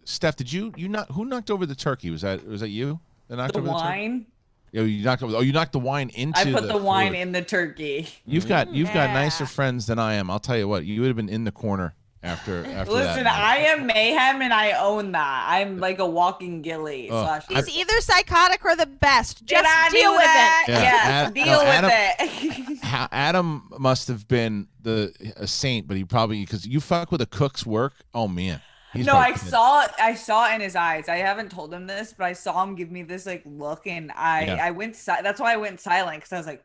S2: Steph, did you who knocked over the turkey? Was that you? That knocked over
S3: wine?
S2: The turkey? You knocked the wine into
S3: I put the wine
S2: food.
S3: In the turkey.
S2: You've got nicer friends than I am. I'll tell you what, you would have been in the corner after
S3: Listen,
S2: that.
S3: I am mayhem and I own that. I'm like a walking ghillie.
S10: He's either psychotic or the best. Just deal with it.
S3: Yeah, deal with it.
S2: Adam must have been a saint, but he probably, because you fuck with a cook's work. Oh man.
S3: I saw it in his eyes. I haven't told him this, but I saw him give me this like look, and I went. That's why I went silent, because I was like.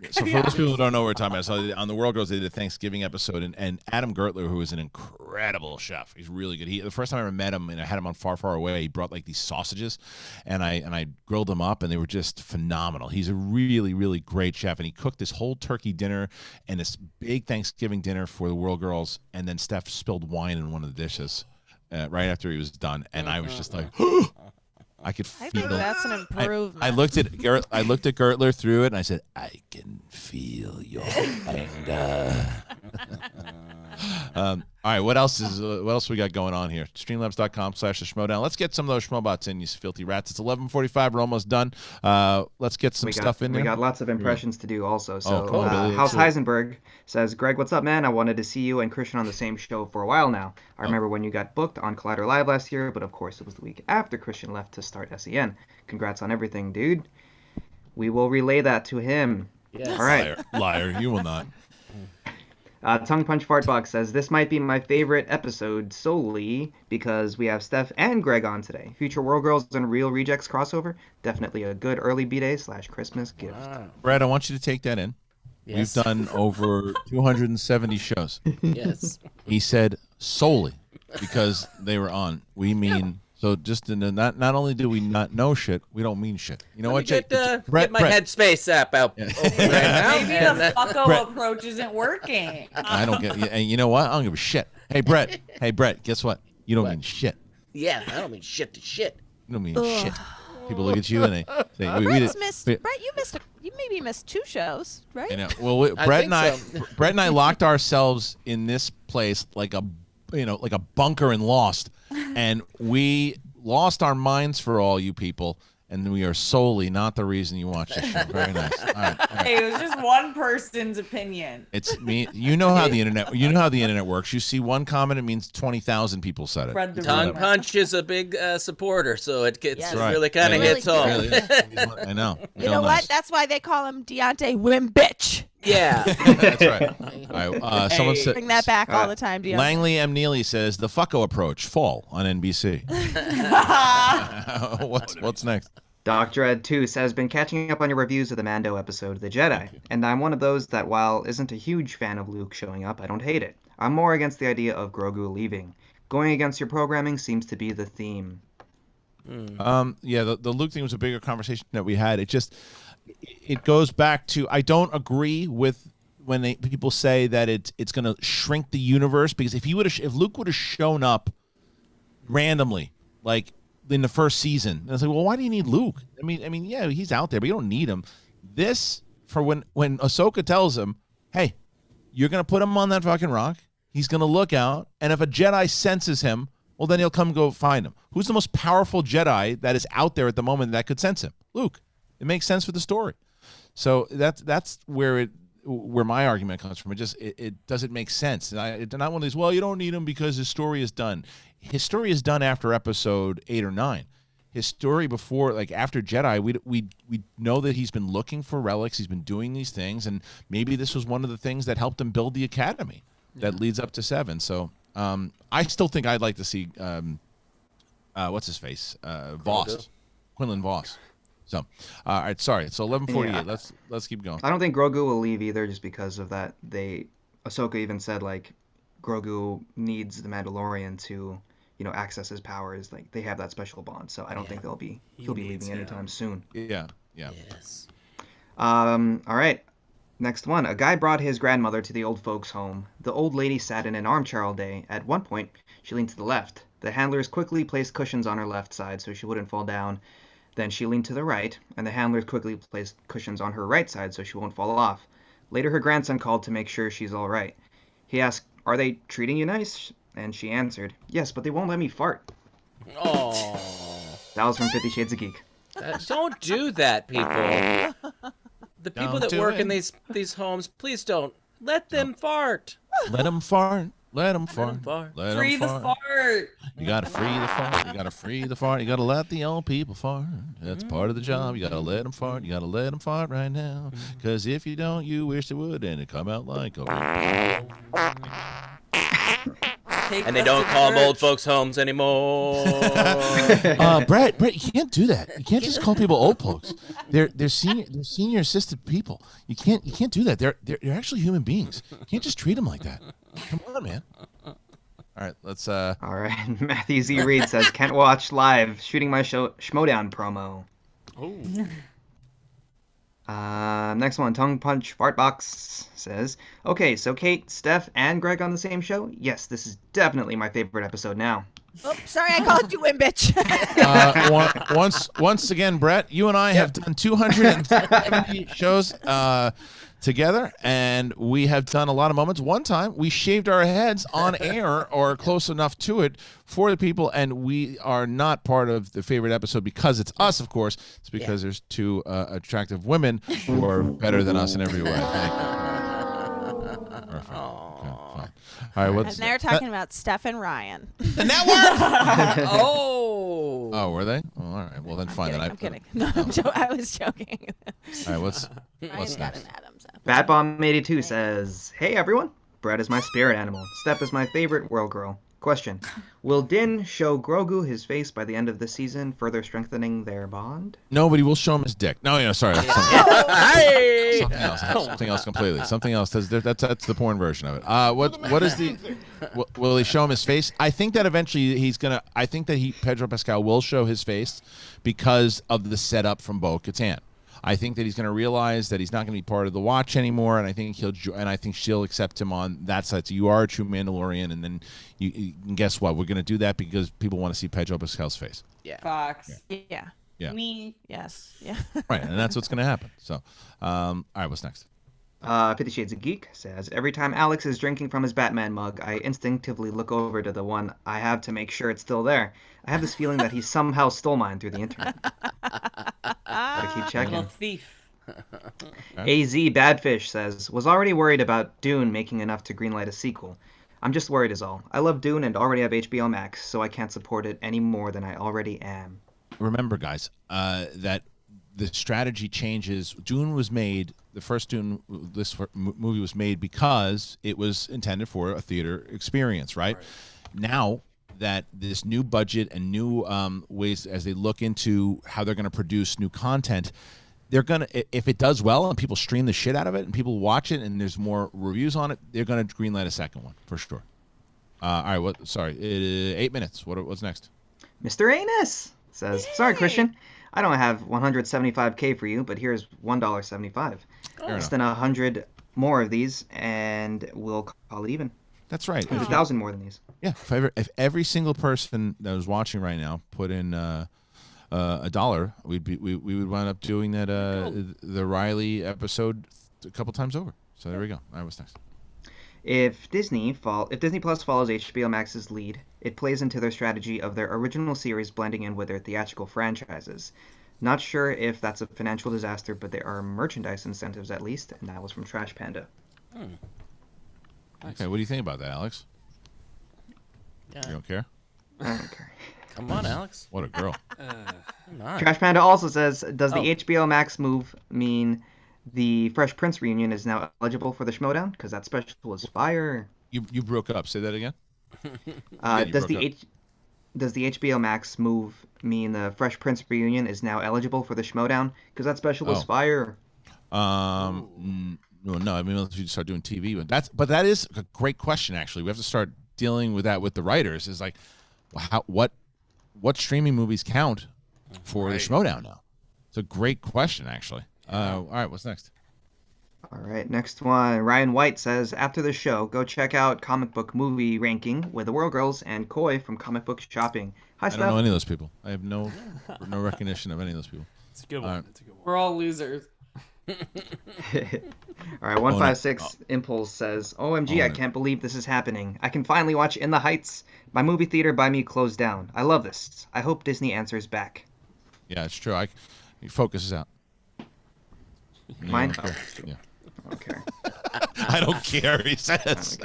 S2: So for those people who don't know what we're talking about, so on the World Girls, they did a Thanksgiving episode, and Adam Gertler, who is an incredible chef, he's really good. The first time I ever met him, and I had him on Far, Far Away, he brought like these sausages, and I grilled them up, and they were just phenomenal. He's a really, really great chef, and he cooked this whole turkey dinner and this big Thanksgiving dinner for the World Girls, and then Steph spilled wine in one of the dishes right after he was done, and I was just like. I could feel.
S10: I think that's an improvement.
S2: I looked at Gertler through it, and I said, "I can feel your anger." All right, what else we got going on here? Streamlabs.com/Schmoedown. Let's get some of those Schmoebots in, you filthy rats. It's 11:45. We're almost done. Let's get some stuff in there.
S5: We got lots of impressions to do also. So House Heisenberg says, Greg, what's up, man? I wanted to see you and Kristian on the same show for a while now. I remember when you got booked on Collider Live last year, but of course it was the week after Kristian left to start SEN. Congrats on everything, dude. We will relay that to him.
S6: Yes.
S5: All right.
S2: Liar, you will not.
S5: Tongue Punch Fartbox says, this might be my favorite episode solely because we have Steph and Greg on today. Future World Girls and Real Rejects crossover. Definitely a good early B-Day / Christmas gift. Wow.
S2: Brad, I want you to take that in. Yes. We've done over 270 shows.
S6: Yes.
S2: He said solely because they were on. We mean... So just not only do we not know shit, we don't mean shit. You know what?
S6: Get my Headspace app out.
S3: Maybe the fucko approach isn't working.
S2: I don't get. And you know what? I don't give a shit. Hey Brett. Guess what? You don't mean shit.
S6: Yeah, I don't mean shit to shit.
S2: You don't mean shit. People look at you and they say,
S10: Brett, you missed maybe missed 2 shows, right?
S2: I know. Well, Brett and I locked ourselves in this place like a bunker in Lost, and we lost our minds for all you people. And we are solely not the reason you watch this show. Very nice. All right.
S3: Hey, it was just one person's opinion.
S2: It's me. You know how the internet works. You see one comment, it means 20,000 people said it.
S6: Tongue Punch is a big supporter, so it gets
S2: right.
S6: really kind of hits home.
S2: Really I know.
S10: You know what? That's why they call him Deontay Wimbitch.
S6: Yeah.
S2: That's right. All right. Someone said,
S10: bring that back all the time, Deontay.
S2: Langley M. Neely says, The Fucko Approach, Fall on NBC. What's next?
S5: Dr. Ed 2 says, been catching up on your reviews of the Mando episode, The Jedi, and I'm one of those that while isn't a huge fan of Luke showing up, I don't hate it. I'm more against the idea of Grogu leaving. Going against your programming seems to be the theme.
S2: Yeah, the Luke thing was a bigger conversation that we had. It goes back to, I don't agree with when people say that it's going to shrink the universe, because if Luke would have shown up randomly, like in the first season, and I was like, well, why do you need Luke? I mean, yeah, he's out there, but you don't need him. This, for when Ahsoka tells him, hey, you're gonna put him on that fucking rock, he's gonna look out, and if a Jedi senses him, well, then he'll come go find him. Who's the most powerful Jedi that is out there at the moment that could sense him? Luke. It makes sense for the story. So that's where my argument comes from. It doesn't make sense. And not one of these, well, you don't need him because his story is done. His story is done after episode 8 or 9. His story before, like after Jedi, we know that he's been looking for relics. He's been doing these things, and maybe this was one of the things that helped him build the academy that leads up to 7. So I still think I'd like to see what's his face, Voss, Quinlan Voss. So, all right, sorry. So 11:48. Yeah. Let's keep going.
S5: I don't think Grogu will leave either, just because of that. Ahsoka even said like Grogu needs the Mandalorian to, access his powers. Like they have that special bond. So I don't think he'll be leaving anytime soon.
S2: Yeah. Yes.
S5: All right. Next one. A guy brought his grandmother to the old folks' home. The old lady sat in an armchair all day. At one point, she leaned to the left. The handlers quickly placed cushions on her left side so she wouldn't fall down. Then she leaned to the right, and the handlers quickly placed cushions on her right side so she won't fall off. Later, her grandson called to make sure she's all right. He asked, "Are they treating you nice?" And she answered, "Yes, but they won't let me fart."
S6: Oh.
S5: That was from 50 Shades of Geek.
S6: Don't do that, people. The people that work in these homes, please don't. Let them fart.
S2: Let them fart. Let them fart.
S3: Free the fart.
S2: You gotta free the fart. You gotta free the fart. You gotta let the old people fart. That's part of the job. You gotta let them fart. You gotta let them fart right now. Because if you don't, you wish they would, and it come out like a...
S6: And they don't call them old folks' homes anymore.
S2: Brett, you can't do that. You can't just call people old folks. They're senior assisted people. You can't do that. They're actually human beings. You can't just treat them like that. Come on, man. All right, let's.
S5: All right, Matthew Z. Reed says, "Can't watch live. Shooting my Schmoedown promo."
S6: Oh.
S5: Next one, Tongue Punch Fartbox says, "Okay, so Kate, Steph, and Greg on the same show? Yes, this is definitely my favorite episode now."
S10: Oh, sorry, I called you Wimbitch.
S2: Once again, Brett, you and I have done 270 shows together, and we have done a lot of moments. One time, we shaved our heads on air or close enough to it for the people, and we are not part of the favorite episode because it's us, of course. It's because there's two attractive women who are better than us in every way. Thank you. Perfect. Okay, fine. All right, what's
S10: and they're talking about Steph and Ryan.
S2: The network.
S6: Oh,
S2: were they? Oh, all right. Well, then fine.
S10: I'm kidding. No, I was joking.
S2: All right, what's
S10: Ryan's got
S2: next?
S10: an Adams apple.
S5: Batbomb82 says, "Hey everyone, Brett is my spirit animal. Steph is my favorite world girl. Question: will Din show Grogu his face by the end of the season, further strengthening their bond?"
S2: Nobody will show him his dick. No, sorry. That's something else. Something else completely. Something else. That's the porn version of it. What is the? Will he show him his face? I think that eventually he's gonna. I think that Pedro Pascal will show his face because of the setup from Bo-Katan. I think that he's going to realize that he's not going to be part of the Watch anymore, and I think she'll accept him on that side. So you are a true Mandalorian, and then you guess what? We're going to do that because people want to see Pedro Pascal's face.
S6: Yeah.
S3: Fox.
S10: Yeah.
S2: Yeah.
S3: Me.
S10: Yes. Yeah.
S2: Right, and that's what's going to happen. So, all right, what's next?
S5: 50 Shades of Geek says, every time Alex is drinking from his Batman mug, I instinctively look over to the one I have to make sure it's still there. I have this feeling that he somehow stole mine through the internet. Gotta keep checking.
S3: Little thief.
S5: AZ Badfish says, was already worried about Dune making enough to greenlight a sequel. I'm just worried is all. I love Dune and already have HBO Max, so I can't support it any more than I already am.
S2: Remember, guys, that the strategy changes. Dune was made, the first Dune, this movie was made because it was intended for a theater experience, right? Now that this new budget and new ways as they look into how they're going to produce new content, they're going to, if it does well and people stream the shit out of it and people watch it and there's more reviews on it, they're going to greenlight a second one for sure. All right, 8 minutes. What's next?
S5: Mr. Anus says, sorry, Christian. I don't have 175K for you, but here's $1.75. Less than 100 more of these, and we'll call it even.
S2: That's right.
S5: 100,000 more than these.
S2: Yeah. If every single person that was watching right now put in $1, we would wind up doing that the Riley episode a couple times over. So there we go. All right, what's next?
S5: If Disney Plus follows HBO Max's lead, it plays into their strategy of their original series blending in with their theatrical franchises. Not sure if that's a financial disaster, but there are merchandise incentives at least, and that was from Trash Panda.
S2: Okay, what do you think about that, Alex?
S6: Yeah.
S2: You don't care?
S5: I don't care.
S6: Come on, Alex.
S2: What a girl.
S6: Come on.
S5: Trash Panda also says, does the HBO Max move mean the Fresh Prince reunion is now eligible for the Schmoedown? Because that special was fire.
S2: You broke up. Say that again.
S5: Does the HBO Max move mean the Fresh Prince reunion is now eligible for the Schmoedown? Because that special was fire.
S2: No. I mean, if you start doing TV, but that is a great question. Actually, we have to start dealing with that with the writers. Is like, what streaming movies count for the Schmoedown now? It's a great question, actually. All right, what's next?
S5: All right, next one. Ryan White says, after the show, go check out Comic Book Movie Ranking with the World Girls and Koi from Comic Book Shopping. Hi, Steph.
S2: I don't know any of those people. I have no recognition of any of those people.
S8: It's a good one. It's a good one.
S3: We're all losers.
S5: All right, 156 Impulse says, OMG, I can't believe this is happening. I can finally watch In the Heights. My movie theater by me closed down. I love this. I hope Disney answers back.
S2: Yeah, it's true. Focus is out.
S5: Mine?
S2: Yeah.
S5: Okay.
S2: I don't care, he says.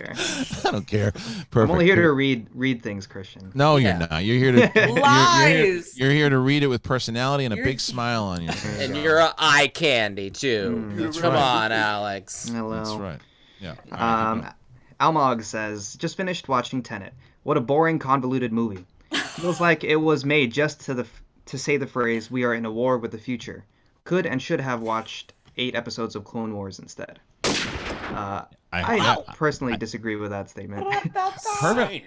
S2: I don't care. Perfect.
S5: I'm only here to read things, Christian.
S2: No, you're not. You're here to
S3: Lies.
S2: You're here to read it with personality and a big smile on your face.
S6: And you're a eye candy too. Come on, Alex.
S5: Hello.
S2: That's right. Yeah.
S5: Almog says, just finished watching Tenet. What a boring, convoluted movie. Feels like it was made just to say the phrase, we are in a war with the future. Could and should have watched 8 episodes of Clone Wars instead. I personally disagree with that statement.
S2: Perfect.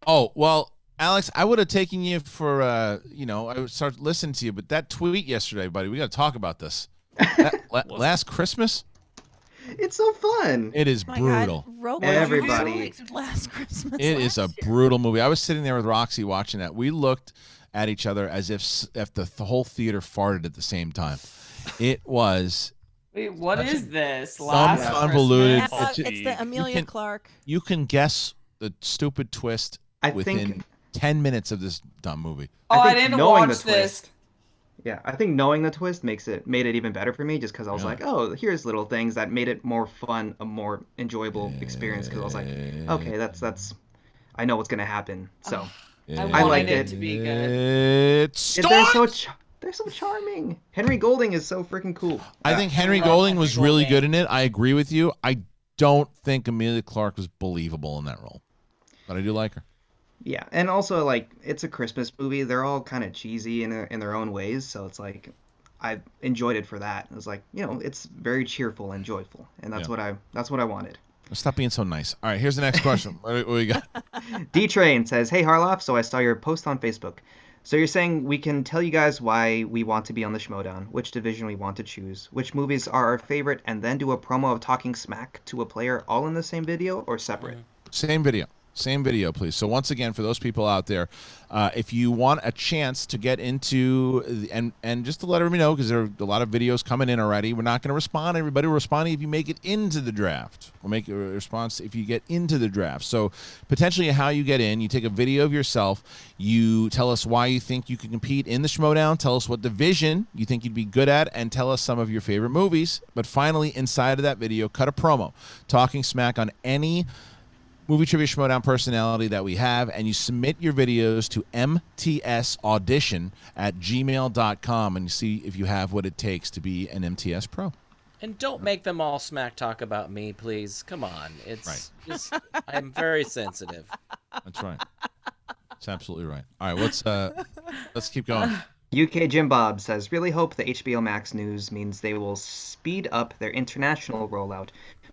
S2: Oh, well, Alex, I would have taken you for, I would start listening to you, but that tweet yesterday, buddy, we got to talk about this. Last Christmas?
S5: It's so fun.
S2: It is brutal.
S5: Everybody.
S10: Last Christmas.
S2: It is a brutal movie. I was sitting there with Roxy watching that. We looked at each other as if the whole theater farted at the same time. It was.
S3: Wait, what is this?
S2: Some convoluted.
S10: It's the Amelia Clark.
S2: You can guess the stupid twist within 10 minutes of this dumb movie.
S3: Oh, I didn't watch this.
S5: Yeah, I think knowing the twist made it even better for me, just because I was like, oh, here's little things that made it more fun, a more enjoyable experience. Because I was like, okay, that's, I know what's gonna happen. So
S3: I liked it to be good.
S5: They're so charming. Henry Golding is so freaking cool.
S2: I think Henry Golding was really good in it. I agree with you. I don't think Amelia Clark was believable in that role, but I do like her.
S5: Yeah, and also, like, it's a Christmas movie. They're all kind of cheesy in their own ways, so it's like I enjoyed it for that. It was like, it's very cheerful and joyful, and that's what I wanted.
S2: Stop being so nice. All right, here's the next question. What do we got?
S5: D-Train says, hey, Harloff, so I saw your post on Facebook. So you're saying we can tell you guys why we want to be on the Schmoedown, which division we want to choose, which movies are our favorite, and then do a promo of talking smack to a player all in the same video or separate?
S2: Same video. Same video, please. So once again, for those people out there, if you want a chance to get into and just to let everybody know, because there are a lot of videos coming in already, we're not going to respond. Everybody will respond if you make it into the draft. We'll make a response if you get into the draft. So potentially how you get in, you take a video of yourself, you tell us why you think you can compete in the Schmoedown, tell us what division you think you'd be good at, and tell us some of your favorite movies. But finally, inside of that video, cut a promo talking smack on any Movie Trivia Schmoedown personality that we have, and you submit your videos to mtsaudition@gmail.com, and you see if you have what it takes to be an MTS pro.
S6: And don't make them all smack talk about me, please. Come on. It's just, I'm very sensitive.
S2: That's right. That's absolutely right. All right, let's keep going.
S5: UK Jim Bob says, really hope the HBOmax news means they will speed up their international rollout,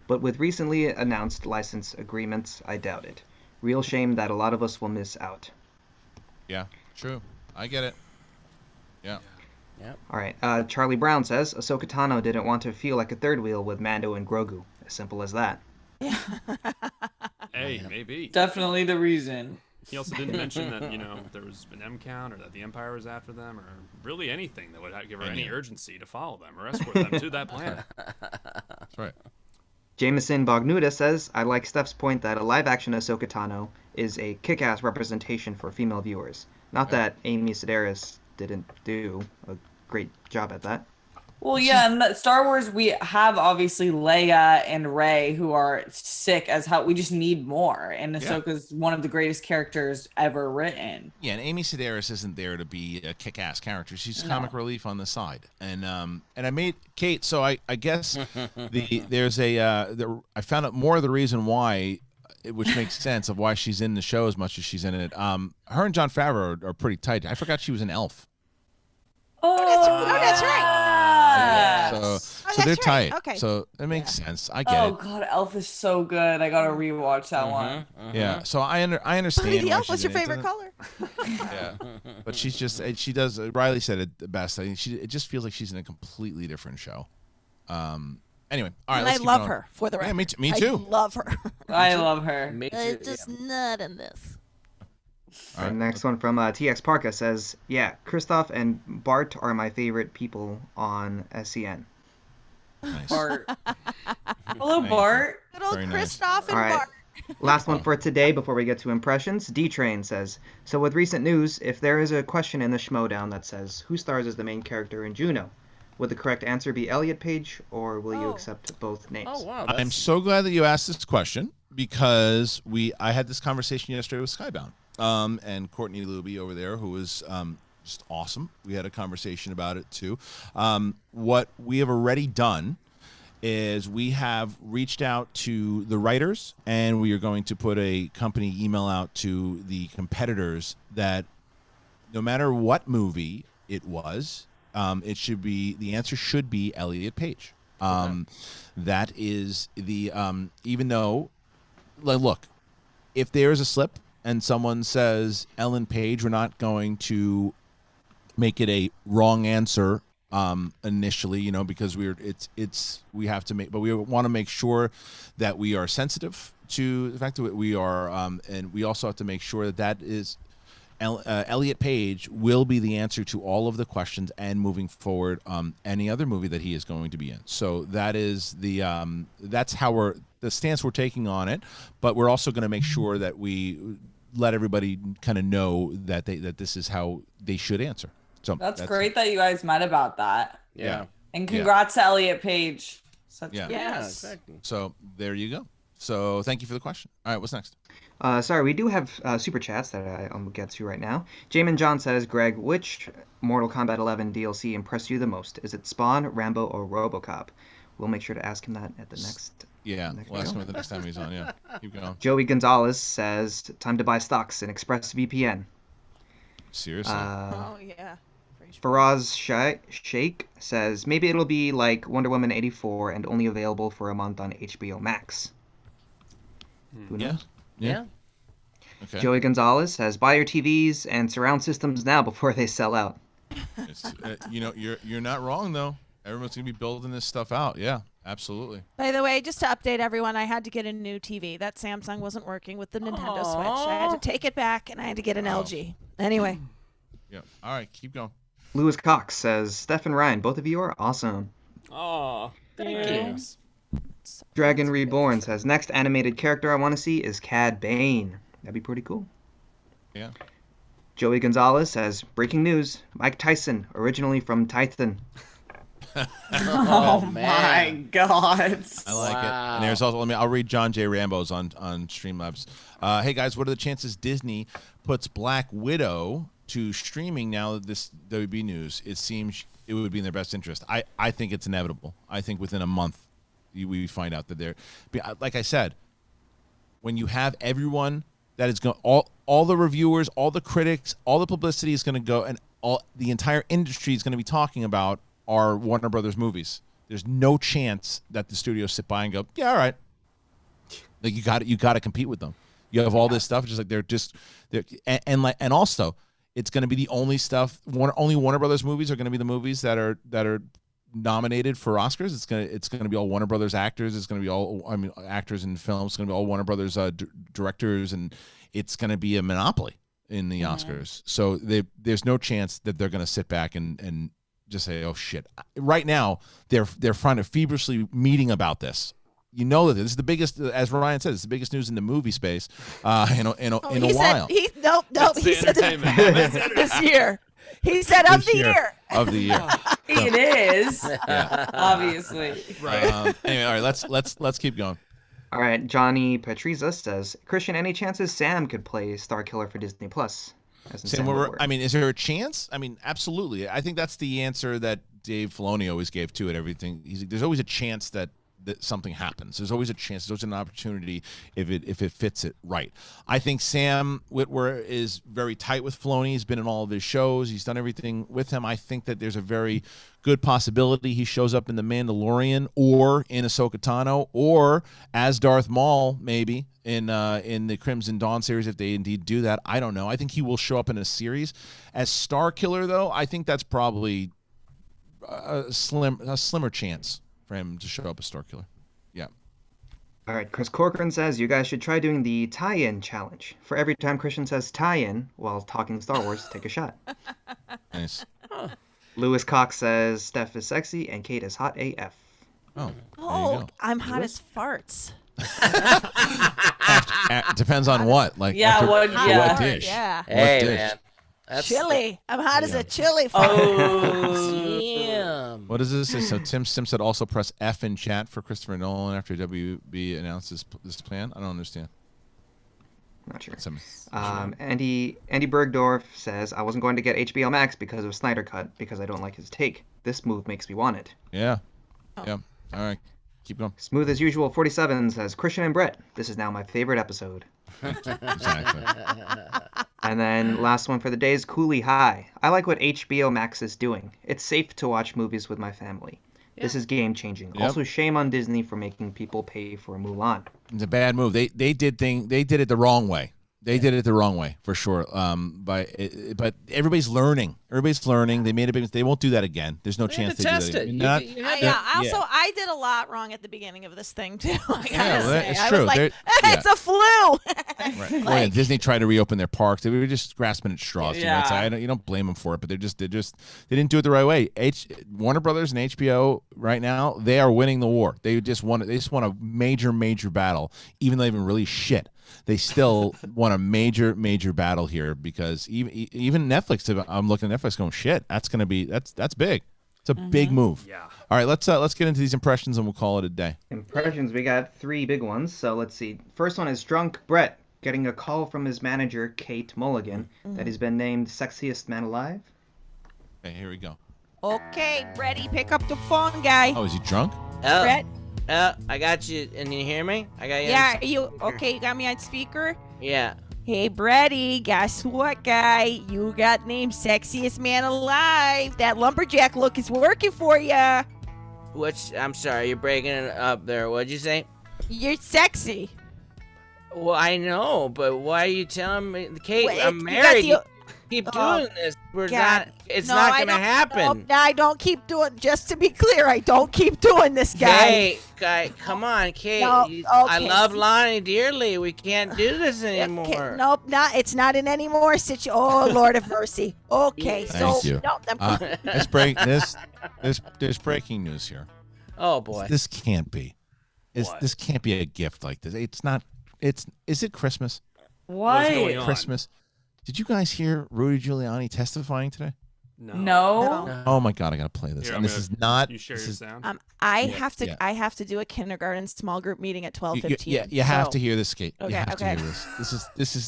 S5: but with recently announced license agreements, I doubt it. Real shame that a lot of us will miss out.
S2: Yeah, true. I get it. Yeah.
S6: Yep.
S5: All right. Charlie Brown says, Ahsoka Tano didn't want to feel like a third wheel with Mando and Grogu. As simple as that.
S8: Hey, maybe.
S3: Definitely the reason.
S8: He also didn't mention that, there was an M count or that the Empire was after them or really anything that would give her any urgency to follow them or escort them to that planet.
S2: That's right.
S5: Jameson Bognuda says, I like Steph's point that a live-action Ahsoka Tano is a kick-ass representation for female viewers. Not that Amy Sedaris didn't do a great job at that.
S3: Well, yeah, and Star Wars, we have obviously Leia and Rey who are sick as hell. We just need more. And Ahsoka's one of the greatest characters ever written.
S2: Yeah, and Amy Sedaris isn't there to be a kick-ass character. She's comic relief on the side. And I made Kate. So I guess I found out more of the reason why, which makes sense of why she's in the show as much as she's in it. Her and Jon Favreau are pretty tight. I forgot she was an elf.
S10: Oh, that's right.
S2: So they're tight.
S10: Okay.
S2: So it makes sense. I get it.
S3: Oh God, Elf is so good. I gotta rewatch that one.
S2: Yeah. So I understand.
S10: Buddy, the
S2: why
S10: elf was
S2: she's
S10: your
S2: in it.
S10: favorite color.
S2: Yeah. But she does. Riley said it the best. I think it just feels like she's in a completely different show. Anyway, all right.
S10: And
S2: Let's
S10: I
S2: keep
S10: love
S2: going.
S10: her for the record.
S2: Yeah, me too.
S10: I love her.
S3: I love her.
S10: It's just not in this.
S5: All right, next one from TX Parka says, yeah, Kristoff and Bart are my favorite people on SCN.
S2: Nice.
S3: Bart. Hello, Bart.
S10: Good old
S2: Very nice.
S10: Kristoff and
S5: All right.
S10: Bart.
S5: Last one for today before we get to impressions. D-Train says, so with recent news, if there is a question in the Schmoedown that says, who stars as the main character in Juno? Would the correct answer be Elliot Page, or will you accept both names?
S6: Oh, wow.
S2: I'm so glad that you asked this question because I had this conversation yesterday with Skybound. And Courtney Luby over there, who was just awesome. We had a conversation about it too. What we have already done is we have reached out to the writers, and we are going to put a company email out to the competitors that no matter what movie it was, the answer should be Elliot Page. That is the even though, look, if there's a slip and someone says Ellen Page, we're not going to make it a wrong answer initially, because we have to make, but we want to make sure that we are sensitive to the fact that we are, and we also have to make sure that is Elliot Page will be the answer to all of the questions and moving forward, any other movie that he is going to be in. So that is that's how the stance we're taking on it, but we're also going to make sure that we let everybody kind of know that this is how they should answer. So
S3: that's great that you guys met about that.
S2: Yeah.
S3: And congrats to Elliot Page.
S6: Yes. Exactly.
S2: So there you go. So thank you for the question. All right, what's next?
S5: Sorry, we do have super chats that I'll get to right now. Jamin John says, Greg, which Mortal Kombat 11 DLC impressed you the most? Is it Spawn, Rambo, or RoboCop? We'll make sure to ask him that at the next.
S2: Yeah, we'll ask him the next time he's on. Yeah, keep going.
S5: Joey Gonzalez says, time to buy stocks in ExpressVPN.
S2: Seriously?
S10: Oh, yeah.
S5: Faraz Sheikh says, maybe it'll be like Wonder Woman 84 and only available for a month on HBO Max. Who knows?
S2: Yeah. Okay.
S5: Joey Gonzalez says, buy your TVs and surround systems now before they sell out.
S2: It's, you're not wrong though. Everyone's gonna be building this stuff out. Yeah. Absolutely.
S10: By the way, just to update everyone, I had to get a new TV. That Samsung wasn't working with the Nintendo Switch. I had to take it back, and I had to get an LG. Anyway.
S2: Yeah. All right, keep going.
S5: Lewis Cox says, Steph and Ryan, both of you are awesome.
S8: Oh,
S6: Thank you.
S5: Dragon Reborn says, next animated character I want to see is Cad Bane. That'd be pretty cool.
S2: Yeah.
S5: Joey Gonzalez says, breaking news, Mike Tyson, originally from Titan.
S3: Oh
S6: man.
S3: my God.
S2: I like it. And there's also, I'll read John J. Rambo's on Streamlabs. Hey guys, what are the chances Disney puts Black Widow to streaming now that this WB news? It seems it would be in their best interest. I think it's inevitable. I think within a month we find out that they're, like I said, when you have everyone that is going, all the reviewers, all the critics, all the publicity is going to go, and all the entire industry is going to be talking about are Warner Brothers movies. There's no chance that the studios sit by and go, yeah, all right. Like you got to compete with them. You have all this stuff, just like and also it's going to be the only stuff. Only Warner Brothers movies are going to be the movies that are nominated for Oscars. It's gonna be all Warner Brothers actors. It's gonna be all actors in films. It's gonna be all Warner Brothers directors, and it's gonna be a monopoly in the Oscars. So there's no chance that they're gonna sit back and just say, oh shit. Right now they're trying to feverishly meeting about this. You know that this is the biggest, as Ryan said, it's the biggest news in the movie space in a while.
S10: Nope. He said this year. He said of the year.
S2: Of the year.
S3: It is. Yeah. Obviously.
S2: Right. Anyway, all right, let's keep going.
S5: All right, Johnny Petriza says, Kristian, any chances Sam could play Star Killer for Disney Plus?
S2: Sam, is there a chance? I mean, absolutely. I think that's the answer that Dave Filoni always gave to it. Everything. He's like, there's always a chance that something happens. There's always a chance. There's always an opportunity if it fits it right. I think Sam Witwer is very tight with Filoni. He's been in all of his shows. He's done everything with him. I think that there's a very good possibility he shows up in The Mandalorian or in Ahsoka Tano or as Darth Maul maybe in the Crimson Dawn series if they indeed do that. I don't know. I think he will show up in a series. As Star Killer though, I think that's probably a slimmer chance for him to show up as Star Killer. Yeah.
S5: All right, Chris Corcoran says, you guys should try doing the tie-in challenge. For every time Kristian says tie-in while talking Star Wars, take a shot.
S2: Nice.
S5: Lewis Cox says, Steph is sexy and Kate is hot AF.
S10: Oh, I'm hot as farts.
S2: Depends on what. Like, what dish?
S10: Yeah.
S6: Hey,
S2: what dish?
S6: man. That's
S10: chili. I'm hot as a chili.
S6: damn.
S2: What does this say? So Tim Sim said also press F in chat for Christopher Nolan after WB announces this plan. I don't understand.
S5: Not sure. Andy Bergdorf says, I wasn't going to get HBOmax because of Snyder Cut because I don't like his take. This move makes me want it.
S2: Yeah. Yeah. All right. Keep going.
S5: Smooth as usual 47 says, Kristian and Brett, this is now my favorite episode.
S2: Exactly.
S5: And then last one for the day is Cooley High. I like what HBO Max is doing. It's safe to watch movies with my family. Yeah. This is game changing. Yep. Also, shame on Disney for making people pay for Mulan.
S2: It's a bad move. They did it the wrong way. They did it the wrong way for sure. But everybody's learning. Everybody's learning. They made a big. They won't do that again. There's no chance they do that again.
S10: I did a lot wrong at the beginning of this thing too.
S2: It's true.
S10: Was like, it's a flu.
S2: Right. Like, Disney tried to reopen their parks. They were just grasping at straws. Yeah. You don't blame them for it, but they didn't do it the right way. Warner Brothers and HBO right now, they are winning the war. They just won a major battle, even though they've been really shit. They still won a major battle here because even Netflix. I'm looking at Netflix going, shit. That's big. It's a big move. Yeah. All right, let's get into these impressions and we'll call it a day.
S5: Impressions. We got 3 big ones. So let's see. First one is Drunk Brett getting a call from his manager Kate Mulligan that he's been named sexiest man alive.
S2: Okay, here we go.
S10: Okay, Bretty, pick up the phone, guy.
S2: Oh, is he drunk?
S6: Oh.
S10: Brett.
S6: I got you. And you hear me? I got you.
S10: Yeah, you okay? You got me on speaker?
S6: Yeah.
S10: Hey, Bretty, guess what, guy? You got named sexiest man alive. That lumberjack look is working for ya.
S6: I'm sorry, you're breaking it up there. What'd you say?
S10: You're sexy.
S6: Well, I know, but why are you telling me? Kate, I'm married. keep doing this. We're
S10: God.
S6: not. It's
S10: No,
S6: not
S10: I
S6: gonna
S10: don't-
S6: happen.
S10: No, I don't keep doing. Just to be clear, I don't keep doing this, guy.
S6: Kate, come on, Kate.
S10: No,
S6: I
S10: okay.
S6: love Lonnie dearly. We can't do this anymore.
S10: Okay, nope, it's not an anymore situation. Oh, Lord of mercy. Okay,
S2: Thank you.
S10: No,
S2: There's breaking news here.
S6: Oh boy.
S2: This can't be. This can't be a gift like this. It's not. Is it Christmas?
S8: What's going on?
S2: Christmas. Did you guys hear Rudy Giuliani testifying today?
S3: No.
S2: Oh my God, I gotta play this.
S8: Here,
S2: and this is not.
S8: You share
S2: this
S8: your
S2: is,
S8: sound?
S10: I have to do a kindergarten small group meeting at 12:15.
S2: You have to hear this, Kate.
S10: Okay,
S2: you have to hear this.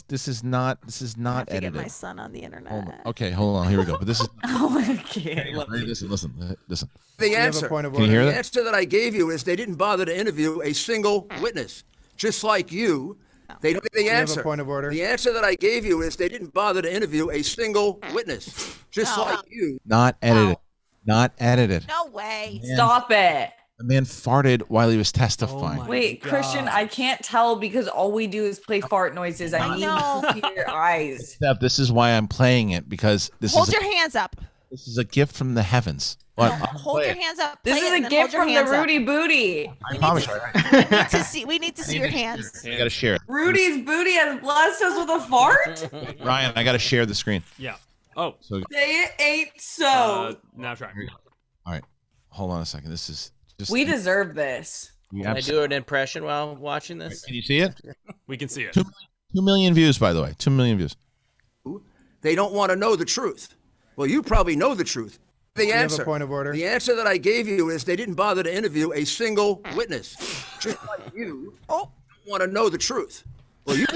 S2: This is not
S10: I have to
S2: edited.
S10: get my son on the internet.
S2: Okay, hold on. Here we go. But this is.
S3: Okay.
S2: Listen.
S9: The answer.
S2: Can you hear
S9: The
S2: that?
S9: answer that I gave you is they didn't bother to interview a single witness, just like you. They don't. The answer.
S11: a point of order?
S9: The answer that I gave you is they didn't bother to interview a single witness, just
S10: No.
S9: like you.
S2: Not edited. Not edited.
S10: No way.
S3: Stop it.
S2: The man farted while he was testifying.
S3: Wait, Christian, I can't tell because all we do is play fart noises. I need to see your eyes.
S2: Steph, this is why I'm playing it, because
S10: Hold your hands up.
S2: this is a gift from the heavens. What?
S10: Hold your hands up.
S3: This
S10: Play
S3: is
S10: it
S3: a
S10: and then
S3: gift
S10: hold
S3: from
S10: your
S3: the
S10: hands up.
S3: Rudy Booty.
S2: I promise you.
S10: We need to see your hands.
S2: I gotta share it.
S3: Rudy's Booty has blessed us with a fart?
S2: Ryan, I gotta share the screen.
S8: Yeah. Oh.
S2: So,
S3: Say it ain't so.
S8: Now try.
S2: all right, hold on a second. This is just.
S3: We deserve this.
S2: we
S6: Can I do an impression while watching this?
S2: Can you see it?
S8: We can see it.
S2: 2 million views, by the way. 2 million views.
S9: They don't want to know the truth. Well, you probably know the truth. The
S11: have a
S9: answer.
S11: point of order?
S9: The answer that I gave you is they didn't bother to interview a single witness, just like you.
S10: Oh.
S9: Want to know the truth. Well, you.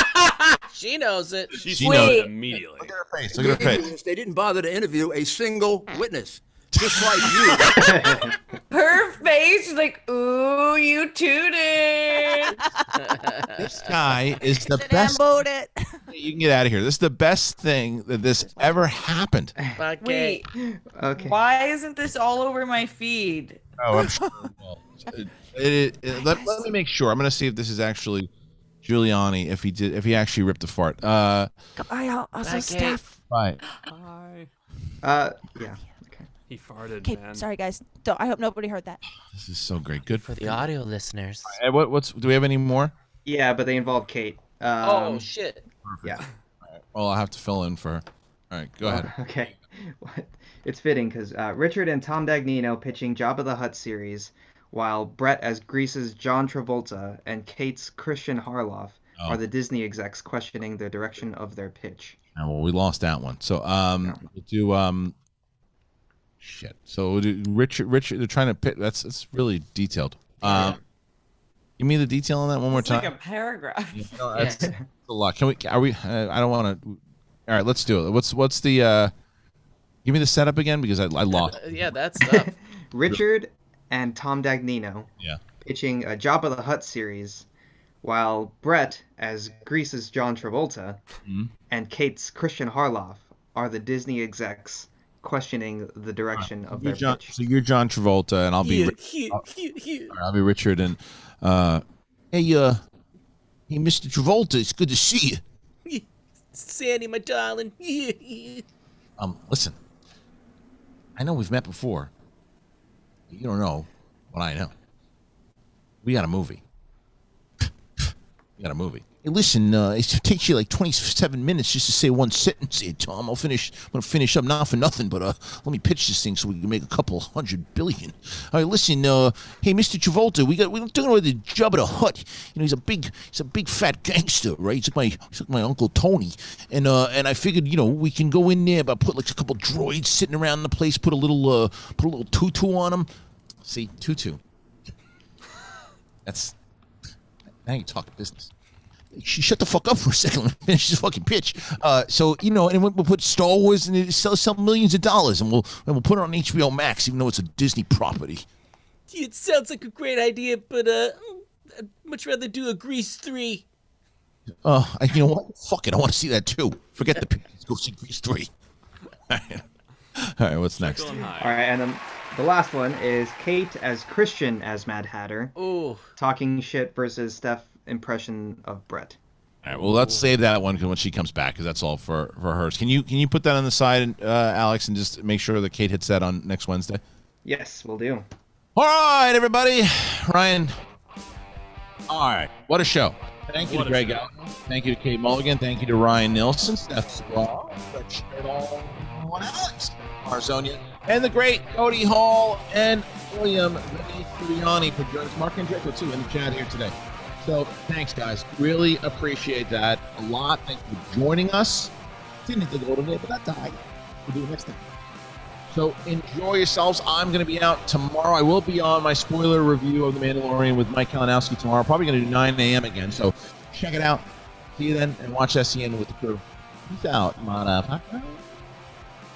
S6: She knows it.
S8: She
S2: knows
S8: knows
S3: it.
S8: it immediately.
S2: Look at her face. Look at her face.
S9: They didn't bother to interview a single witness, just like you.
S3: Her face, she's like, ooh, you tooted.
S2: This guy is the
S10: Then
S2: best.
S10: boot it.
S2: You can get out of here. This is the best thing that this ever happened.
S6: Okay.
S3: Wait,
S5: Okay.
S3: why isn't this all over my feed?
S2: Oh, I'm sure. Well, let me make sure. I'm gonna see if this is actually Giuliani. If he actually ripped a fart.
S10: I also Steph.
S2: Right.
S8: Hi.
S5: Yeah. Okay.
S8: He farted,
S10: Okay,
S8: man.
S10: sorry guys. I hope nobody heard that.
S2: This is so great. Good
S6: For the audio listeners.
S2: Hey, do we have any more?
S5: Yeah, but they involve Kate.
S6: Oh shit.
S5: Yeah.
S2: Well, I'll have to fill in for her. All right, go ahead.
S5: Okay. It's fitting because Richard and Tom Dagnino pitching Jabba the Hutt series, while Brett as Grease's John Travolta and Kate's Kristian Harloff are the Disney execs questioning the direction of their pitch.
S2: Well, we lost that one. So we'll do shit. So we'll do Richard. They're trying to pick. That's really detailed. Give me the detail on that one more
S3: It's
S2: time.
S3: like a paragraph.
S2: That's a lot. Are we? I don't want to. All right, let's do it. What's the? Give me the setup again because I lost.
S6: Yeah, that's tough.
S5: Richard and Tom Dagnino pitching a Jabba the Hutt series, while Brett as Grease's John Travolta and Kate's Kristian Harloff are the Disney execs questioning the direction of their pitch.
S2: So you're John Travolta, and I'll be I'll be Richard. And hey, Mr. Travolta, it's good to see you.
S6: Sandy, my darling.
S2: Listen, I know we've met before. You don't know what I know. We got a movie. Hey, listen, it takes you like 27 minutes just to say one sentence here, Tom. I'm gonna finish up not for nothing, but let me pitch this thing so we can make a couple $100 billion. All right, listen, hey, Mr. Travolta, we're talking about the Jabba the Hutt. You know, he's a big fat gangster, right? He's like my Uncle Tony, and I figured, you know, we can go in there, but put like a couple droids sitting around the place, put a little tutu on him. See, tutu. Now you talk business. Shut the fuck up for a second. Let me finish this fucking pitch. So, you know, and we'll put Star Wars and sell millions of dollars, and we'll put it on HBOmax, even though it's a Disney property.
S6: It sounds like a great idea, but I'd much rather do a Grease 3.
S2: You know what? Fuck it. I want to see that too. Forget the pitch. Let's go see Grease 3. All right, what's next?
S5: All right, and then the last one is Kate as Christian as Mad Hatter.
S6: Ooh.
S5: Talking shit versus Steph impression of Brett.
S2: All right, well, let's save that one when she comes back, because that's all for hers. Can you put that on the side, Alex, and just make sure that Kate hits that on next Wednesday?
S5: Yes, we'll do.
S2: All right, everybody. Ryan. All right, what a show. Thank you to Greg Alba. Thank you to Kate Mulligan. Thank you to Ryan Nilsen, Steph Sabraw, Sheridan, Alex, Marzoña, and the great Cody Hall and William Giuliani for joining us. Mark Andrico, too, in the chat here today. So thanks, guys. Really appreciate that a lot. Thank you for joining us. Didn't hit the goal today, but that's all right. We'll do it next time. So enjoy yourselves. I'm going to be out tomorrow. I will be on my spoiler review of The Mandalorian with Mike Kalinowski tomorrow. Probably going to do 9 a.m. again. So check it out. See you then, and watch SCN with the crew. Peace out, motherfucker.